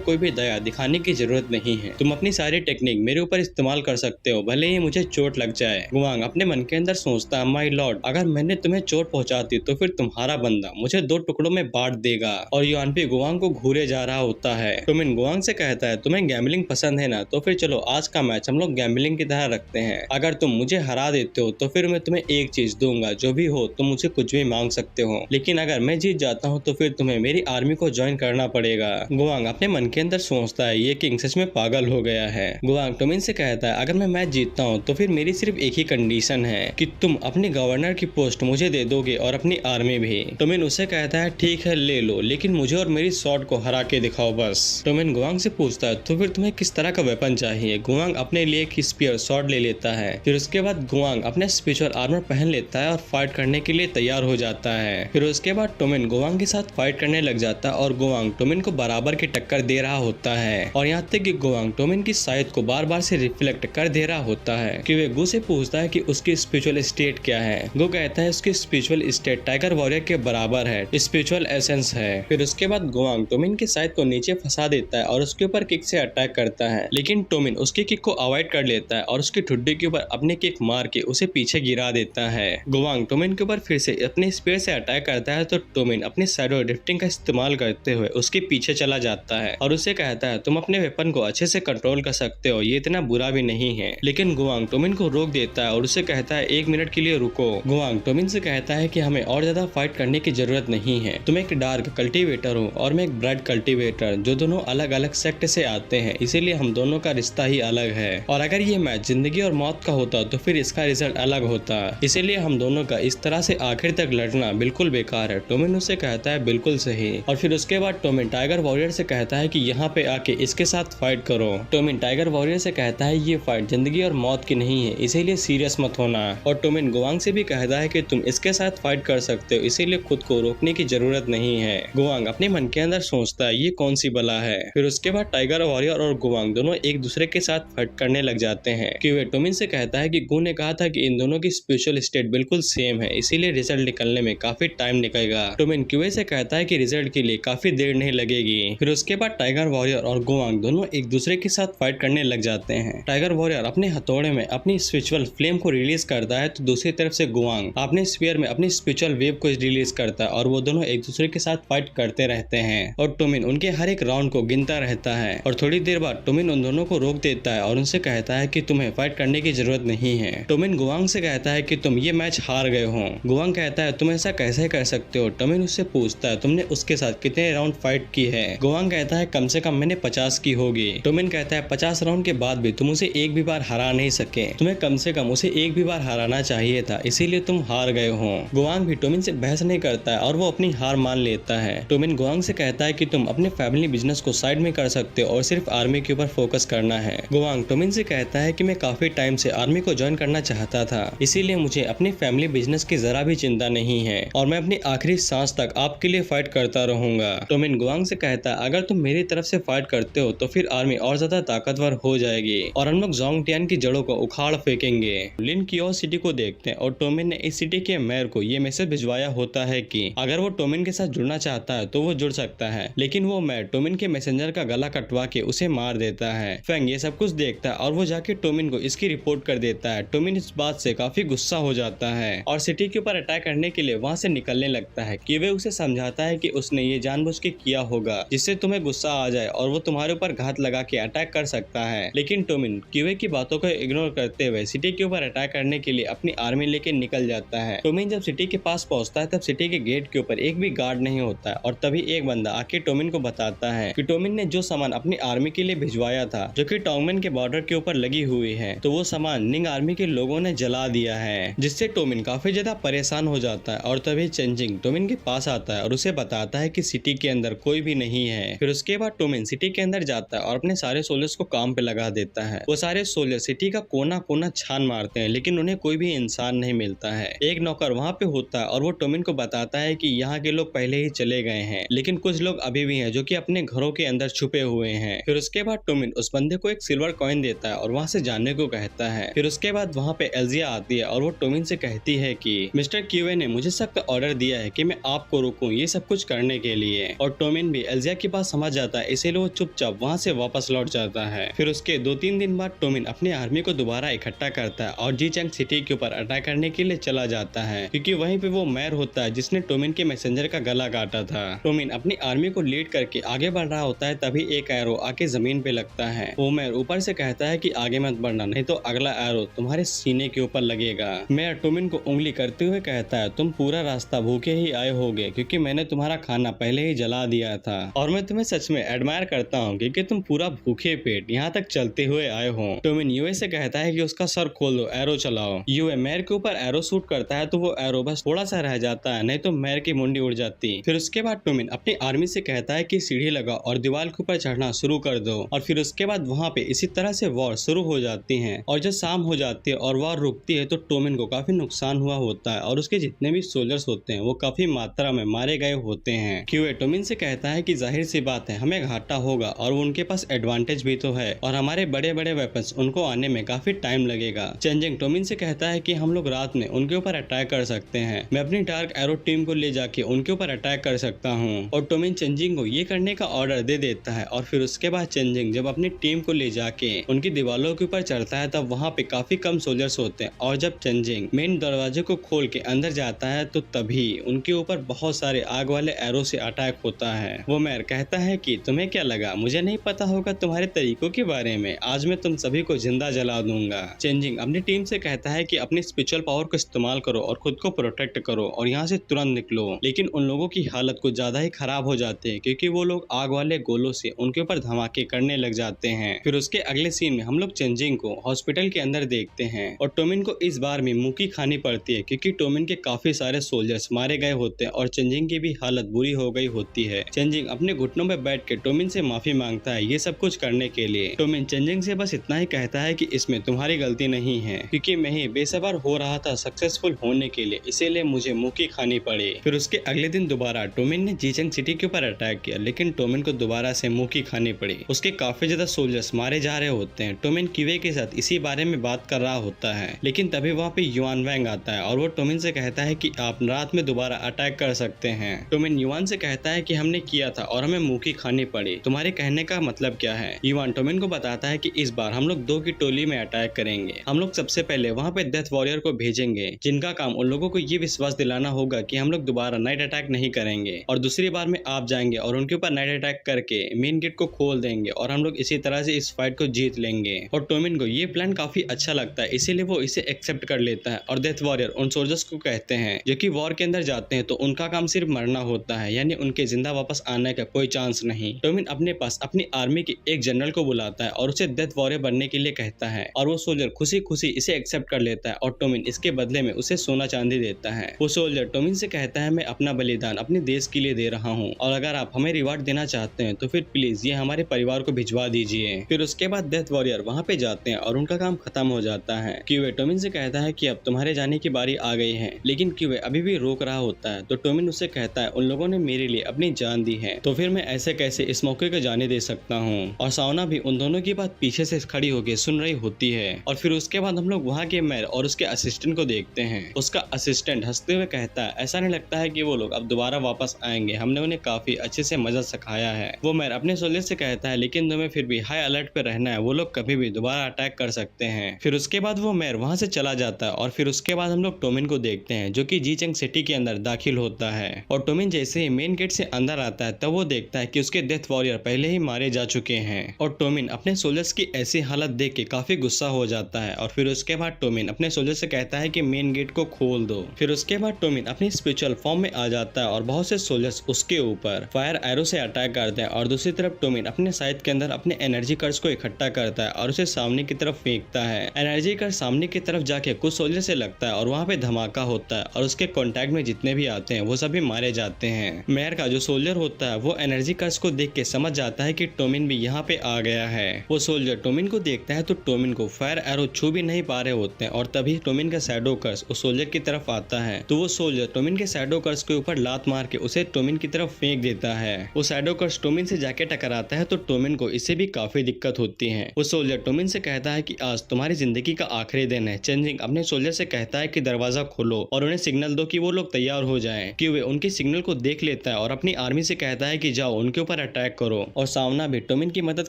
कोई भी दया दिखाने की जरूरत नहीं है, तुम अपनी सारी टेक्निक मेरे ऊपर इस्तेमाल कर सकते हो, भले ही मुझे चोट लग जाए। गुआंग अपने मन के अंदर सोचता है माय लॉर्ड, अगर मैंने तुम्हें चोट पहुंचाती तो फिर तुम्हारा बंदा मुझे 2 टुकड़ों में बांट देगा। और युआन भी गुआंग को घूरे जा रहा होता है। टोमिन गुआंग से कहता है तुम्हें गैम्बलिंग पसंद है ना, तो फिर चलो आज का मैच हम लोग गैम्बलिंग की तरह रखते हैं। अगर तुम मुझे हरा देते हो तो फिर मैं तुम्हें एक चीज दूंगा, जो भी हो तुम मुझसे कुछ भी मांग सकते हो, लेकिन अगर मैं जीत जाता हूँ तो फिर तुम्हें मेरी आर्मी को ज्वाइन करना पड़ेगा। गुआंग अपने मन के अंदर सोचता है ये किंग सच में पागल हो गया है। गुआंग टोमिन से कहता है अगर मैं मैच जीतता हूँ तो फिर मेरी सिर्फ एक ही कंडीशन है कि तुम अपने गवर्नर की पोस्ट मुझे दे दोगे और अपनी आर्मी भी। टोमिन उसे कहता है ठीक है ले लो, लेकिन मुझे और मेरी स्वॉर्ड को हरा के दिखाओ बस। टोमिन गुआंग से पूछता है तो फिर तुम्हें किस तरह का वेपन चाहिए। गुआंग अपने लिए एक स्पीयर स्वॉर्ड ले लेता है। फिर उसके बाद गुआंग अपने स्पिरिचुअल आर्मर पहन लेता है और फाइट करने के लिए तैयार हो जाता है। फिर उसके बाद टोमिन गुआंग के साथ फाइट करने लग जाता है और गुआंग टोमिन को बराबर की टक्कर दे रहा होता है। और यहाँ तक कि गुआंग टोमिन की साइड को बार बार से रिफ्लेक्ट कर दे रहा होता है कि वे गु से पूछता है कि उसकी स्पिरिचुअल स्टेट क्या है। गु कहता है उसकी स्पिरिचुअल स्टेट टाइगर वॉरियर के बराबर है, स्पिरिचुअल एसेंस है। फिर उसके बाद गुआंग टोमिन की साइड को नीचे फंसा देता है और उसके ऊपर किक से अटैक करता है, लेकिन टोमिन उसकी किक को अवॉइड कर लेता है और उसकी ठुड्डी के ऊपर अपने किक मार के उसे पीछे गिरा देता है। गुआंग टोमिन के ऊपर फिर से अपने स्पीयर से अटैक करता है तो टोमिन अपने शैडो ड्रिफ्टिंग का इस्तेमाल करते हुए उसके पीछे चला जाता है और उसे कहता है तुम अपने वेपन को अच्छे से कंट्रोल कर सकते हो, ये इतना बुरा भी नहीं है। लेकिन गुआंग टोमिन को रोक देता है और उसे कहता है 1 मिनट के लिए रुको। गुआंग टोमिन से कहता है कि हमें और ज्यादा फाइट करने की जरूरत नहीं है, तुम एक डार्क कल्टीवेटर हो और मैं एक ब्राइट कल्टीवेटर, जो दोनों अलग अलग सेक्ट से आते हैं, इसीलिए हम दोनों का रिश्ता ही अलग है। और अगर ये मैच जिंदगी और मौत का होता तो फिर इसका रिजल्ट अलग होता, इसीलिए हम दोनों का इस तरह से आखिर तक लड़ना बिल्कुल बेकार है। टोमिन उसे कहता है बिल्कुल सही। और फिर उसके बाद टोमिन टाइगर वॉरियर से कहता है कि यहाँ पे आके इसके साथ फाइट करो। टोमिन टाइगर वॉरियर से कहता है ये फाइट जिंदगी और मौत की नहीं है, इसीलिए सीरियस मत होना। और टोमिन गुआंग से भी कहता है कि तुम इसके साथ फाइट कर सकते हो, इसीलिए खुद को रोकने की जरूरत नहीं है। गुआंग अपने मन के अंदर सोचता है ये कौन सी बला है। फिर उसके बाद टाइगर वॉरियर और गुआंग दोनों एक दूसरे के साथ फाइट करने लग जाते हैं कि वे टोमिन से कहता है कि गु ने कहा था कि इन दोनों की स्पिरिचुअल स्टेट बिल्कुल सेम है, इसीलिए रिजल्ट निकलने में काफी टाइम निकलेगा। टोमिन क्यूए से कहता है कि रिजल्ट के लिए काफी देर नहीं लगेगी। फिर उसके बाद टाइगर वॉरियर और गुआंग दोनों एक दूसरे के साथ फाइट करने लग जाते हैं। टाइगर वॉरियर अपने हथौड़े में अपनी स्पिरिचुअल फ्लेम को रिलीज करता है तो दूसरी तरफ से गुआंग अपने स्पीयर में अपनी स्पिरिचुअल वेव को रिलीज करता है और वो दोनों एक दूसरे के साथ फाइट करते रहते हैं। और टोमिन उनके हर एक राउंड को गिनता रहता है और थोड़ी देर बाद टोमिन उन दोनों को रोक देता है और उनसे कहता है कि तुम्हें फाइट करने की जरूरत नहीं है। टोमिन गुआंग से कहता है कि तुम ये मैच हार गए हो। गुआंग कहता है तुम ऐसा कैसे कर सकते हो। टोमिन उससे पूछता है तुमने उसके साथ कितने राउंड फाइट की है। गुआंग कहता है कम से कम मैंने 50 की होगी। टोमिन कहता है 50 राउंड के बाद भी तुम उसे एक भी बार हरा नहीं सके, तुम्हें कम से कम उसे एक भी बार हराना चाहिए था, इसीलिए तुम हार गए हो। गुआंग भी टोमिन से बहस नहीं करता है और वो अपनी हार मान लेता है। टोमिन गुआंग से कहता है कि तुम अपने फैमिली बिजनेस को साइड में कर सकते हो और सिर्फ आर्मी के ऊपर फोकस करना है। गुआंग टोमिन से कहता है कि मैं काफी टाइम से आर्मी को ज्वाइन करना चाहता था, इसीलिए मुझे अपनी फैमिली बिजनेस की जरा भी चिंता नहीं है और मैं अपनी आखिरी सांस तक आपके लिए फाइट करता रहूंगा। टोमिन गुआंग से कहता है अगर तुम मेरी तरफ से फाइट करते हो तो फिर आर्मी और ज्यादा ताकतवर हो जाएगी और हम लोग जोंगटियान की जड़ों को उखाड़ फेंकेंगे। लिन कियो सिटी को देखते हैं और टोमिन ने इस सिटी के मेयर को ये मैसेज भिजवाया होता है कि अगर वो टोमिन के साथ जुड़ना चाहता है तो वो जुड़ सकता है, लेकिन वो मेयर टोमिन के मैसेंजर का गला कटवा के उसे मार देता है। फेंग ये सब कुछ देखता है और वो जाके टोमिन को इसकी रिपोर्ट कर देता है। टोमिन इस बात से काफी गुस्सा हो जाता है और सिटी के ऊपर अटैक करने के लिए वहाँ से निकलने लगता है कि वे उसे समझाता है कि उसने ये जानबूझ के किया होगा जिससे तुम्हें गुस्सा आ जाए और वो तुम्हारे ऊपर घात लगा के अटैक कर सकता है। लेकिन टोमिन क्यूए की बातों को इग्नोर करते हुए सिटी के ऊपर अटैक करने के लिए अपनी आर्मी लेके निकल जाता है। टोमिन जब सिटी के पास पहुंचता है तब सिटी के गेट के ऊपर एक भी गार्ड नहीं होता है और तभी एक बंदा आके टोमिन को बताता है कि टोमिन ने जो सामान अपनी आर्मी के लिए भिजवाया था जो कि टोंगमेन के बॉर्डर के ऊपर लगी हुई है, तो वो सामान निंग आर्मी के लोगों ने जला दिया है, जिससे टोमिन काफी ज्यादा परेशान हो जाता है। और तभी चेंजिंग टोमिन के पास आता है और उसे बताता है कि सिटी के अंदर कोई भी नहीं है। फिर उसके बाद टोमिन सिटी के अंदर जाता है और अपने सारे सोल्जर्स को काम पे लगा देता है। वो सारे सोल्जर सिटी का कोना कोना छान मारते हैं लेकिन उन्हें कोई भी इंसान नहीं मिलता है। एक नौकर वहाँ पे होता है और वो टोमिन को बताता है कि यहाँ के लोग पहले ही चले गए हैं, लेकिन कुछ लोग अभी भी हैं जो कि अपने घरों के अंदर छुपे हुए हैं। फिर उसके बाद टोमिन उस बंदे को एक सिल्वर कॉइन देता है और वहाँ से जाने को कहता है। फिर उसके बाद वहाँ पे एल्जिया आती है और वो टोमिन से कहती है कि मिस्टर क्यूए ने मुझे सख्त ऑर्डर दिया है कि मैं आपको रोकूं ये सब कुछ करने के लिए, और टोमिन भी एल्जिया की बात समझ जाता है, इसीलिए वो चुपचाप वहाँ से वापस लौट जाता है। फिर उसके 2-3 दिन बाद टोमिन अपनी आर्मी को दोबारा इकट्ठा करता है और जी चंग सिटी के ऊपर अटैक करने के लिए चला जाता है, क्योंकि वहीं पे वो मैर होता है जिसने टोमिन के मैसेंजर का गला काटा था। टोमिन अपनी आर्मी को लीड करके आगे बढ़ रहा होता है, तभी एक एरो आके जमीन पे लगता है। वो मैर ऊपर से कहता है कि आगे मत बढ़ना, नहीं तो अगला एरो तुम्हारे सीने के ऊपर लगेगा। मैर टोमिन को उंगली करते हुए कहता है तुम पूरा रास्ता भूखे ही आए होगे, क्योंकि मैंने तुम्हारा खाना पहले ही जला दिया था, और मैं तुम्हें सच में एडमायर करता हूँ क्योंकि तुम पूरा भूखे पेट यहाँ तक चलते हुए आए हो। टोमिन यूए से कहता है कि उसका सर खोल दो, एरो चलाओ। यूए मैर के ऊपर एरो शूट करता है तो वो एरो बस थोड़ा सा रह जाता है, नहीं तो मैर की मुंडी उड़ जाती। फिर उसके बाद टोमिन अपनी आर्मी से कहता है कि सीढ़ी लगाओ और दीवार के ऊपर चढ़ना शुरू कर दो, और फिर उसके बाद वहाँ पे इसी तरह से वॉर शुरू हो जाती है। और जब शाम हो जाती है और वॉर रुकती है तो टोमिन को काफी नुकसान हुआ होता है और उसके जितने भी सोल्जर्स होते हैं वो काफी मात्रा में मारे गए होते हैं। क्यूए टोमिन से कहता है कि जाहिर सी बात है हमें घाटा होगा, और उनके पास एडवांटेज भी तो है, और हमारे बड़े बड़े वेपन्स उनको आने में काफी टाइम लगेगा। चेंजिंग टोमिन से कहता है कि हम लोग रात में उनके ऊपर अटैक कर सकते हैं, मैं अपनी डार्क एरो टीम को ले जाके उनके ऊपर अटैक कर सकता हूँ। और टोमिन चेंजिंग को ये करने का ऑर्डर दे देता है, और फिर उसके बाद चेंजिंग जब अपनी टीम को ले जाके उनकी दीवारों के ऊपर चढ़ता है तब वहाँ पे काफी कम सोल्जर्स होते हैं, और जब चेंजिंग मेन दरवाजे को खोल के अंदर जाता है तो तभी उनके ऊपर बहुत सारे आग वाले एरो से अटैक होता है। वो मैर कहता है कि तुम्हें क्या लगा मुझे नहीं पता होगा तुम्हारे तरीकों के बारे में, आज मैं तुम सभी को जिंदा जला दूंगा। चेंजिंग अपनी टीम से कहता है कि अपनी स्पिरिचुअल पावर को इस्तेमाल करो और खुद को प्रोटेक्ट करो और यहाँ से तुरंत निकलो, लेकिन उन लोगों की हालत कुछ ज्यादा ही खराब हो जाती है क्योंकि वो लोग आग वाले गोलों से उनके ऊपर धमाके करने लग जाते हैं। फिर उसके अगले सीन में हम लोग चेंजिंग को हॉस्पिटल के अंदर देखते हैं, और टोमिन को इस बार भी मुक्की खानी पड़ती है क्योंकि टोमिन के काफी सारे सोल्जर्स मारे गए होते हैं और चेंजिंग की भी हालत बुरी हो गई होती है। चेंजिंग अपने घुटनों में बैठ के टोमिन से माफी मांगता है ये सब कुछ करने के लिए। टोमिन चेंजिंग से बस इतना ही कहता है कि इसमें तुम्हारी गलती नहीं है, क्योंकि मैं ही बेसब्र हो रहा था सक्सेसफुल होने के लिए, इसीलिए मुझे मुक्की खानी पड़ी। फिर उसके अगले दिन दोबारा टोमिन ने जीचंग सिटी के ऊपर अटैक किया, लेकिन टोमिन को दोबारा से मुक्की खानी पड़ी। उसके काफी ज्यादा सोल्जर्स मारे जा रहे होते हैं। टोमिन क्यूए के साथ इसी बारे में बात कर रहा होता है, लेकिन तभी वहाँ पे युआन वैंग आता है और वो टोमिन से कहता है कि आप रात में दोबारा अटैक कर सकते हैं। टोमिन युआन से कहता है कि हमने किया था और हमें मुक्की खानी पड़ी, तुम्हारे कहने का मतलब क्या है। युआन टोमिन को बताता है कि इस बार हम लोग 2 की टोली में अटैक करेंगे। हम लोग सबसे पहले वहाँ पे डेथ वॉरियर को भेजेंगे, जिनका काम उन लोगों को ये विश्वास दिलाना होगा कि हम लोग दोबारा नाइट अटैक नहीं करेंगे, और दूसरी बार में आप जाएंगे और उनके ऊपर नाइट अटैक करके मेन गेट को खोल देंगे और हम लोग इसी तरह से इस फाइट को जीत लेंगे। और टोमिन को ये प्लान काफी अच्छा लगता है, इसीलिए वो इसे एक्सेप्ट कर लेता है। और डेथ वॉरियर उन सोल्जर्स को कहते हैं जो कि वॉर के अंदर जाते हैं तो उनका काम सिर्फ मरना होता है, यानी उनके जिंदा वापस आने का कोई चांस नहीं। टोमिन अपने पास अपनी आर्मी के एक जनरल को बुलाता है और उसे डेथ वॉरियर बनने के लिए कहता है, और वो सोल्जर खुशी खुशी इसे एक्सेप्ट कर लेता है, और टोमिन इसके बदले में उसे सोना चांदी देता है। वो सोल्जर टोमिन से कहता है मैं अपना बलिदान अपने देश के लिए दे रहा हूँ, और अगर आप हमें रिवार्ड देना चाहते हैं तो फिर प्लीज ये हमारे परिवार को भिजवा दीजिए। फिर उसके बाद डेथ वॉरियर वहाँ पे जाते हैं और उनका काम खत्म हो जाता है। क्यूए टोमिन से कहता है कि अब तुम्हारे जाने की बारी आ गई है, लेकिन क्यूए अभी भी रोक रहा होता है। तो टोमिन उससे कहता है उन लोगों ने मेरे लिए अपनी जान दी है, तो फिर मैं ऐसे कैसे इस मौके को जाने दे सकता हूँ। और साउना भी उन दोनों की बात पीछे से खड़ी होकर सुन रही होती है। और फिर उसके बाद हम लोग वहाँ के मैर और उसके असिस्टेंट को देखते हैं। उसका असिस्टेंट हंसते हुए कहता है ऐसा नहीं लगता है कि वो लोग अब दोबारा वापस आएंगे, हमने उन्हें काफी अच्छे से मजा सिखाया है। वो मैर अपने सोल्जर से कहता है लेकिन तुम्हें फिर भी हाई अलर्ट पे रहना है, वो लोग कभी भी दोबारा अटैक कर सकते हैं। फिर उसके बाद वो मैर वहाँ से चला जाता है, और फिर उसके बाद हम लोग टोमिन को देखते हैं जो कि जीचंग सिटी के अंदर दाखिल होता है। और टोमिन जैसे ही मेन गेट से अंदर आता है तब वो देखता है कि उसके डेथ वॉरियर पहले ही मारे जा चुके हैं। और टोमिन अपने सोल्जर्स की ऐसी हालत देख के काफी गुस्सा हो जाता है, और फिर उसके बाद टोमिन अपने सोल्जर से कहता है कि मेन गेट को खोल दो। फिर उसके बाद टोमिन अपनी स्पिरिचुअल फॉर्म में आ जाता है और बहुत से सोल्जर्स उसके ऊपर फायर एरो से अटैक करते हैं, और दूसरी तरफ टोमिन अपने साइड के अंदर अपने एनर्जी कर्स को इकट्ठा करता है और उसे सामने की तरफ फेंकता है। एनर्जी कर्स सामने की तरफ जाके कुछ सोल्जर से लगता है और वहाँ पे धमाका होता है, और उसके कॉन्टैक्ट में जितने भी आते हैं वो सभी मारे जाते हैं। मेयर का जो सोल्जर होता है वो एनर्जी कर्स को देख के समझ जाता है कि टोमिन भी यहाँ पे आ गया है। वो सोल्जर टोमिन को देखता है तो टोमिन को फायर एरो छू भी नहीं पा रहे होते हैं, और तभी टोमिन का शैडो कर्स उस सोल्जर की तरफ आता है। तो वो सोल्जर टोमिन के शैडो कर्स के ऊपर लात मार के उसे टोमिन की तरफ फेंक देता है। वो शैडो कर्स टोमिन से जाके टकराता है तो टोमिन को जिससे भी काफी दिक्कत होती है। वो सोल्जर टोमिन से कहता है कि आज तुम्हारी जिंदगी का आखिरी दिन है। चेंजिंग अपने सोल्जर से कहता है कि दरवाजा खोलो और उन्हें सिग्नल दो कि वो लोग तैयार हो जाएं। क्यूवे उनके सिग्नल को देख लेता है और अपनी आर्मी से कहता है कि जाओ उनके ऊपर अटैक करो, और सावना भी टोमिन की मदद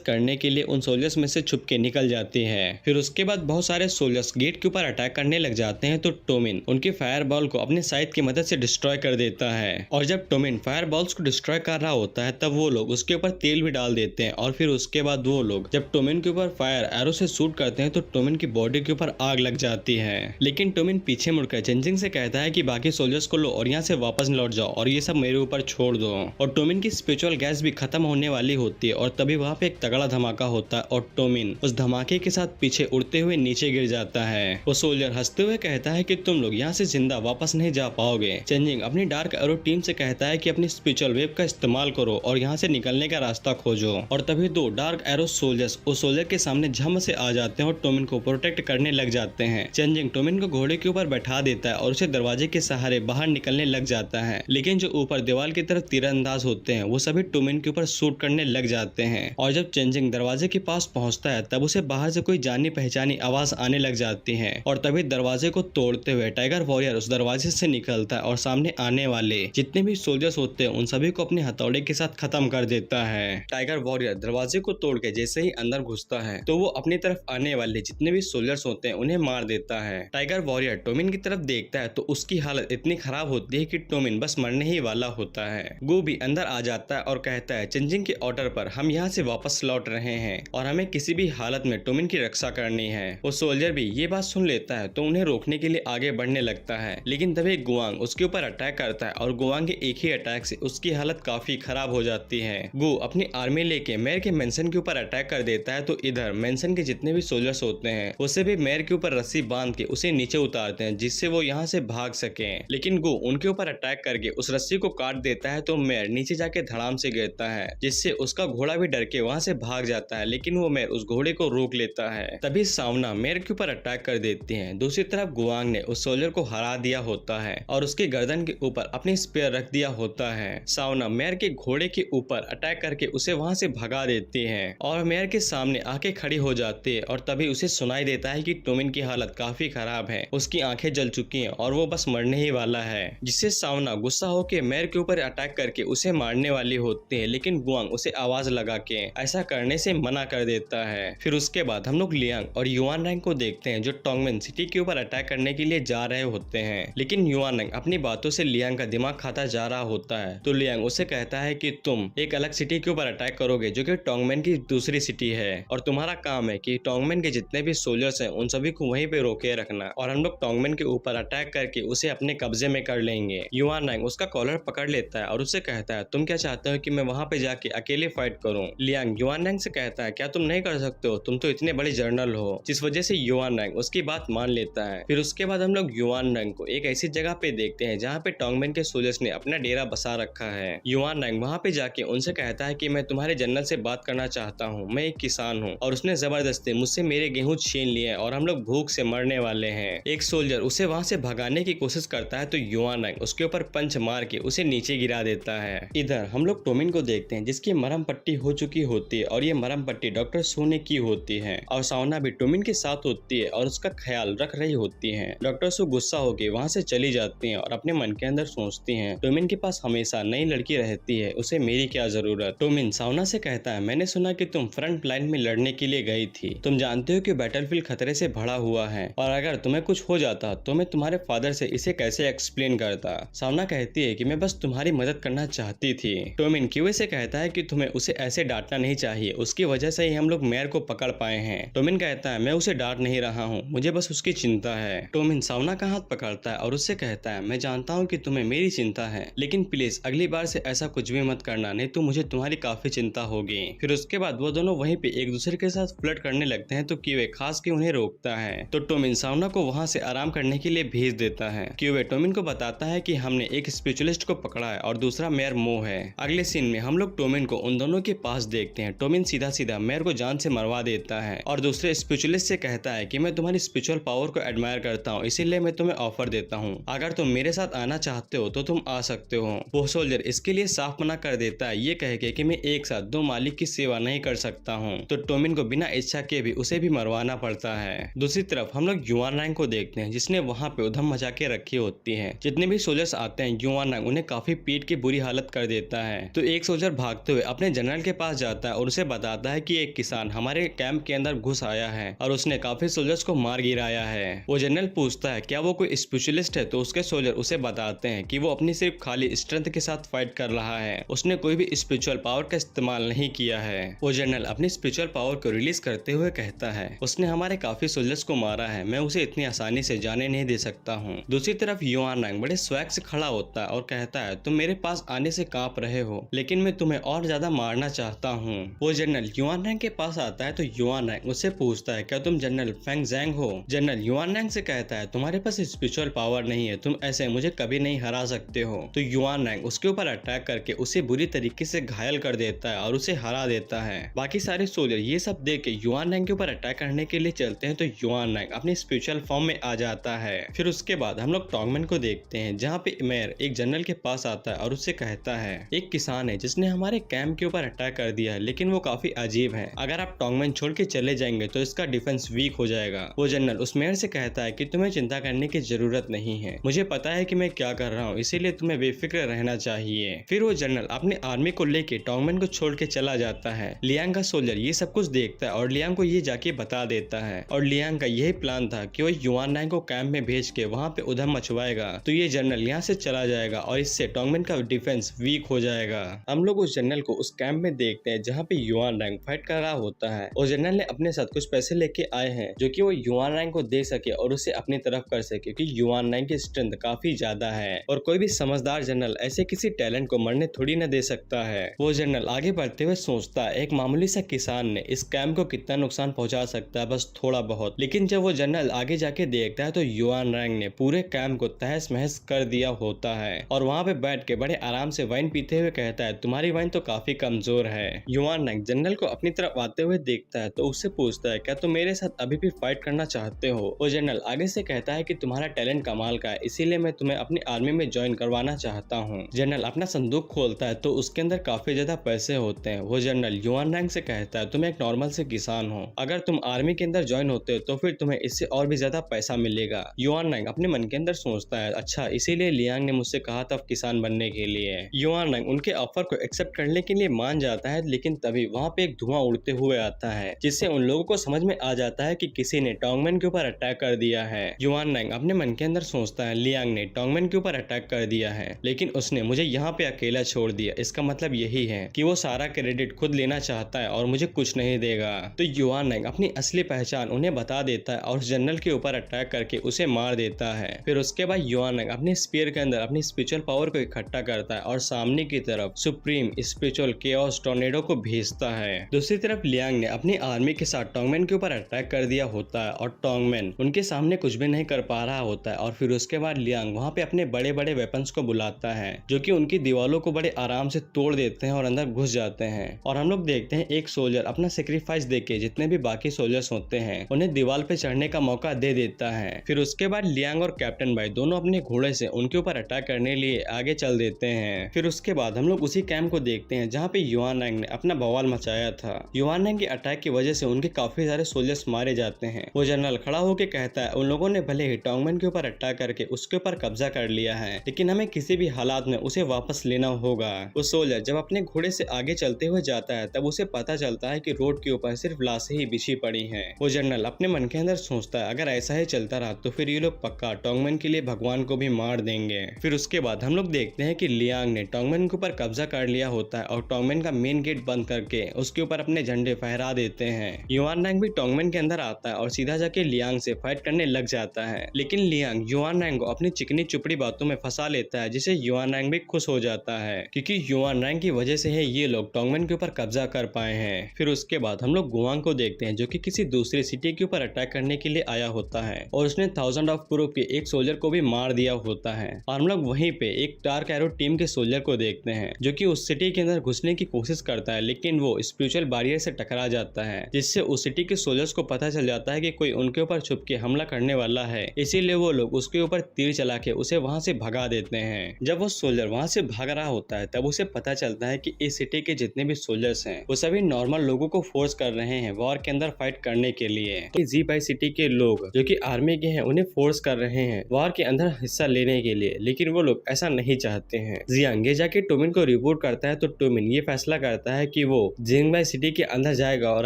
करने के लिए उन सोल्जर्स में से छुप के निकल जाती है। फिर उसके बाद बहुत सारे सोल्जर्स गेट के ऊपर अटैक करने लग जाते हैं, तो टोमिन उनके फायर बॉल को अपने साइड की मदद से डिस्ट्रॉय कर देता है। और जब टोमिन फायर बॉल्स को डिस्ट्रॉय कर रहा होता है तब वो लोग उसके ऊपर तेल भी डाल देते हैं, और फिर उसके बाद वो लोग जब टोमिन के ऊपर फायर एरो से शूट करते हैं तो टोमिन की बॉडी के ऊपर आग लग जाती है। लेकिन टोमिन पीछे मुड़कर चेंजिंग से कहता है कि बाकी सोल्जर्स को लो और यहाँ से वापस लौट जाओ और ये सब मेरे ऊपर छोड़ दो। और टोमिन की स्पिरिचुअल गैस भी खत्म होने वाली होती है, और तभी वहाँ पे एक तगड़ा धमाका होता है और टोमिन उस धमाके के साथ पीछे उड़ते हुए नीचे गिर जाता है। वो सोल्जर हंसते हुए कहता है कि तुम लोग यहाँ से जिंदा वापस नहीं जा पाओगे। चेंजिंग अपनी डार्क एरो टीम से कहता है कि अपनी स्पिरिचुअल वेव का इस्तेमाल करो और यहाँ से निकलने का रास्ता खोजो। और तभी दो डार्क एरो सोल्जर्स उस सोल्जर के सामने झम से आ जाते हैं और टोमिन को प्रोटेक्ट करने लग जाते हैं। चेंजिंग टोमिन को घोड़े के ऊपर बैठा देता है और उसे दरवाजे के सहारे बाहर निकलने लग जाता है। लेकिन जो ऊपर दीवार की तरफ तीरंदाज होते हैं वो सभी टोमिन के ऊपर शूट करने लग जाते हैं। और जब चेंजिंग दरवाजे के पास पहुंचता है तब उसे बाहर से कोई जानी पहचानी आवाज आने लग जाती है, और तभी दरवाजे को तोड़ते हुए टाइगर वॉरियर उस दरवाजे से निकलता है और सामने आने वाले जितने भी सोल्जर्स होते हैं उन सभी को अपने हथौड़े के साथ खत्म कर देता है। टाइगर वॉरियर दरवाजे को तोड़ के जैसे ही अंदर घुसता है तो वो अपनी तरफ आने वाले जितने भी सोल्जर्स होते हैं उन्हें मार देता है। टाइगर वॉरियर टोमिन की तरफ देखता है तो उसकी हालत इतनी खराब होती है कि टोमिन बस मरने ही वाला होता है। गो भी अंदर आ जाता है और कहता है चेंजिंग के ऑर्डर पर हम यहाँ से वापस लौट रहे हैं और हमें किसी भी हालत में टोमिन की रक्षा करनी है। वो सोल्जर भी ये बात सुन लेता है तो उन्हें रोकने के लिए आगे बढ़ने लगता है, लेकिन तभी गुआंग उसके ऊपर अटैक करता है और गुआंग के एक ही अटैक से उसकी हालत काफी खराब हो जाती है। गो अपनी आर्मी लेके मेयर के मेंशन के ऊपर अटैक कर देता है, तो इधर मेंशन के जितने भी सोल्जर्स होते हैं उसे भी मेयर के ऊपर रस्सी बांध के उसे नीचे उतारते हैं जिससे वो यहाँ से भाग सके। लेकिन गो उनके ऊपर अटैक करके उस रस्सी को काट देता है तो मेयर नीचे जाके धड़ाम से गिरता है, जिससे उसका घोड़ा भी डर के वहाँ से भाग जाता है। लेकिन वो मेयर उस घोड़े को रोक लेता है। तभी सावना मेयर के ऊपर अटैक कर देती है। दूसरी तरफ गुआंग ने उस सोल्जर को हरा दिया होता है और उसके गर्दन के ऊपर अपनी स्पेयर रख दिया होता है। सावना मेयर के घोड़े के ऊपर अटैक करके उसे वहाँ से भगा देती है और मेयर के सामने आके खड़ी हो जाती है, और तभी उसे सुनाई देता है कि टोमिन की हालत काफी खराब है, उसकी आंखें जल चुकी हैं और वो बस मरने ही वाला है। जिससे सावना गुस्सा होकर मेयर के ऊपर अटैक करके उसे मारने वाली होती है, लेकिन गुआंग उसे आवाज लगा के ऐसा करने से मना कर देता है। फिर उसके बाद हम लोग लियांग और युआन रैंग को देखते हैं जो टोंगमेन सिटी के ऊपर अटैक करने के लिए जा रहे होते हैं। लेकिन युआन रैंग अपनी बातों से लियांग का दिमाग खाता जा रहा होता है, तो लियांग उसे कहता है कि तुम एक अलग सिटी के ऊपर अटैक करोगे जो कि टोंगमेन की दूसरी सिटी है, और तुम्हारा काम है कि टोंगमेन के जितने भी सोल्जर्स हैं उन सभी को वहीं पे रोके रखना, और हम लोग टोंगमेन के ऊपर अटैक करके उसे अपने कब्जे में कर लेंगे। युआन रैंग उसका कॉलर पकड़ लेता है और उससे कहता है तुम क्या चाहते हो कि मैं वहाँ पे जाके अकेले फाइट करूँ। लियांग युआन रैंग से कहता है क्या तुम नहीं कर सकते हो, तुम तो इतने बड़े जर्नल हो, जिस वजह से युआन रैंग उसकी बात मान लेता है। फिर उसके बाद हम लोग युआन रैंग को एक ऐसी जगह पे देखते हैं जहाँ पे टोंगमेन के सोल्जर्स ने अपना डेरा बसा रखा है। युआन रैंग वहाँ पे जाके उनसे कहता है कि मैं तुम्हारे जनरल से बात करना चाहता हूँ, मैं एक किसान हूँ और उसने जबरदस्ती मुझसे मेरे गेहूं छीन लिए और हम लोग भूख से मरने वाले हैं। एक सोल्जर उसे वहाँ से भगाने की कोशिश करता है तो युआन रैंग उसके ऊपर पंच मार के उसे नीचे गिरा देता है। इधर हम लोग टोमिन को देखते हैं जिसकी मरहम पट्टी हो चुकी होती है और ये मरहम पट्टी डॉक्टर सू ने की होती है, और सावना भी टोमिन के साथ होती है और उसका ख्याल रख रही होती है। डॉक्टर सू गुस्सा होकर वहाँ से चली जाती है और अपने मन के अंदर सोचती है टोमिन के पास हमेशा नई लड़की रहती है, उसे मेरी क्या जरूरत। टोमिन सावना से कहता है मैंने सुना कि तुम फ्रंट लाइन में लड़ने के लिए गई थी, तुम जानते हो कि बैटलफील्ड खतरे से भरा हुआ है और अगर तुम्हें कुछ हो जाता तो मैं तुम्हारे फादर से इसे कैसे एक्सप्लेन करता। सावना कहती है कि मैं बस तुम्हारी मदद करना चाहती थी। टोमिन क्यूए से कहता है कि तुम्हें उसे ऐसे डांटना नहीं चाहिए, उसकी वजह से ही हम लोग मेयर को पकड़ पाए हैं। टोमिन कहता है मैं उसे डांट नहीं रहा हूँ, मुझे बस उसकी चिंता है। टोमिन सावना का हाथ पकड़ता है और उससे कहता है मैं जानता हूँ कि तुम्हें मेरी चिंता है, लेकिन प्लीज अगली बार से ऐसा कुछ भी मत करना, नहीं तो मुझे तुम्हारी काफी चिंता होगी। फिर उसके बाद वो दोनों वहीं पे एक दूसरे के साथ फ्लर्ट करने लगते हैं तो क्यूए खास के उन्हें रोकता है, तो टोमिन सावना को वहाँ से आराम करने के लिए भेज देता है। क्यूए टोमिन को बताता है कि हमने एक स्पिरिचुअलिस्ट को पकड़ा है और दूसरा मेयर मो है। अगले सीन में हम लोग टोमिन को उन दोनों के पास देखते हैं। टोमिन सीधा सीधा मेयर को जान से मरवा देता है और दूसरे स्पिरिचुअलिस्ट से कहता है कि मैं तुम्हारी स्पिरिचुअल पावर को एडमायर करता हूँ, इसीलिए मैं तुम्हें ऑफर देता हूँ, अगर तुम मेरे साथ आना चाहते हो तो तुम आ सकते हो। वो सोल्जर इसके लिए साफ मना कर देता है, ये कह के कि मैं एक साथ दो मालिक की सेवा सेवा नहीं कर सकता हूँ। तो टोमिन को बिना इच्छा के भी उसे भी मरवाना पड़ता है। दूसरी तरफ हम लोग युआन रैंग को देखते हैं, जिसने वहाँ पे उधम मचा के रखी होती है। जितने भी सोल्जर्स आते हैं युआन रैंग उन्हें काफी पीट के बुरी हालत कर देता है। तो एक सोल्जर भागते हुए अपने जनरल के पास जाता है और उसे बताता है कि एक किसान हमारे कैंप के अंदर घुस आया है और उसने काफी सोल्जर्स को मार गिराया है। वो जनरल पूछता है क्या वो कोई स्पेशलिस्ट है, तो उसके सोल्जर उसे बताते हैं कि वो अपनी सिर्फ खाली स्ट्रेंथ के साथ फाइट कर रहा है, उसने कोई भी स्पिरिचुअल पावर का इस्तेमाल नहीं किया है। वो जनरल अपनी स्पिरिचुअल पावर को रिलीज करते हुए कहता है उसने हमारे काफी सोल्जर्स को मारा है, मैं उसे इतनी आसानी से जाने नहीं दे सकता हूँ। दूसरी तरफ युआन रैंग बड़े स्वैग से खड़ा होता है और कहता है तुम मेरे पास आने से कांप रहे हो, लेकिन मैं तुम्हें और ज्यादा मारना चाहता हूँ। वो जनरल युआन रैंग के पास आता है तो युआन रैंग उससे पूछता है क्या तुम जनरल फेंग ज़ैंग हो। जनरल युआन रैंग से कहता है तुम्हारे पास स्पिरिचुअल पावर नहीं है, तुम ऐसे मुझे कभी नहीं हरा सकते हो। तो युआन रैंग उसके ऊपर अटैक करके उसे बुरी तरीके से घायल कर देता है और उसे हरा देता है। बाकी सारे सोल्जर ये सब देख के युआन रैंग के ऊपर अटैक करने के लिए चलते हैं तो युआन रैंग अपनी स्पिरिचुअल फॉर्म में आ जाता है। फिर उसके बाद हम लोग टोंगमेन को देखते हैं, जहाँ पे मेयर एक जनरल के पास आता है और उससे कहता है एक किसान है जिसने हमारे कैंप के ऊपर अटैक कर दिया है, लेकिन वो काफी अजीब है, अगर आप टोंगमेन छोड़ के चले जाएंगे तो इसका डिफेंस वीक हो जाएगा। वो जनरल उस मेयर से कहता है कि तुम्हें चिंता करने की जरूरत नहीं है, मुझे पता है कि मैं क्या कर रहा हूँ, इसीलिए तुम्हें बेफिक्र रहना चाहिए। फिर वो जनरल अपने आर्मी को लेके टोंगमेन को छोड़ के चला जाता है। लियांग का सोल्जर ये सब कुछ देखता है और लियांग को ये जाके बता देता है और लियांग का यही प्लान था कि वो युआन रैंग को कैंप में भेज के वहाँ पे उधम मचवाएगा, तो ये जनरल यहाँ से चला जाएगा और इससे टोंगमेन का डिफेंस वीक हो जाएगा। हम लोग उस जनरल को उस कैंप में देखते हैं जहाँ पे युआन रैंग फाइट कर रहा होता है। उस जनरल ने अपने साथ कुछ पैसे लेके आए हैं जो कि वो युआन रैंग को दे सके और उसे अपनी तरफ कर सके, क्योंकि युआन रैंग की स्ट्रेंथ काफी ज्यादा है और कोई भी समझदार जनरल ऐसे किसी टैलेंट को मरने थोड़ी न दे सकता है। वो जनरल आगे बढ़ते हुए सोचता है एक मामूली सा किसान ने इस कैंप को कितना नुकसान पहुंचा सकता है, बस थोड़ा बहुत। लेकिन जब वो जनरल आगे जाके देखता है तो युआन रैंग ने पूरे कैंप को तहस महस कर दिया होता है और वहाँ पे बैठ के बड़े आराम से वाइन पीते हुए कहता है तुम्हारी वाइन तो काफी कमजोर है। युआन रैंग जनरल को अपनी तरफ आते हुए देखता है तो उससे पूछता है क्या तुम मेरे साथ अभी भी फाइट करना चाहते हो। वो जनरल आगे से कहता है कि तुम्हारा टैलेंट कमाल का है, इसीलिए मैं तुम्हें अपनी आर्मी में ज्वाइन करवाना चाहता हूँ। जनरल अपना संदूक खोलता है तो उसके अंदर काफी ज्यादा पैसे होते हैं। वो जनरल युआन रैंग से कहता है तुम एक नॉर्मल से किसान हो, अगर तुम आर्मी के अंदर ज्वाइन होते हो तो फिर तुम्हें इससे और भी ज्यादा पैसा मिलेगा। युआन रैंग अपने मन के अंदर सोचता है अच्छा इसीलिए लियांग ने मुझसे कहा था किसान बनने के लिए। युआन रैंग उनके ऑफर को एक्सेप्ट करने के लिए मान जाता है, लेकिन तभी वहाँ पे एक धुआं उड़ते हुए आता है जिससे उन लोगों को समझ में आ जाता है कि किसी ने टोंगमेन के ऊपर अटैक कर दिया है। युआन रैंग अपने मन के अंदर सोचता है लियांग ने टोंगमेन के ऊपर अटैक कर दिया है, लेकिन उसने मुझे यहाँ पे अकेला छोड़ दिया, इसका मतलब यही है कि वो सारा क्रेडिट खुद लेना चाहता है और मुझे कुछ नहीं देगा। तो युआन रैंग अपनी असली पहचान उन्हें बता देता है और जनरल के ऊपर अटैक करके उसे मार देता है। फिर उसके बाद युआन रैंग अपने स्पीयर के अंदर अपनी स्पिरिचुअल पावर को इकट्ठा करता है और सामने की तरफ सुप्रीम स्पिरिचुअल केओस टॉर्नेडो को भेजता है। दूसरी तरफ लियांग ने अपनी आर्मी के साथ टोंगमेन के ऊपर अटैक कर दिया होता है और टोंगमेन उनके सामने कुछ भी नहीं कर पा रहा होता है और फिर उसके बाद लियांग वहाँ पे अपने बड़े बड़े वेपन्स को बुलाता है जो कि उनकी दीवारों को बड़े आराम से तोड़ देते हैं और अंदर घुस जाते हैं। और हम लोग देखते हैं एक सोल्जर अपना सेक्रीफाइस देके जितने भी बाकी सोल्जर्स होते हैं उन्हें दीवार पे चढ़ने का मौका दे देता है। फिर उसके बाद लियांग और कैप्टन भाई दोनों अपने घोड़े से उनके ऊपर अटैक करने लिए आगे चल देते हैं। फिर उसके बाद हम लोग उसी कैंप को देखते हैं जहाँ पे युआन रैंग ने अपना बवाल मचाया था। युआन रैंग के अटैक की वजह से उनके काफी सारे सोल्जर्स मारे जाते हैं। वो जनरल खड़ा होकर कहता है उन लोगों ने भले ही टोंगमेन के ऊपर अटैक करके उसके ऊपर कब्जा कर लिया है, लेकिन हमें किसी भी हालात में उसे वापस लेना होगा। वो सोल्जर जब अपने घोड़े से आगे चलते हुए जाता है तब उसे पता चलता है कि रोड के ऊपर सिर्फ लाशें ही बिछी पड़ी हैं। वो जनरल अपने मन के अंदर सोचता है अगर ऐसा ही चलता रहा तो फिर ये लोग पक्का टोंगमेन के लिए भगवान को भी मार देंगे। फिर उसके बाद हम लोग देखते हैं कि लियांग ने टोंगमेन के ऊपर कब्जा कर लिया होता है और टोंगमेन का मेन गेट बंद करके उसके ऊपर अपने झंडे फहरा देते हैं। युआन रैंग भी टोंगमेन के अंदर आता है और सीधा जाके लियांग से फाइट करने लग जाता है, लेकिन लियांग युआन रैंग को अपनी चिकनी चुपड़ी बातों में फंसा लेता है जिससे युआन रैंग भी खुश हो जाता है, क्योंकि युआन रैंग की वजह से है ये लोग टोंगमेन के ऊपर कब्जा कर पाए हैं। फिर उसके बाद हम लोग गुआंग को देखते हैं जो कि किसी दूसरी सिटी के ऊपर अटैक करने के लिए आया होता है और उसने 1000 ऑफ ग्रुप के एक सोल्जर को भी मार दिया होता है। और हम लोग वहीं पे एक डार्क एरो टीम के सोल्जर को देखते हैं जो कि उस सिटी के अंदर घुसने की कोशिश करता है, लेकिन वो स्पिरिचुअल बैरियर से टकरा जाता है जिससे उस सिटी के सोल्जर्स को पता चल जाता है कि कोई उनके ऊपर छुप के हमला करने वाला है, इसीलिए वो लोग उसके ऊपर तीर चला के उसे वहां से भगा देते हैं। जब वो सोल्जर वहां से भाग रहा होता है तब उसे पता चलता है कि इस सिटी के जितने भी सोल्जर्स सोल्जर्स हैं वो सभी नॉर्मल लोगों को फोर्स कर रहे हैं वॉर के अंदर फाइट करने के लिए। तो जी बाई सिटी के लोग जो कि आर्मी के हैं उन्हें फोर्स कर रहे हैं वॉर के अंदर हिस्सा लेने के लिए, लेकिन वो लोग ऐसा नहीं चाहते हैं। जियांग ये जाके टोमिन को रिपोर्ट करता है तो टोमिन ये फैसला करता है कि वो जिंगबाई सिटी के अंदर जाएगा और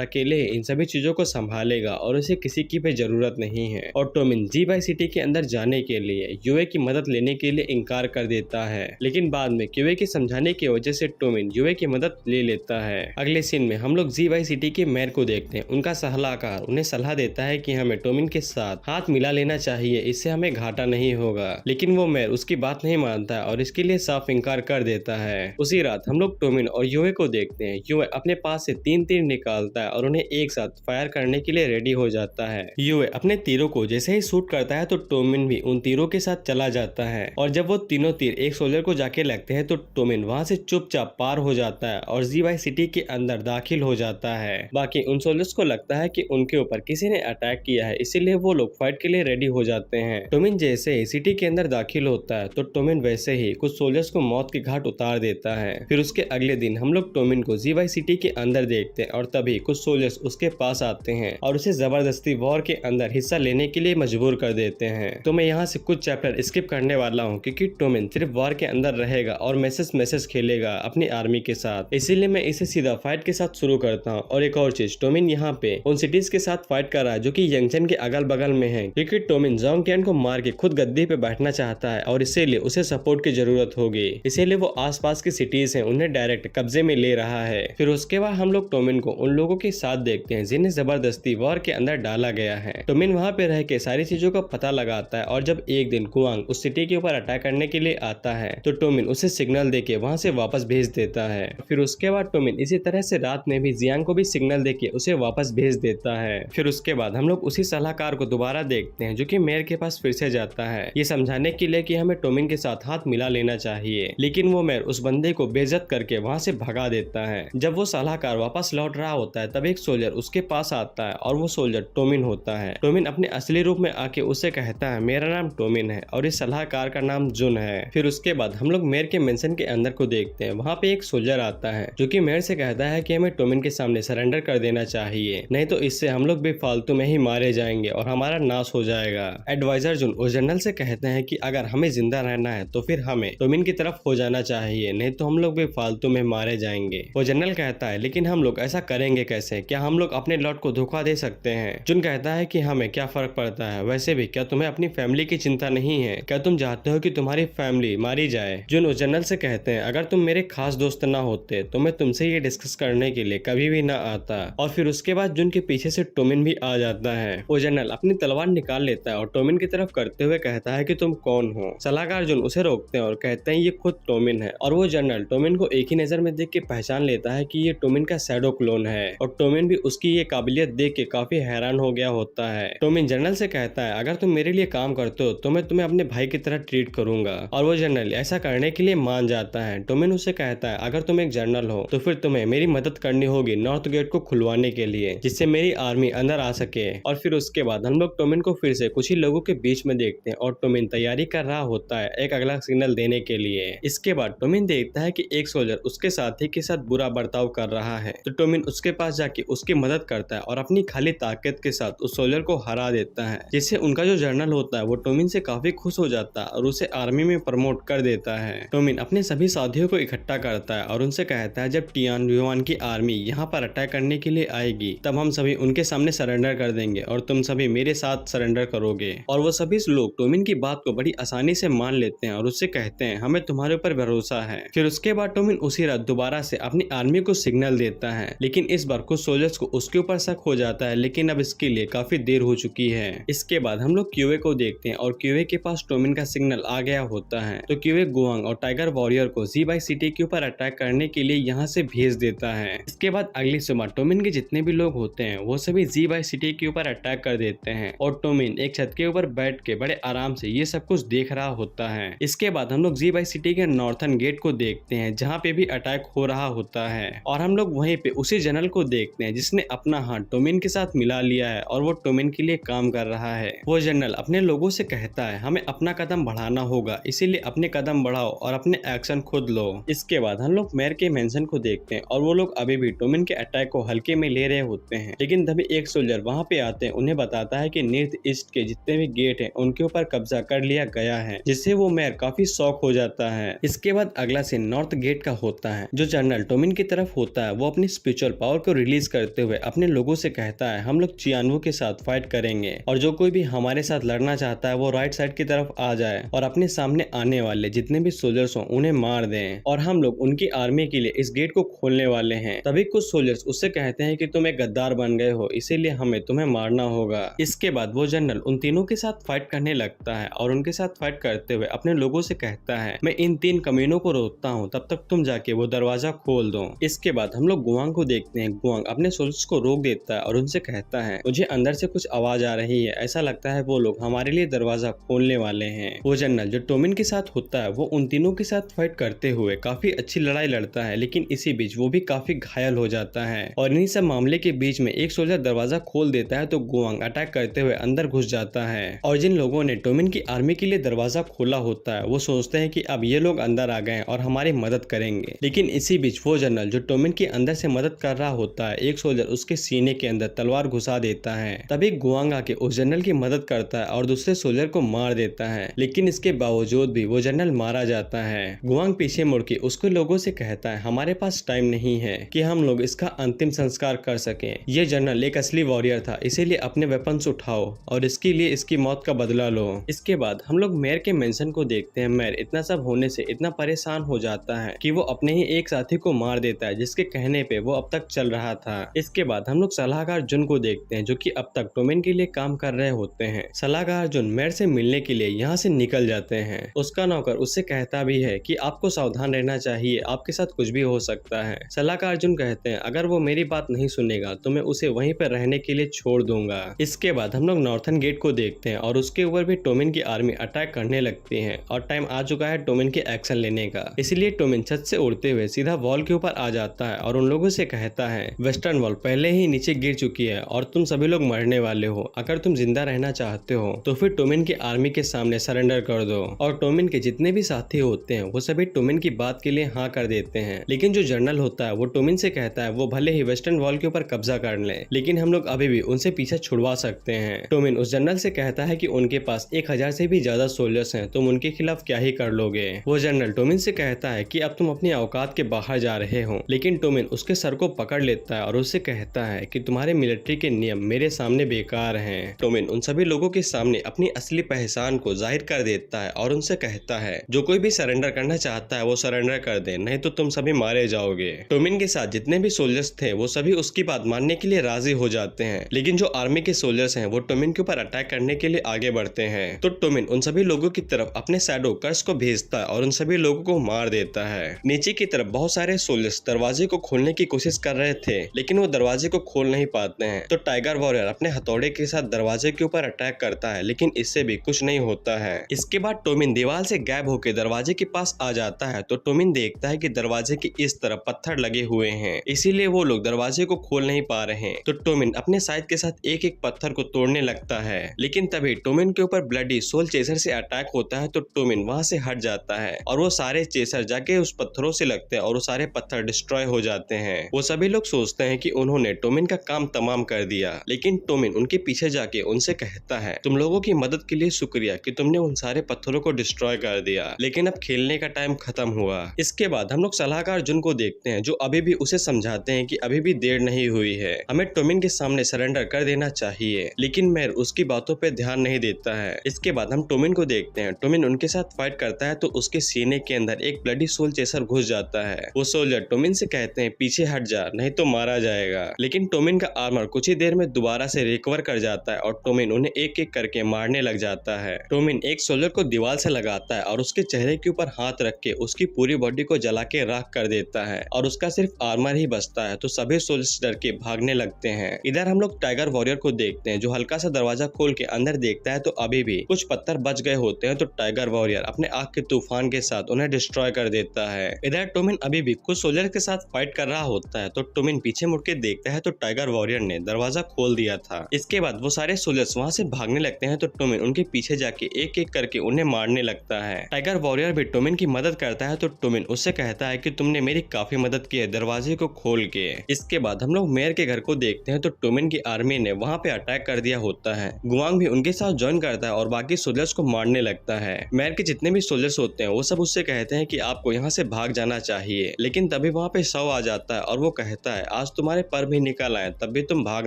अकेले ही इन सभी चीजों को संभालेगा और उसे किसी की भी जरूरत नहीं है। और टोमिन जीबाई सिटी के अंदर जाने के लिए यूए की मदद लेने के लिए इनकार कर देता है, लेकिन बाद में क्यूए के समझाने की वजह से टोमिन यूए की मदद ले लेता है। अगले सीन में हम लोग जीबाई सिटी के मेयर को देखते हैं। उनका सलाहकार उन्हें सलाह देता है कि हमें टोमिन के साथ हाथ मिला लेना चाहिए, इससे हमें घाटा नहीं होगा, लेकिन वो मेयर उसकी बात नहीं मानता है और इसके लिए साफ इनकार कर देता है। उसी रात हम लोग टोमिन और यूए को देखते हैं। यूए अपने पास से 3 तीर निकालता है और उन्हें एक साथ फायर करने के लिए रेडी हो जाता है। यूए अपने तीरों को जैसे ही शूट करता है तो टोमिन भी उन तीरों के साथ चला जाता है और जब वो तीनों तीर एक सोल्जर को जाके लगते हैं तो टोमिन वहां से चुपचाप पार हो जाता है और जीबाई सिटी के अंदर दाखिल हो जाता है। बाकी उन सोल्जर्स को लगता है कि उनके ऊपर किसी ने अटैक किया है, इसीलिए वो लोग फाइट के लिए रेडी हो जाते हैं। टोमिन जैसे ही सिटी के अंदर दाखिल होता है तो टोमिन वैसे ही कुछ सोल्जर्स को मौत के घाट उतार देता है। फिर उसके अगले दिन हम लोग टोमिन को जीबाई सिटी के अंदर देखते हैं और तभी कुछ सोल्जर्स उसके पास आते हैं और उसे जबरदस्ती वॉर के अंदर हिस्सा लेने के लिए मजबूर कर देते हैं। तो मैं यहाँ से कुछ चैप्टर स्किप करने वाला हूँ क्योंकि टोमिन सिर्फ वॉर के अंदर रहेगा और मैसेज खेलेगा अपनी आर्मी के साथ, इसीलिए मैं इसे सीधा फाइट के साथ शुरू करता हूँ। और एक और चीज, टोमिन यहाँ पे उन सिटीज के साथ फाइट कर रहा है जो कि यंगचन के अगल बगल में है, क्योंकि टोमिन जोंग टियान को मार के खुद गद्दी पे बैठना चाहता है और इसीलिए उसे सपोर्ट की जरूरत होगी, इसीलिए वो आसपास की सिटीज हैं उन्हें डायरेक्ट कब्जे में ले रहा है। फिर उसके बाद हम लोग टोमिन को उन लोगों के साथ देखते हैं जिन्हें जबरदस्ती वॉर के अंदर डाला गया है। टोमिन वहाँ पे रह के सारी चीजों का पता लगाता है और जब एक दिन कुआंग उस सिटी के ऊपर अटैक करने के लिए आता है तो टोमिन उसे सिग्नल देके वहाँ से वापस भेज देता है। फिर उसके बाद टोमिन इसी तरह से रात में भी जियांग को भी सिग्नल देके उसे वापस भेज देता है। फिर उसके बाद हम लोग उसी सलाहकार को दोबारा देखते हैं जो कि मेयर के पास फिर से जाता है ये समझाने के लिए कि हमें टोमिन के साथ हाथ मिला लेना चाहिए, लेकिन वो मेयर उस बंदे को बेइज्जत करके वहाँ से भगा देता है। जब वो सलाहकार वापस लौट रहा होता है तब एक सोल्जर उसके पास आता है और वो सोल्जर टोमिन होता है। टोमिन अपने असली रूप में आके उसे कहता है मेरा नाम टोमिन है और इस सलाहकार का नाम जुन है। फिर उसके बाद हम लोग मेयर के मेंशन के अंदर को देखते हैं। वहाँ पे एक सोल्जर आता है जो कि मेयर से कहता है कि हमें टोमिन के सामने सरेंडर कर देना चाहिए, नहीं तो इससे हम लोग भी फालतू में ही मारे जाएंगे और हमारा नाश हो जाएगा। एडवाइजर जुन उस जनरल से कहते हैं कि अगर हमें जिंदा रहना है तो फिर हमें टोमिन की तरफ हो जाना चाहिए, नहीं तो हम लोग भी फालतू में मारे जाएंगे। वो जनरल कहता है लेकिन हम लोग ऐसा करेंगे कैसे, क्या हम लोग अपने लॉर्ड को धोखा दे सकते हैं? जुन कहता है कि हमें क्या फर्क पड़ता है, वैसे भी क्या तुम्हें अपनी फैमिली की चिंता नहीं है? क्या तुम चाहते हो कि तुम्हारी फैमिली मारी जाए? जुन उस जनरल से कहते हैं अगर तुम मेरे खास दोस्त ना होते तो मैं तुमसे ये डिस्कस करने के लिए कभी भी ना आता। और फिर उसके बाद जुन के पीछे से टोमिन भी आ जाता है। वो जनरल अपनी तलवार निकाल लेता है और टोमिन की तरफ करते हुए कहता है कि तुम कौन हो? सलाहकार जुन उसे रोकते हैं और कहते हैं ये खुद टोमिन है। और वो जनरल टोमिन को एक ही नजर में देख के पहचान लेता है कि ये टोमिन का शैडो क्लोन है और टोमिन भी उसकी ये काबिलियत देख के काफी हैरान हो गया होता है। टोमिन जनरल से कहता है अगर तुम मेरे लिए काम करते हो तो मैं तुम्हें अपने भाई की तरह ट्रीट करूंगा और वो जनरल ऐसा करने के लिए मान जाता है। टोमिन उसे कहता है अगर तुम एक जनरल हो तो फिर तुम्हें मेरी मदद करनी होगी नॉर्थ गेट को खुलवाने के लिए, जिससे मेरी आर्मी अंदर आ सके। और फिर उसके बाद हम लोग टोमिन को फिर से कुछ ही लोगों के बीच में देखते हैं और टोमिन तैयारी कर रहा होता है एक अगला सिग्नल देने के लिए। इसके बाद टोमिन देखता है कि एक सोल्जर उसके साथी के साथ बुरा बर्ताव कर रहा है तो टोमिन उसके पास जाके उसकी मदद करता है और अपनी खाली ताकत के साथ उस सोल्जर को हरा देता है, जिससे उनका जो जनरल होता है वो टोमिन से काफी खुश हो जाता है और उसे आर्मी में प्रमोट कर देता है। टोमिन अपने सभी साथियों को इकट्ठा करता है और उनसे कहता है जब टियान युआन की आर्मी यहाँ पर अटैक करने के लिए आएगी तब हम सभी उनके सामने सरेंडर कर देंगे और तुम सभी मेरे साथ सरेंडर करोगे। और वो सभी लोग टोमिन की बात को बड़ी आसानी से मान लेते हैं और उससे कहते हैं हमें तुम्हारे ऊपर भरोसा है। फिर उसके बाद टोमिन उसी रात दोबारा से अपनी आर्मी को सिग्नल देता है, लेकिन इस बार कुछ सोल्जर्स को उसके ऊपर शक हो जाता है, लेकिन अब इसके लिए काफी देर हो चुकी है। इसके बाद हम लोग क्यूए को देखते हैं और क्यूए के पास टोमिन का सिग्नल आ गया होता है तो क्यूए गुआंग और टाइगर वॉरियर को जीबाई सिटी के ऊपर अटैक करने के लिए यहाँ से भेज देता है। इसके बाद अगली सुबह टोमिन के जितने भी लोग होते हैं वो सभी जीबाई सिटी के ऊपर अटैक कर देते हैं और टोमिन एक छत के ऊपर बैठ के बड़े आराम से ये सब कुछ देख रहा होता है। इसके बाद हम लोग जीबाई सिटी के नॉर्थन गेट को देखते हैं जहाँ पे भी अटैक हो रहा होता है और हम लोग वहीं पे उसी जनरल को देखते हैं जिसने अपना हाथ टोमिन के साथ मिला लिया है और वो टोमिन के लिए काम कर रहा है। वो जनरल अपने लोगों से कहता है हमें अपना कदम बढ़ाना होगा, इसीलिए अपने कदम बढ़ाओ और अपने एक्शन खुद लो। इसके बाद हम लोग मेयर के मेंशन को देखते हैं और वो लोग अभी भी टोमिन के अटैक को हल्के में ले रहे होते हैं। लेकिन तभी एक सोल्जर वहाँ पे आते हैं, उन्हें बताता है कि नॉर्थ ईस्ट के जितने भी गेट हैं उनके ऊपर कब्जा कर लिया गया है, जिससे वो मेयर काफी शॉक हो जाता है। इसके बाद अगला सीन नॉर्थ गेट का होता है। जो जनरल टोमिन की तरफ होता है वो अपनी स्पिरिचुअल पावर को रिलीज करते हुए अपने लोगों से कहता है हम लोग चियानवू के साथ फाइट करेंगे और जो कोई भी हमारे साथ लड़ना चाहता है वो राइट साइड की तरफ आ जाए और अपने सामने आने वाले जितने भी सोल्जर्स हों उन्हें मार दें और हम लोग उनकी आर्मी के लिए इस गेट को खोलने वाले हैं। तभी कुछ सोल्जर्स उससे कहते हैं कि तुम एक गद्दार बन गए हो, इसीलिए हमें तुम्हें मारना होगा। इसके बाद वो जनरल उन तीनों के साथ फाइट करने लगता है और उनके साथ फाइट करते हुए अपने लोगों से कहता है मैं इन 3 कमीनों को रोकता हूँ, तब तक तुम जाके वो दरवाजा खोल दो। इसके बाद हम लोग गुआंग को देखते हैं। गुआंग अपने सोल्जर्स को रोक देता है और उनसे कहता है मुझे अंदर से कुछ आवाज आ रही है, ऐसा लगता है वो लोग हमारे लिए दरवाजा खोलने वाले हैं। वो जनरल जो टोमिन के साथ होता है वो उन तीनों के साथ फाइट करते हुए काफी अच्छी लड़ाई लड़ता है, लेकिन इसी बीच वो भी काफी घायल हो जाता है और इन्हीं सब मामले के बीच में एक सोल्जर दरवाजा खोल देता है तो गुआंग अटैक करते हुए अंदर घुस जाता है और जिन लोगों ने टोमिन की आर्मी के लिए दरवाजा खोला होता है वो सोचते हैं कि अब ये लोग अंदर आ गए और हमारी मदद करेंगे। लेकिन इसी बीच वो जनरल जो टोमिन की अंदर से मदद कर रहा होता है एक सोल्जर उसके सीने के अंदर तलवार घुसा देता है। तभी गुआंग आके उस जनरल की मदद करता है और दूसरे सोल्जर को मार देता है, लेकिन इसके बावजूद भी वो जनरल मारा जाता है। गुआंग पीछे मुड़ के उसके लोगों से कहता है हमारे पास टाइम नहीं है कि हम लोग इसका अंतिम संस्कार कर सकें। ये जनरल एक असली वॉरियर था, इसीलिए अपने वेपन्स उठाओ और इसके लिए इसकी मौत का बदला लो। इसके बाद हम लोग मेयर के मेंशन को देखते हैं। मेयर इतना सब होने से इतना परेशान हो जाता है कि वो अपने ही एक साथी को मार देता है जिसके कहने पे वो अब तक चल रहा था। इसके बाद हम लोग सलाहकार जुन को देखते हैं जो कि अब तक टोमिन के लिए काम कर रहे होते हैं। सलाहकार जुन मेयर से मिलने के लिए यहाँ से निकल जाते हैं। उसका नौकर उससे कहता भी है कि आपको सावधान रहना चाहिए, आपके साथ कुछ भी हो सकता है। सलाहकार जुन कहते हैं अगर वो मेरी बात नहीं सुनेगा तो मैं उसे वहीं पर रहने के लिए छोड़ दूंगा। इसके बाद हम लोग नॉर्थन गेट को देखते हैं और उसके ऊपर भी टोमिन की आर्मी अटैक करने लगती है और टाइम आ चुका है टोमिन के एक्शन लेने का। इसलिए टोमिन छत से उड़ते हुए सीधा वॉल के ऊपर आ जाता है और उन लोगों से कहता है वेस्टर्न वॉल पहले ही नीचे गिर चुकी है और तुम सभी लोग मरने वाले हो। अगर तुम जिंदा रहना चाहते हो तो फिर टोमिन की आर्मी के सामने सरेंडर कर दो। और टोमिन के जितने भी साथी होते हैं वो सभी टोमिन की बात के लिए हाँ कर देते हैं। लेकिन जो जनरल होता है वो टोमिन से कहता है वो भले ही वेस्टर्न वॉल के ऊपर कब्जा कर ले, लेकिन हम लोग अभी भी उनसे पीछे छुड़वा सकते हैं। टोमिन उस जनरल से कहता है कि उनके पास 1000 से भी ज्यादा सोल्जर्स हैं, तुम उनके खिलाफ क्या ही कर लोगे। वो जनरल टोमिन से कहता है कि अब तुम अपनी औकात के बाहर जा रहे हो, लेकिन टोमिन उसके सर को पकड़ लेता है और उससे कहता है कि तुम्हारे मिलिट्री के नियम मेरे सामने बेकार हैं। टोमिन उन सभी लोगों के सामने अपनी असली पहचान को जाहिर कर देता है और उनसे कहता है जो कोई भी सरेंडर करना चाहता है वो सरेंडर कर दे, नहीं तो तुम सभी मारे जाओगे। टोमिन के साथ जितने भी सोल्जर्स थे वो सभी उसकी बात मानने के लिए राजी हो जाते हैं, लेकिन जो आर्मी के सोल्जर्स हैं वो टोमिन के ऊपर अटैक करने के लिए आगे बढ़ते हैं। तो टोमिन उन सभी लोगों की तरफ अपने शैडो कर्स को भेजता है और उन सभी लोगों को मार देता है। नीचे की तरफ बहुत सारे सोल्जर्स दरवाजे को खोलने की कोशिश कर रहे थे, लेकिन वो दरवाजे को खोल नहीं पाते हैं। तो टाइगर वॉरियर अपने हथौड़े के साथ दरवाजे के ऊपर अटैक करता है, लेकिन इससे भी कुछ नहीं होता है। इसके बाद टोमिन दीवार से गायब होकर दरवाजे के पास आ जाता है। तो टोमिन देखता है कि दरवाजे की इस तरफ पत्थर लगे हुए हैं, इसीलिए वो लोग दरवाजे को खोल नहीं पा रहे हैं। तो टोमिन अपने साइज के साथ एक एक पत्थर को तोड़ने लगता है, लेकिन तभी टोमिन के ऊपर ब्लडी सोल चेसर से अटैक होता है। तो टोमिन वहां से हट जाता है और वो सारे चेसर जाके उस पत्थरों से लगते हैं और वो सारे पत्थर डिस्ट्रॉय हो जाते हैं। वो सभी लोग सोचते हैं कि उन्होंने टोमिन का काम तमाम कर दिया, लेकिन टोमिन उनके पीछे जाके उनसे कहता है तुम लोगों की मदद के लिए शुक्रिया कि तुमने उन सारे पत्थरों को डिस्ट्रॉय कर दिया, लेकिन अब खेलने का टाइम खत्म हुआ। इसके बाद हम लोग सलाहकार जुन को देखते हैं जो अभी भी उसे समझाते हैं कि अभी भी देर नहीं हुई है, हमें टोमिन के सामने सरेंडर कर देना चाहिए, लेकिन मेयर उसकी बातों पे ध्यान नहीं देता है। इसके बाद हम टोमिन को देखते हैं। टोमिन उनके साथ फाइट करता है तो उसके सीने के अंदर एक ब्लडी सोल चेसर घुस जाता है। वो सोल्जर टोमिन से कहते हैं पीछे हट जा, नहीं तो मारा जाएगा। लेकिन टोमिन का आर्मर कुछ ही देर में दोबारा से रिकवर कर जाता है और टोमिन उन्हें एक एक करके मारने लग जाता है। टोमिन एक सोल्जर को दीवार से लगाता है और उसके चेहरे के ऊपर हाथ रख के उसकी पूरी बॉडी को जला के राख कर देता है और उसका सिर्फ आर्मर ही बचता है। तो सभी सोल्जर्स डर के भागने लगते हैं। इधर हम लोग टाइगर वॉरियर को देखते हैं जो हल्का सा दरवाजा खोल के अंदर देखता है तो अभी भी कुछ पत्थर बच गए होते हैं। तो टाइगर वॉरियर अपने आग के तूफान के साथ उन्हें डिस्ट्रॉय कर देता है। इधर टोमिन अभी भी कुछ सोल्जर के साथ फाइट कर रहा होता है। तो टोमिन पीछे मुड़ के देखता है तो टाइगर वॉरियर ने दरवाजा खोल दिया था। इसके बाद वो सारे सोल्जर्स वहाँ से भागने लगते हैं। तो टोमिन उनके पीछे जाके एक एक करके उन्हें मारने लगता है। टाइगर वॉरियर भी टोमिन की मदद करता है। तो टोमिन उससे कहता है कि तुमने मेरी काफी मदद की है दरवाजे को खोल के। इसके बाद हम लोग मेयर के घर को देखते हैं तो टोमिन की आर्मी ने वहाँ पे अटैक कर दिया होता है। गुआंग भी उनके साथ ज्वाइन करता है और बाकी सोल्जर्स को मारने लगता है। मेयर के जितने भी सोल्जर्स होते हैं वो सब उससे कहते हैं कि आपको यहाँ से भाग जाना चाहिए, लेकिन तभी वहाँ पे शव आ जाता है और वो कहता है आज तुम्हारे पर भी निकल आए तब भी तुम भाग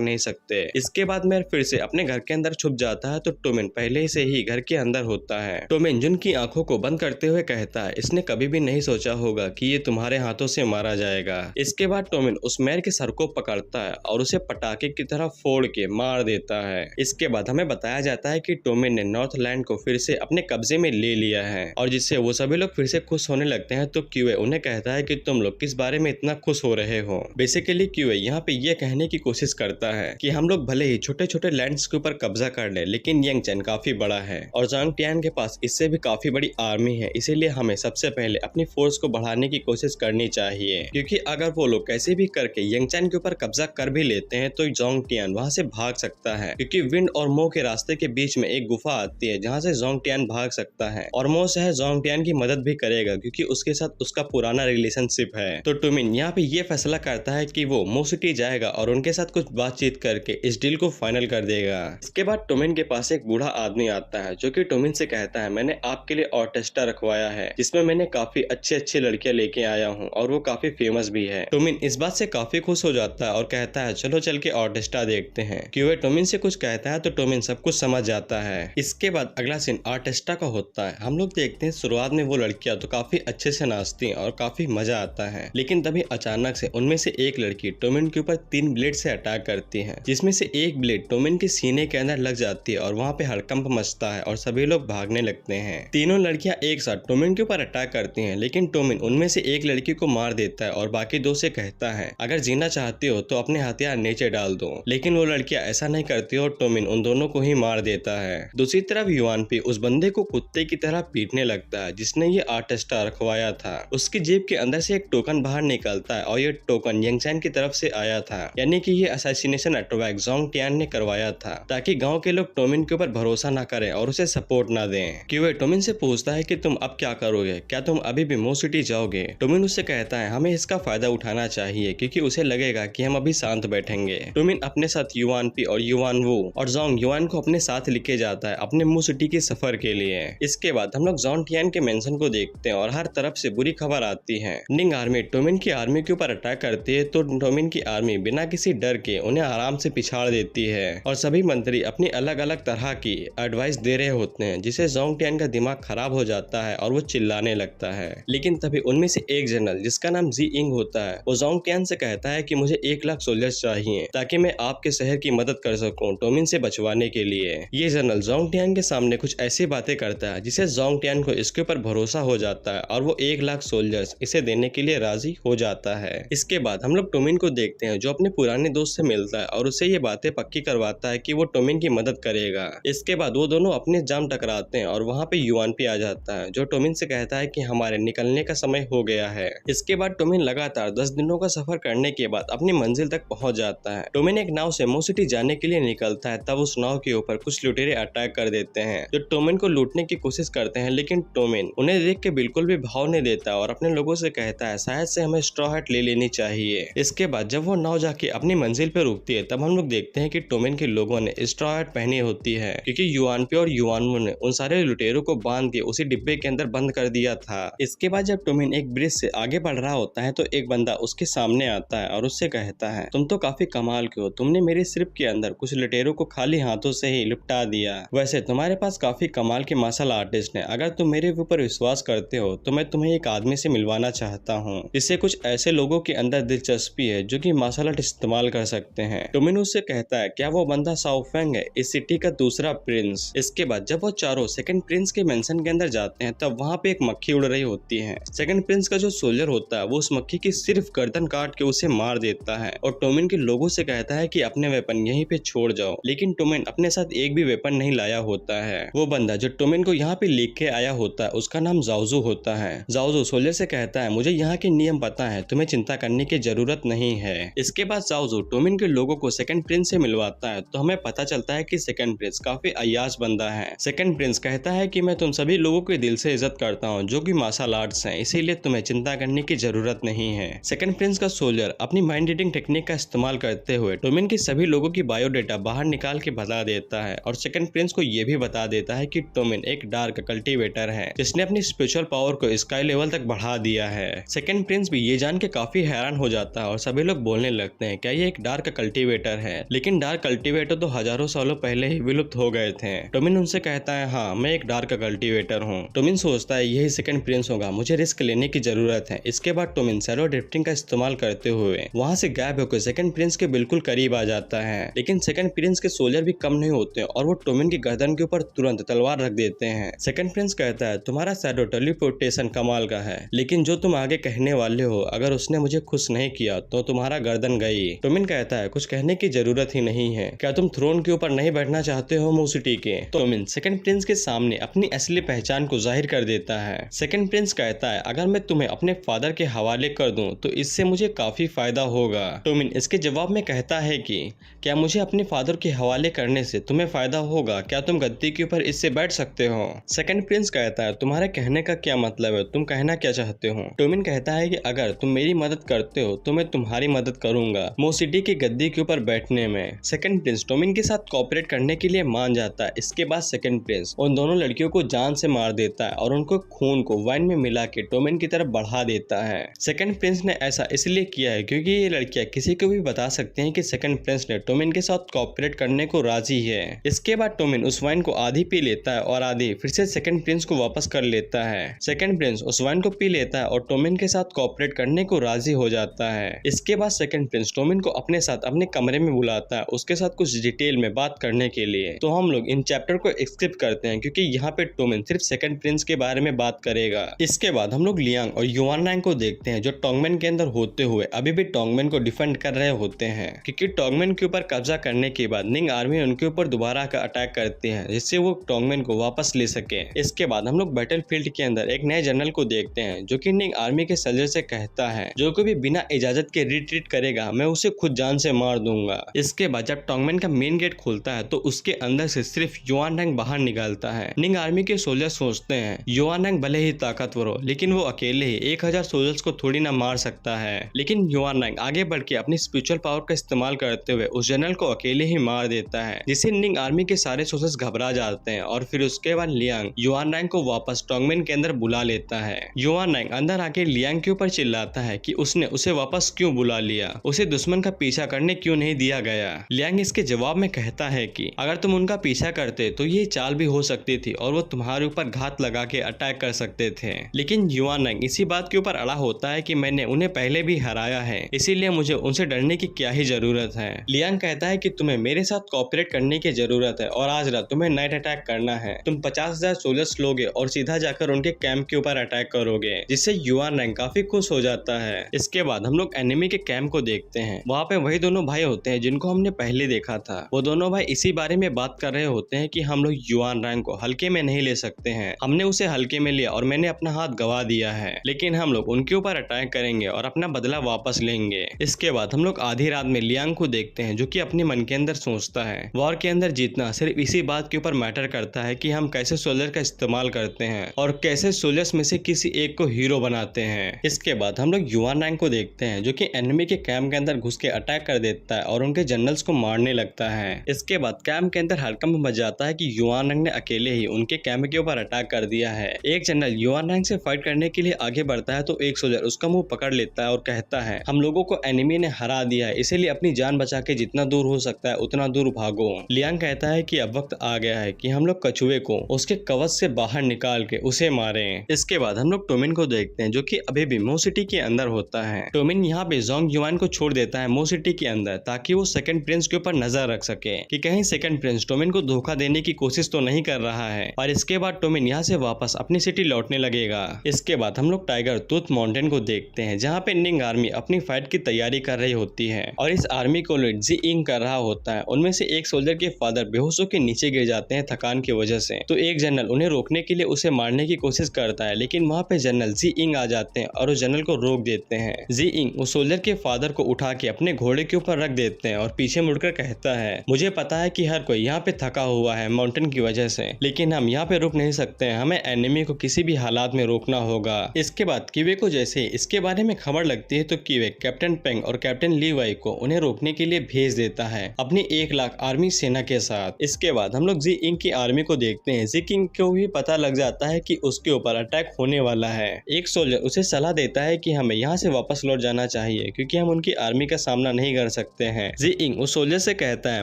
नहीं सकते। इसके बाद मेयर फिर से अपने घर के अंदर छुप जाता है तो टोमिन पहले से ही घर के अंदर होता है। टोमिन जुन की आंखों को बंद करते हुए कहता है इसने कभी भी नहीं सोचा होगा कि ये तुम्हारे हाथों से मारा जाएगा। इसके बाद टोमिन उस मेयर के सर को पकड़ता है और उसे पटाखे की तरह फोड़ के मार देता है। इसके बाद हमें बताया जाता है कि टोमिन ने नॉर्थलैंड को फिर से अपने कब्जे में ले लिया है और जिससे वो सभी लोग फिर से खुश होने लगते हैं। तो क्यूए उन्हें कहता है कि तुम लोग किस बारे में इतना खुश हो रहे हो। बेसिकली क्यूए यहाँ पे ये कहने की कोशिश करता है कि हम लोग भले ही छोटे छोटे लैंड्स के ऊपर कब्जा कर ले, लेकिन यांगचेन काफी बड़ा है और जांग टियान के पास इससे भी काफी बड़ी आर्मी है, इसीलिए हमें सबसे पहले अपनी फोर्स को बढ़ाने की कोशिश करनी चाहिए, क्योंकि अगर वो लोग कैसे भी करके यांगचेन के ऊपर कब्जा कर भी लेते हैं तो जांग टियान वहां से भाग सकता है, क्योंकि विंड और मो के रास्ते के बीच में एक गुफा आती है जहाँ से जांग टियान भाग सकता है और मो से जांग टियान की मदद भी करेगा क्योंकि उसके साथ उसका पुराना रिलेशनशिप है। तो टोमिन यहाँ पे ये फैसला करता है कि वो मो सिटी जाएगा और उनके साथ कुछ बातचीत करके इस डील को फाइनल कर देगा। इसके बाद टोमिन के पास एक बूढ़ा आदमी आता है जो कि टोमिन से कहता है मैंने आपके लिए ऑर्केस्ट्रा रखवाया है जिसमें मैंने काफी अच्छी लड़कियां लेके आया हूँ और वो काफी फेमस भी है। टोमिन इस बात से काफी खुश हो जाता है और कहता है चलो चल के ऑर्केस्ट्रा देखते हैं। क्यूए टोमिन से कुछ कहता है तो टोमिन सब कुछ समझ जाता है। इसके बाद अगला सीन ऑर्केस्ट्रा का होता है। हम लोग देखते हैं शुरुआत में वो लड़कियां तो काफी अच्छे से नाचती हैं और काफी मजा आता है, लेकिन तभी अचानक से उनमें से एक लड़की टोमिन के ऊपर 3 ब्लेड से अटैक करती है, जिसमें से एक ब्लेड टोमिन के सीने के अंदर लग जाती है और वहाँ पे हड़कंप मचता है और सभी लोग भागने लगते हैं। तीनों लड़कियां एक साथ टोमिन के ऊपर अटैक करती हैं, लेकिन टोमिन उनमें से एक लड़की को मार देता है और बाकी 2 से कहता है अगर जीना चाहती हो तो अपने हथियार नीचे डाल दो, लेकिन वो लड़कियां ऐसा नहीं करती और टोमिन उन दोनों को ही मार देता है। दूसरी तरफ युआनपी उस बंदे को कुत्ते की तरह पीटने लगता है जिसने ये ऑर्केस्ट्रा रखवाया था। उसकी जेब के अंदर से एक टोकन बाहर निकलता है और ये टोकन यांगचेन की तरफ से आया था, यानी कि ये असैसिनेशन अटैक जांग टियान ने करवाया था ताकि गांव के लोग टोमिन के ऊपर भरोसा ना करें और उसे सपोर्ट ना दें। क्यूए टोमिन से पूछता है कि तुम अब क्या करोगे, क्या तुम अभी भी मो सिटी जाओगे। टोमिन उससे कहता है हमें इसका फायदा उठाना चाहिए क्योंकि उसे लगेगा कि हम अभी शांत बैठेंगे। टोमिन अपने साथ युआनपी और युआन वू और जोंग युआन को अपने साथ लेके जाता है अपने मो सिटी के सफर के लिए। इसके बाद हम लोग जांग टियान के मेंशन को देखते हैं और हर तरफ से बुरी खबर आती है। निंग आर्मी टोमिन की आर्मी के ऊपर अटैक करती है तो टोमिन की आर्मी बिना किसी डर के उन्हें आराम से पिछाड़ देती है और सभी मंत्री अपनी अलग अलग तरह की एडवाइस दे रहे होते हैं, जिससे जांग टियान का दिमाग खराब हो जाता है और वो चिल्लाने लगता है। लेकिन तभी उनमें से एक जनरल जिसका नाम जी इंग होता है वो जांग टियान से कहता है कि मुझे 1 लाख सोल्जर्स चाहिए ताकि मैं आपके शहर की मदद कर सकूं टोमिन से बचवाने के लिए। ये जनरल जांग टियान के सामने कुछ ऐसी बातें करता है जिससे जांग टियान को इसके ऊपर भरोसा हो जाता है और वो 1 लाख सोल्जर्स इसे देने के लिए राजी हो जाता है। इसके बाद हम लोग टोमिन को देखते हैं जो अपने पुराने दोस्त से मिलता है और उसे ये बातें पक्की करवाता है कि वो टोमिन की मदद करेगा। इसके बाद वो दोनों अपने जाम टकराते हैं और वहाँ पे युआनपी आ जाता है जो टोमिन से कहता है कि हमारे निकलने का समय हो गया है। इसके बाद टोमिन लगातार 10 दिनों का सफर करने के बाद अपनी मंजिल तक पहुंच जाता है। टोमिन एक नाव से मो सिटी जाने के लिए निकलता है, तब उस नाव के ऊपर कुछ लुटेरे अटैक कर देते हैं जो टोमिन को लूटने की कोशिश करते हैं, लेकिन टोमिन उन्हें देख के बिल्कुल भी भाव नहीं देता और अपने लोगों से कहता है शायद से हमें स्ट्रॉ हैट ले लेनी चाहिए। इसके बाद जब वो नाव जाके अपनी मंजिल पर रुकती है तब हम लोग देखते हैं कि टोमिन के लोगों ने स्ट्रॉ हैट पहनी होती है क्योंकि युआनपी और युआनवू ने उन सारे लुटेरों को बांध के उसी डिब्बे के अंदर बंद कर दिया था। इसके बाद जब टोमिन एक ब्रिज से आगे बढ़ रहा होता है तो एक बंदा उसके सामने आता है और उससे कहता है तुम तो काफी कमाल के हो, तुमने मेरे सिर्फ के अंदर कुछ लुटेरों को खाली हाथों से ही लिपटा दिया। वैसे तुम्हारे पास काफी कमाल के मार्शल आर्टिस्ट हैं, अगर तुम मेरे ऊपर विश्वास करते हो तो मैं तुम्हें एक आदमी से मिलवाना चाहता हूँ जिससे कुछ ऐसे लोगों के अंदर दिलचस्पी है जो कि मार्शल आर्ट इस्तेमाल कर सकते हैं। टोमिन उससे कहता है क्या वो बंदा शाओफेंग है, इस सिटी का दूसरा प्रिंस। इसके बाद जब वो चारों सेकंड प्रिंस के मेंशन के अंदर जाते हैं तब वहाँ पे एक मक्खी उड़ रही होती है। सेकंड प्रिंस का जो सोल्जर होता है वो उस मक्खी की सिर्फ गर्दन काट के उसे मार देता है और टोमिन के लोगों से कहता है कि अपने वेपन यहीं पे छोड़ जाओ, लेकिन टोमिन अपने साथ एक भी वेपन नहीं लाया होता है। वो बंदा जो टोमिन को यहाँ पे लेके के आया होता है उसका नाम जाओजू होता है। जाओजू सोल्जर से कहता है मुझे यहाँ के नियम पता है, तुम्हें चिंता करने की जरूरत नहीं है। इसके बाद जाओजू टोमिन के लोगों को सेकंड प्रिंस से मिलवाता है तो हमें पता चलता है कि सेकंड प्रिंस काफी अय्याश बंदा है। सेकंड प्रिंस कहता है कि मैं तुम सभी लोगों के दिल से इज्जत करता हूँ जो कि मार्शल आर्ट्स हैं, इसीलिए तुम्हें चिंता करने की जरूरत जरूरत नहीं है। सेकंड प्रिंस का सोल्जर अपनी माइंड रीडिंग टेक्निक का इस्तेमाल करते हुए टोमिन की सभी लोगों की बायोडेटा बाहर निकाल के बता देता है और सेकंड प्रिंस को यह भी बता देता है कि टोमिन एक डार्क कल्टीवेटर है जिसने अपनी स्पिरिचुअल पावर को स्काई लेवल तक बढ़ा दिया है। सेकंड प्रिंस भी ये जान के काफी हैरान हो जाता है और सभी लोग बोलने लगते हैं क्या ये एक डार्क कल्टीवेटर है, लेकिन डार्क कल्टीवेटर तो हजारों सालों पहले ही विलुप्त हो गए थे। टोमिन उनसे कहता है हाँ मैं एक डार्क कल्टीवेटर हूँ। टोमिन सोचता है यही सेकंड प्रिंस होगा, मुझे रिस्क लेने की जरूरत है। इसके बाद टोमिन शैडो ड्रिफ्टिंग का इस्तेमाल करते हुए वहाँ से गायब होकर सेकंड प्रिंस के बिल्कुल करीब आ जाता है, लेकिन सेकंड प्रिंस के सोल्जर भी कम नहीं होते और वो टोमिन की गर्दन के ऊपर तुरंत तलवार रख देते हैं। सेकंड प्रिंस कहता है तुम्हारा शैडो टेलीपोर्टेशन कमाल का है, लेकिन जो तुम आगे कहने वाले हो अगर उसने मुझे खुश नहीं किया तो तुम्हारा गर्दन गई। टोमिन कहता है कुछ कहने की जरूरत ही नहीं है, क्या तुम थ्रोन के ऊपर नहीं बैठना चाहते हो मू सिटी के। टोमिन सेकंड प्रिंस के सामने अपनी असली पहचान को जाहिर कर देता है। सेकंड प्रिंस कहता है अगर मैं तुम्हें अपने फादर के हवाले कर दूं तो इससे मुझे काफी फायदा होगा। टोमिन इसके जवाब में कहता है कि क्या मुझे अपने फादर के हवाले करने से तुम्हें फायदा होगा, क्या तुम गद्दी के ऊपर इससे बैठ सकते हो। सेकंड प्रिंस कहता है तुम्हारे कहने का क्या मतलब है, तुम कहना क्या चाहते हो। टोमिन कहता है कि अगर तुम मेरी मदद करते हो तो मैं तुम्हारी मदद करूंगा मो सिटी की गद्दी के ऊपर बैठने में। सेकंड प्रिंस टोमिन के साथ कोऑपरेट करने के लिए मान जाता है। इसके बाद सेकंड प्रिंस उन दोनों लड़कियों को जान से मार देता है और उनको खून को वाइन में मिला के टोमिन की तरफ बढ़ा देता है। सेकंड प्रिंस ने ऐसा इसलिए किया है क्योंकि ये लड़कियां किसी को भी बता सकती हैं कि सेकंड प्रिंस ने टोमिन के साथ कोऑपरेट करने को राजी है। इसके बाद टोमिन उस वाइन को आधी पी लेता है और आधी फिर से सेकंड प्रिंस को वापस कर लेता है। सेकंड प्रिंस उस वाइन को पी लेता है और टोमिन के साथ कोऑपरेट करने को राजी हो जाता है। इसके बाद सेकंड प्रिंस टोमिन को अपने साथ अपने कमरे में बुलाता है उसके साथ कुछ डिटेल में बात करने के लिए। तो हम लोग इन चैप्टर को स्किप करते हैं क्योंकि यहाँ पे टोमिन सिर्फ सेकंड प्रिंस के बारे में बात करेगा। इसके बाद हम लोग लियांग और युआनरैंग को देखते हैं जो टोंगमेन के अंदर होते हुए अभी भी टोंगमेन को डिफेंड कर रहे होते हैं, क्योंकि टोंगमेन के ऊपर कब्जा करने के बाद निंग आर्मी उनके ऊपर दोबारा का अटैक करती है जिससे वो टोंगमेन को वापस ले सके। इसके बाद हम लोग बैटलफील्ड के अंदर एक नए जनरल को देखते हैं जो कि निंग आर्मी के सोल्जर से कहता है जो कोई भी बिना इजाजत के रिट्रीट करेगा मैं उसे खुद जान से मार दूंगा। इसके बाद जब टोंगमेन का मेन गेट खुलता है तो उसके अंदर से सिर्फ युआनरैंग बाहर निकलता है। निंग आर्मी के सोल्जर सोचते हैं युआनरैंग भले ही ताकतवर हो लेकिन वो अकेले ही 1000 सोल्जर्स को थोड़ी ना मार सकता है, लेकिन युआनरैंग आगे बढ़ के अपनी स्पिरिचुअल पावर का इस्तेमाल करते हुए उस जनरल को अकेले ही मार देता है, जिससे निंग आर्मी के सारे सोल्जर्स घबरा जाते हैं और फिर उसके बाद लियांग युआनरैंग को वापस टोंगमेन के अंदर बुला लेता है। युआनरैंग अंदर आके लियांग के ऊपर चिल्लाता है कि उसने उसे वापस क्यों बुला लिया, उसे दुश्मन का पीछा करने क्यों नहीं दिया गया। लियांग इसके जवाब में कहता है कि अगर तुम उनका पीछा करते तो ये चाल भी हो सकती थी और वो तुम्हारे ऊपर घात लगा के अटैक कर सकते थे, लेकिन युआनरैंग इसी बात के ऊपर अड़ा होता है कि मैंने उन्हें पहले भी हराया है इसीलिए मुझे उनसे डरने की क्या ही जरूरत है। लियांग कहता है कि तुम्हें मेरे साथ कोऑपरेट करने की जरूरत है और आज रात तुम्हें नाइट अटैक करना है। तुम 50,000 सोल्जर्स लोगे और सीधा जाकर उनके कैंप के ऊपर अटैक करोगे, जिससे युआनरैंग काफी खुश हो जाता है। इसके बाद हम लोग एनिमी के कैंप को देखते हैं। वहाँ पे वही दोनों भाई होते हैं जिनको हमने पहले देखा था। वो दोनों भाई इसी बारे में बात कर रहे होते हैं कि हम लोग युआनरैंग को हल्के में नहीं ले सकते हैं, हमने उसे हल्के में लिया और मैंने अपना हाथ गवा दिया है, लेकिन हम लोग उनके ऊपर अटैक करेंगे और अपना बदला वापस लेंगे। इसके बाद हम लोग आधी रात में लियांग को देखते हैं जो कि अपने मन के अंदर सोचता है वॉर के अंदर जीतना सिर्फ इसी बात के ऊपर मैटर करता है कि हम कैसे सोल्जर का इस्तेमाल करते हैं और कैसे सोल्जर्स में से किसी एक को हीरो बनाते हैं। इसके बाद हम लोग युआनरैंग को देखते हैं जो कि एनिमी के कैंप के अंदर घुस के अटैक कर देता है और उनके जनरल्स को मारने लगता है। इसके बाद कैंप के अंदर हड़कंप मच जाता है कि युआनरैंग ने अकेले ही उनके कैंप के ऊपर अटैक कर दिया है। एक जनरल युआनरैंग से फाइट करने के लिए आगे बढ़ता है तो एक सोल्जर उसका मुंह पकड़ लेता है और कहता है हम लोगों को एनिमी ने हरा दिया है, इसीलिए अपनी जान बचा के जितना दूर हो सकता है उतना दूर भागो। लियांग कहता है कि अब वक्त आ गया है कि हम लोग कछुए को उसके कवच से बाहर निकाल के उसे मारें। इसके बाद हम लोग टोमिन को देखते हैं जो कि अभी भी मो सिटी के अंदर होता है। टोमिन यहाँ पे जोंग युआन को छोड़ देता है मो सिटी के अंदर ताकि वो सेकंड प्रिंस के ऊपर नजर रख सके कि कहीं सेकंड प्रिंस टोमिन को धोखा देने की कोशिश तो नहीं कर रहा है। और इसके बाद टोमिन यहाँ से वापस अपनी सिटी लौटने लगेगा। इसके बाद हम लोग टाइगर टूथ माउंटेन को देखते हैं जहाँ पे निंग आर्मी अपनी फाइट की तैयारी कर रही होती है और इस आर्मी को लीड जी इंग कर रहा होता है। उनमें से एक सोल्जर के फादर बेहोश होकर नीचे गिर जाते हैं थकान की वजह से, तो एक जनरल उन्हें रोकने के लिए उसे मारने की कोशिश करता है, लेकिन वहाँ पे जनरल जी इंग आ जाते हैं और उस जनरल को रोक देते हैं। जी इंग उस सोल्जर के फादर को उठा के अपने घोड़े के ऊपर रख देते हैं और पीछे मुड़कर कहता है मुझे पता है कि हर कोई यहाँ पे थका हुआ है माउंटेन की वजह से, लेकिन हम यहाँ पे रुक नहीं सकते हैं, हमें एनिमी को किसी भी हालात में रोकना होगा। इसके बाद किवे को जैसे जैसे इसके बारे में खबर लगती है तो क्यूए कैप्टन पेंग और कैप्टन लीवाई को उन्हें रोकने के लिए भेज देता है अपनी 1 लाख आर्मी सेना के साथ। इसके बाद हम लोग जी इंग की आर्मी को देखते हैं। जी इंग को भी पता लग जाता है कि उसके ऊपर अटैक होने वाला है। एक सोल्जर उसे सलाह देता है कि हमें यहाँ से वापस लौट जाना चाहिए क्योंकि हम उनकी आर्मी का सामना नहीं कर सकते हैं। जी इंग उस सोल्जर से कहता है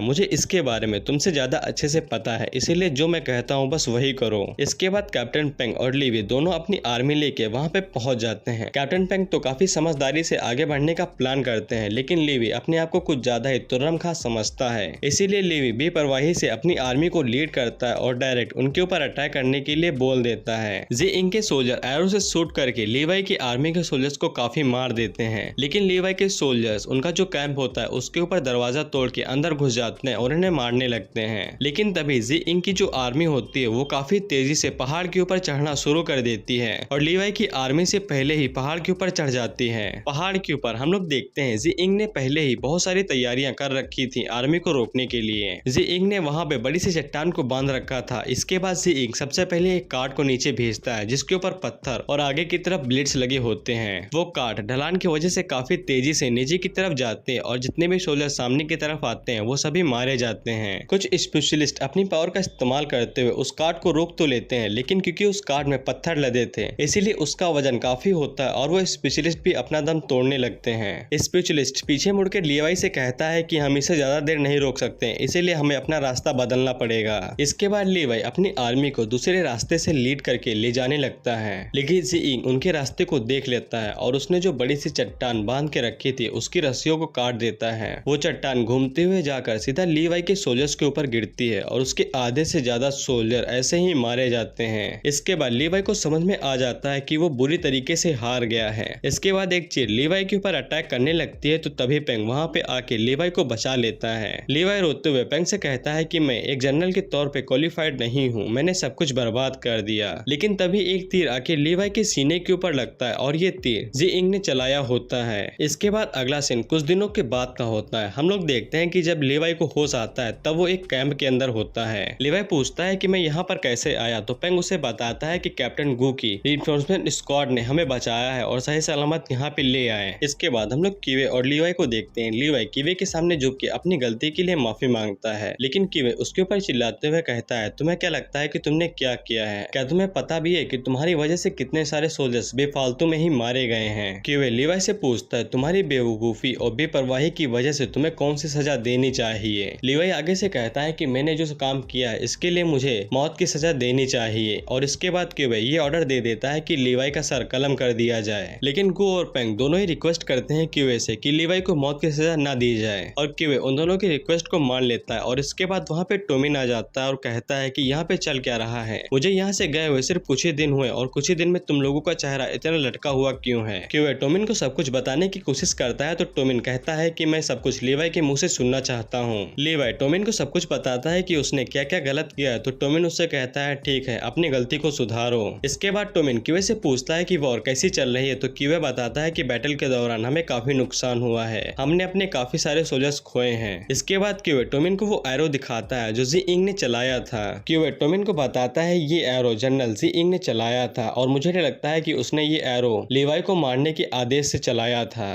मुझे इसके बारे में तुमसे ज्यादा अच्छे से पता है, इसीलिए जो मैं कहता हूँ बस वही करो। इसके बाद कैप्टन पेंग और लीवी दोनों अपनी आर्मी लेके वहाँ पे पहुंच जाते हैं। कैप्टन पेंग तो काफी समझदारी से आगे बढ़ने का प्लान करते हैं, लेकिन लीवी अपने आप को कुछ ज्यादा ही तुर्रमखां समझता है। इसीलिए लीवी बेपरवाही से अपनी आर्मी को लीड करता है और डायरेक्ट उनके ऊपर अटैक करने के लिए बोल देता है। जी इंग के सोल्जर एरो से शूट करके लीवाई की आर्मी के सोल्जर्स को काफी मार देते हैं, लेकिन लीवाई के सोल्जर्स उनका जो कैंप होता है उसके ऊपर दरवाजा तोड़ के अंदर घुस जाते हैं और उन्हें मारने लगते हैं। लेकिन तभी जी इंग की जो आर्मी होती है वो काफी तेजी से पहाड़ के ऊपर चढ़ना शुरू कर देती है और लीवाई की आर्मी से पहले ही पहाड़ के ऊपर चढ़ जाती है। पहाड़ के ऊपर हम लोग देखते हैं जी इंग ने पहले ही बहुत सारी तैयारियां कर रखी थी आर्मी को रोकने के लिए। जी इंग ने वहां पे बड़ी सी चट्टान को बांध रखा था। इसके बाद जी इंग सबसे पहले एक कार्ड को नीचे भेजता है जिसके ऊपर पत्थर और आगे की तरफ ब्लेड्स लगे होते हैं। वो कार्ड ढलान की वजह से काफी तेजी से नीचे की तरफ जाते हैं और जितने भी सोल्जर सामने की तरफ आते हैं वो सभी मारे जाते हैं। कुछ स्पेशलिस्ट अपनी पावर का इस्तेमाल करते हुए उस कार्ड को रोक तो लेते हैं, लेकिन क्योंकि उस कार्ड में पत्थर लदे थे इसीलिए उसका वजन काफी होता है और वो स्पेशलिस्ट भी अपना दम तोड़ने लगते हैं। स्पेशलिस्ट पीछे मुड़कर लीवाई से कहता है कि हम इसे ज्यादा देर नहीं रोक सकते, इसीलिए हमें अपना रास्ता बदलना पड़ेगा। इसके बाद लीवाई अपनी आर्मी को दूसरे रास्ते से लीड करके ले जाने लगता है, लेकिन जी इंग उनके रास्ते को देख लेता है और उसने जो बड़ी सी चट्टान बांध के रखी थी उसकी रस्सियों को काट देता है। वो चट्टान घूमते हुए जाकर सीधा लीवाई के सोल्जर्स के ऊपर गिरती है और उसके आधे से ज्यादा सोल्जर ऐसे ही मारे जाते हैं। इसके बाद लीवाई को समझ में आ जाता है कि वो बुरी तरीके से हार गया है। इसके बाद एक चीर लीवाई के ऊपर अटैक करने लगती है तो तभी पेंग वहां पे आके लीवाई को बचा लेता है। लीवाई रोते हुए पेंग से कहता है कि मैं एक जनरल के तौर पे क्वालिफाइड नहीं हूँ, मैंने सब कुछ बर्बाद कर दिया। लेकिन तभी एक तीर आके लीवाई के सीने के ऊपर लगता है और ये तीर जी इंग ने चलाया होता है। इसके बाद अगला सीन कुछ दिनों के बाद का होता है। हम लोग देखते हैं कि जब लीवाई को होश आता है तब वो एक कैंप के अंदर होता है। लीवाई पूछता है कि मैं यहाँ पर कैसे आया तो पेंग उसे बताता है कि कैप्टन गू की रिइंफोर्समेंट स्क्वाड ने हमें बचाया है और सही सलामत यहाँ पे ले आए। इसके बाद हम लोग क्यूए और लीवाई को देखते हैं। लीवाई क्यूए के सामने झुक के अपनी गलती के लिए माफी मांगता है, लेकिन क्यूए उसके ऊपर चिल्लाते हुए कहता है तुम्हें क्या लगता है कि तुमने क्या किया है? क्या तुम्हें पता भी है कि तुम्हारी वजह से कितने सारे सोल्जर्स बेफालतू में ही मारे गए हैं? क्यूए लीवाई से पूछता है तुम्हारी बेवकूफी और बेपरवाही की वजह से तुम्हें कौन सी सजा देनी चाहिए? लीवाई आगे से कहता है कि मैंने जो काम किया है इसके लिए मुझे मौत की सजा देनी चाहिए और इसके बाद क्यूए ये ऑर्डर दे देता है कि लीवाई का सर कलम कर दिया जाए। लेकिन गू और पेंग दोनों ही रिक्वेस्ट करते हैं क्यूए से कि लीवाई को मौत की सजा ना दी जाए और क्यूए उन दोनों की रिक्वेस्ट को मान लेता है। और इसके बाद वहाँ पे टोमिन आ जाता है और कहता है कि यहाँ पे चल क्या रहा है? मुझे यहाँ से गए हुए सिर्फ कुछ ही दिन हुए और कुछ ही दिन में तुम लोगों का चेहरा इतना लटका हुआ क्यों है? क्यूए टोमिन को सब कुछ बताने की कोशिश करता है तो टोमिन कहता है कि मैं सब कुछ लीवाई के मुंह से सुनना चाहता हूँ। लीवाई टोमिन को सब कुछ बताता है कि उसने क्या क्या गलत किया है तो टोमिन उससे कहता है ठीक है अपनी गलती को सुधारो। इसके बाद टोमिन क्यूए से पूछता है कि वॉर कैसी चल रही है तो क्यूए बताता है कि बैटल के दौरान हमें काफी नुकसान हुआ है, हमने अपने काफी सारे सोल्जर्स खोए हैं। इसके बाद क्यूए टोमिन को वो एरो दिखाता है जो जी इंग ने चलाया था। क्यूए टोमिन को बताता है ये एरो जनरल जी इंग ने चलाया था और मुझे लगता है कि उसने ये एरो लीवाई को मारने के आदेश से चलाया था।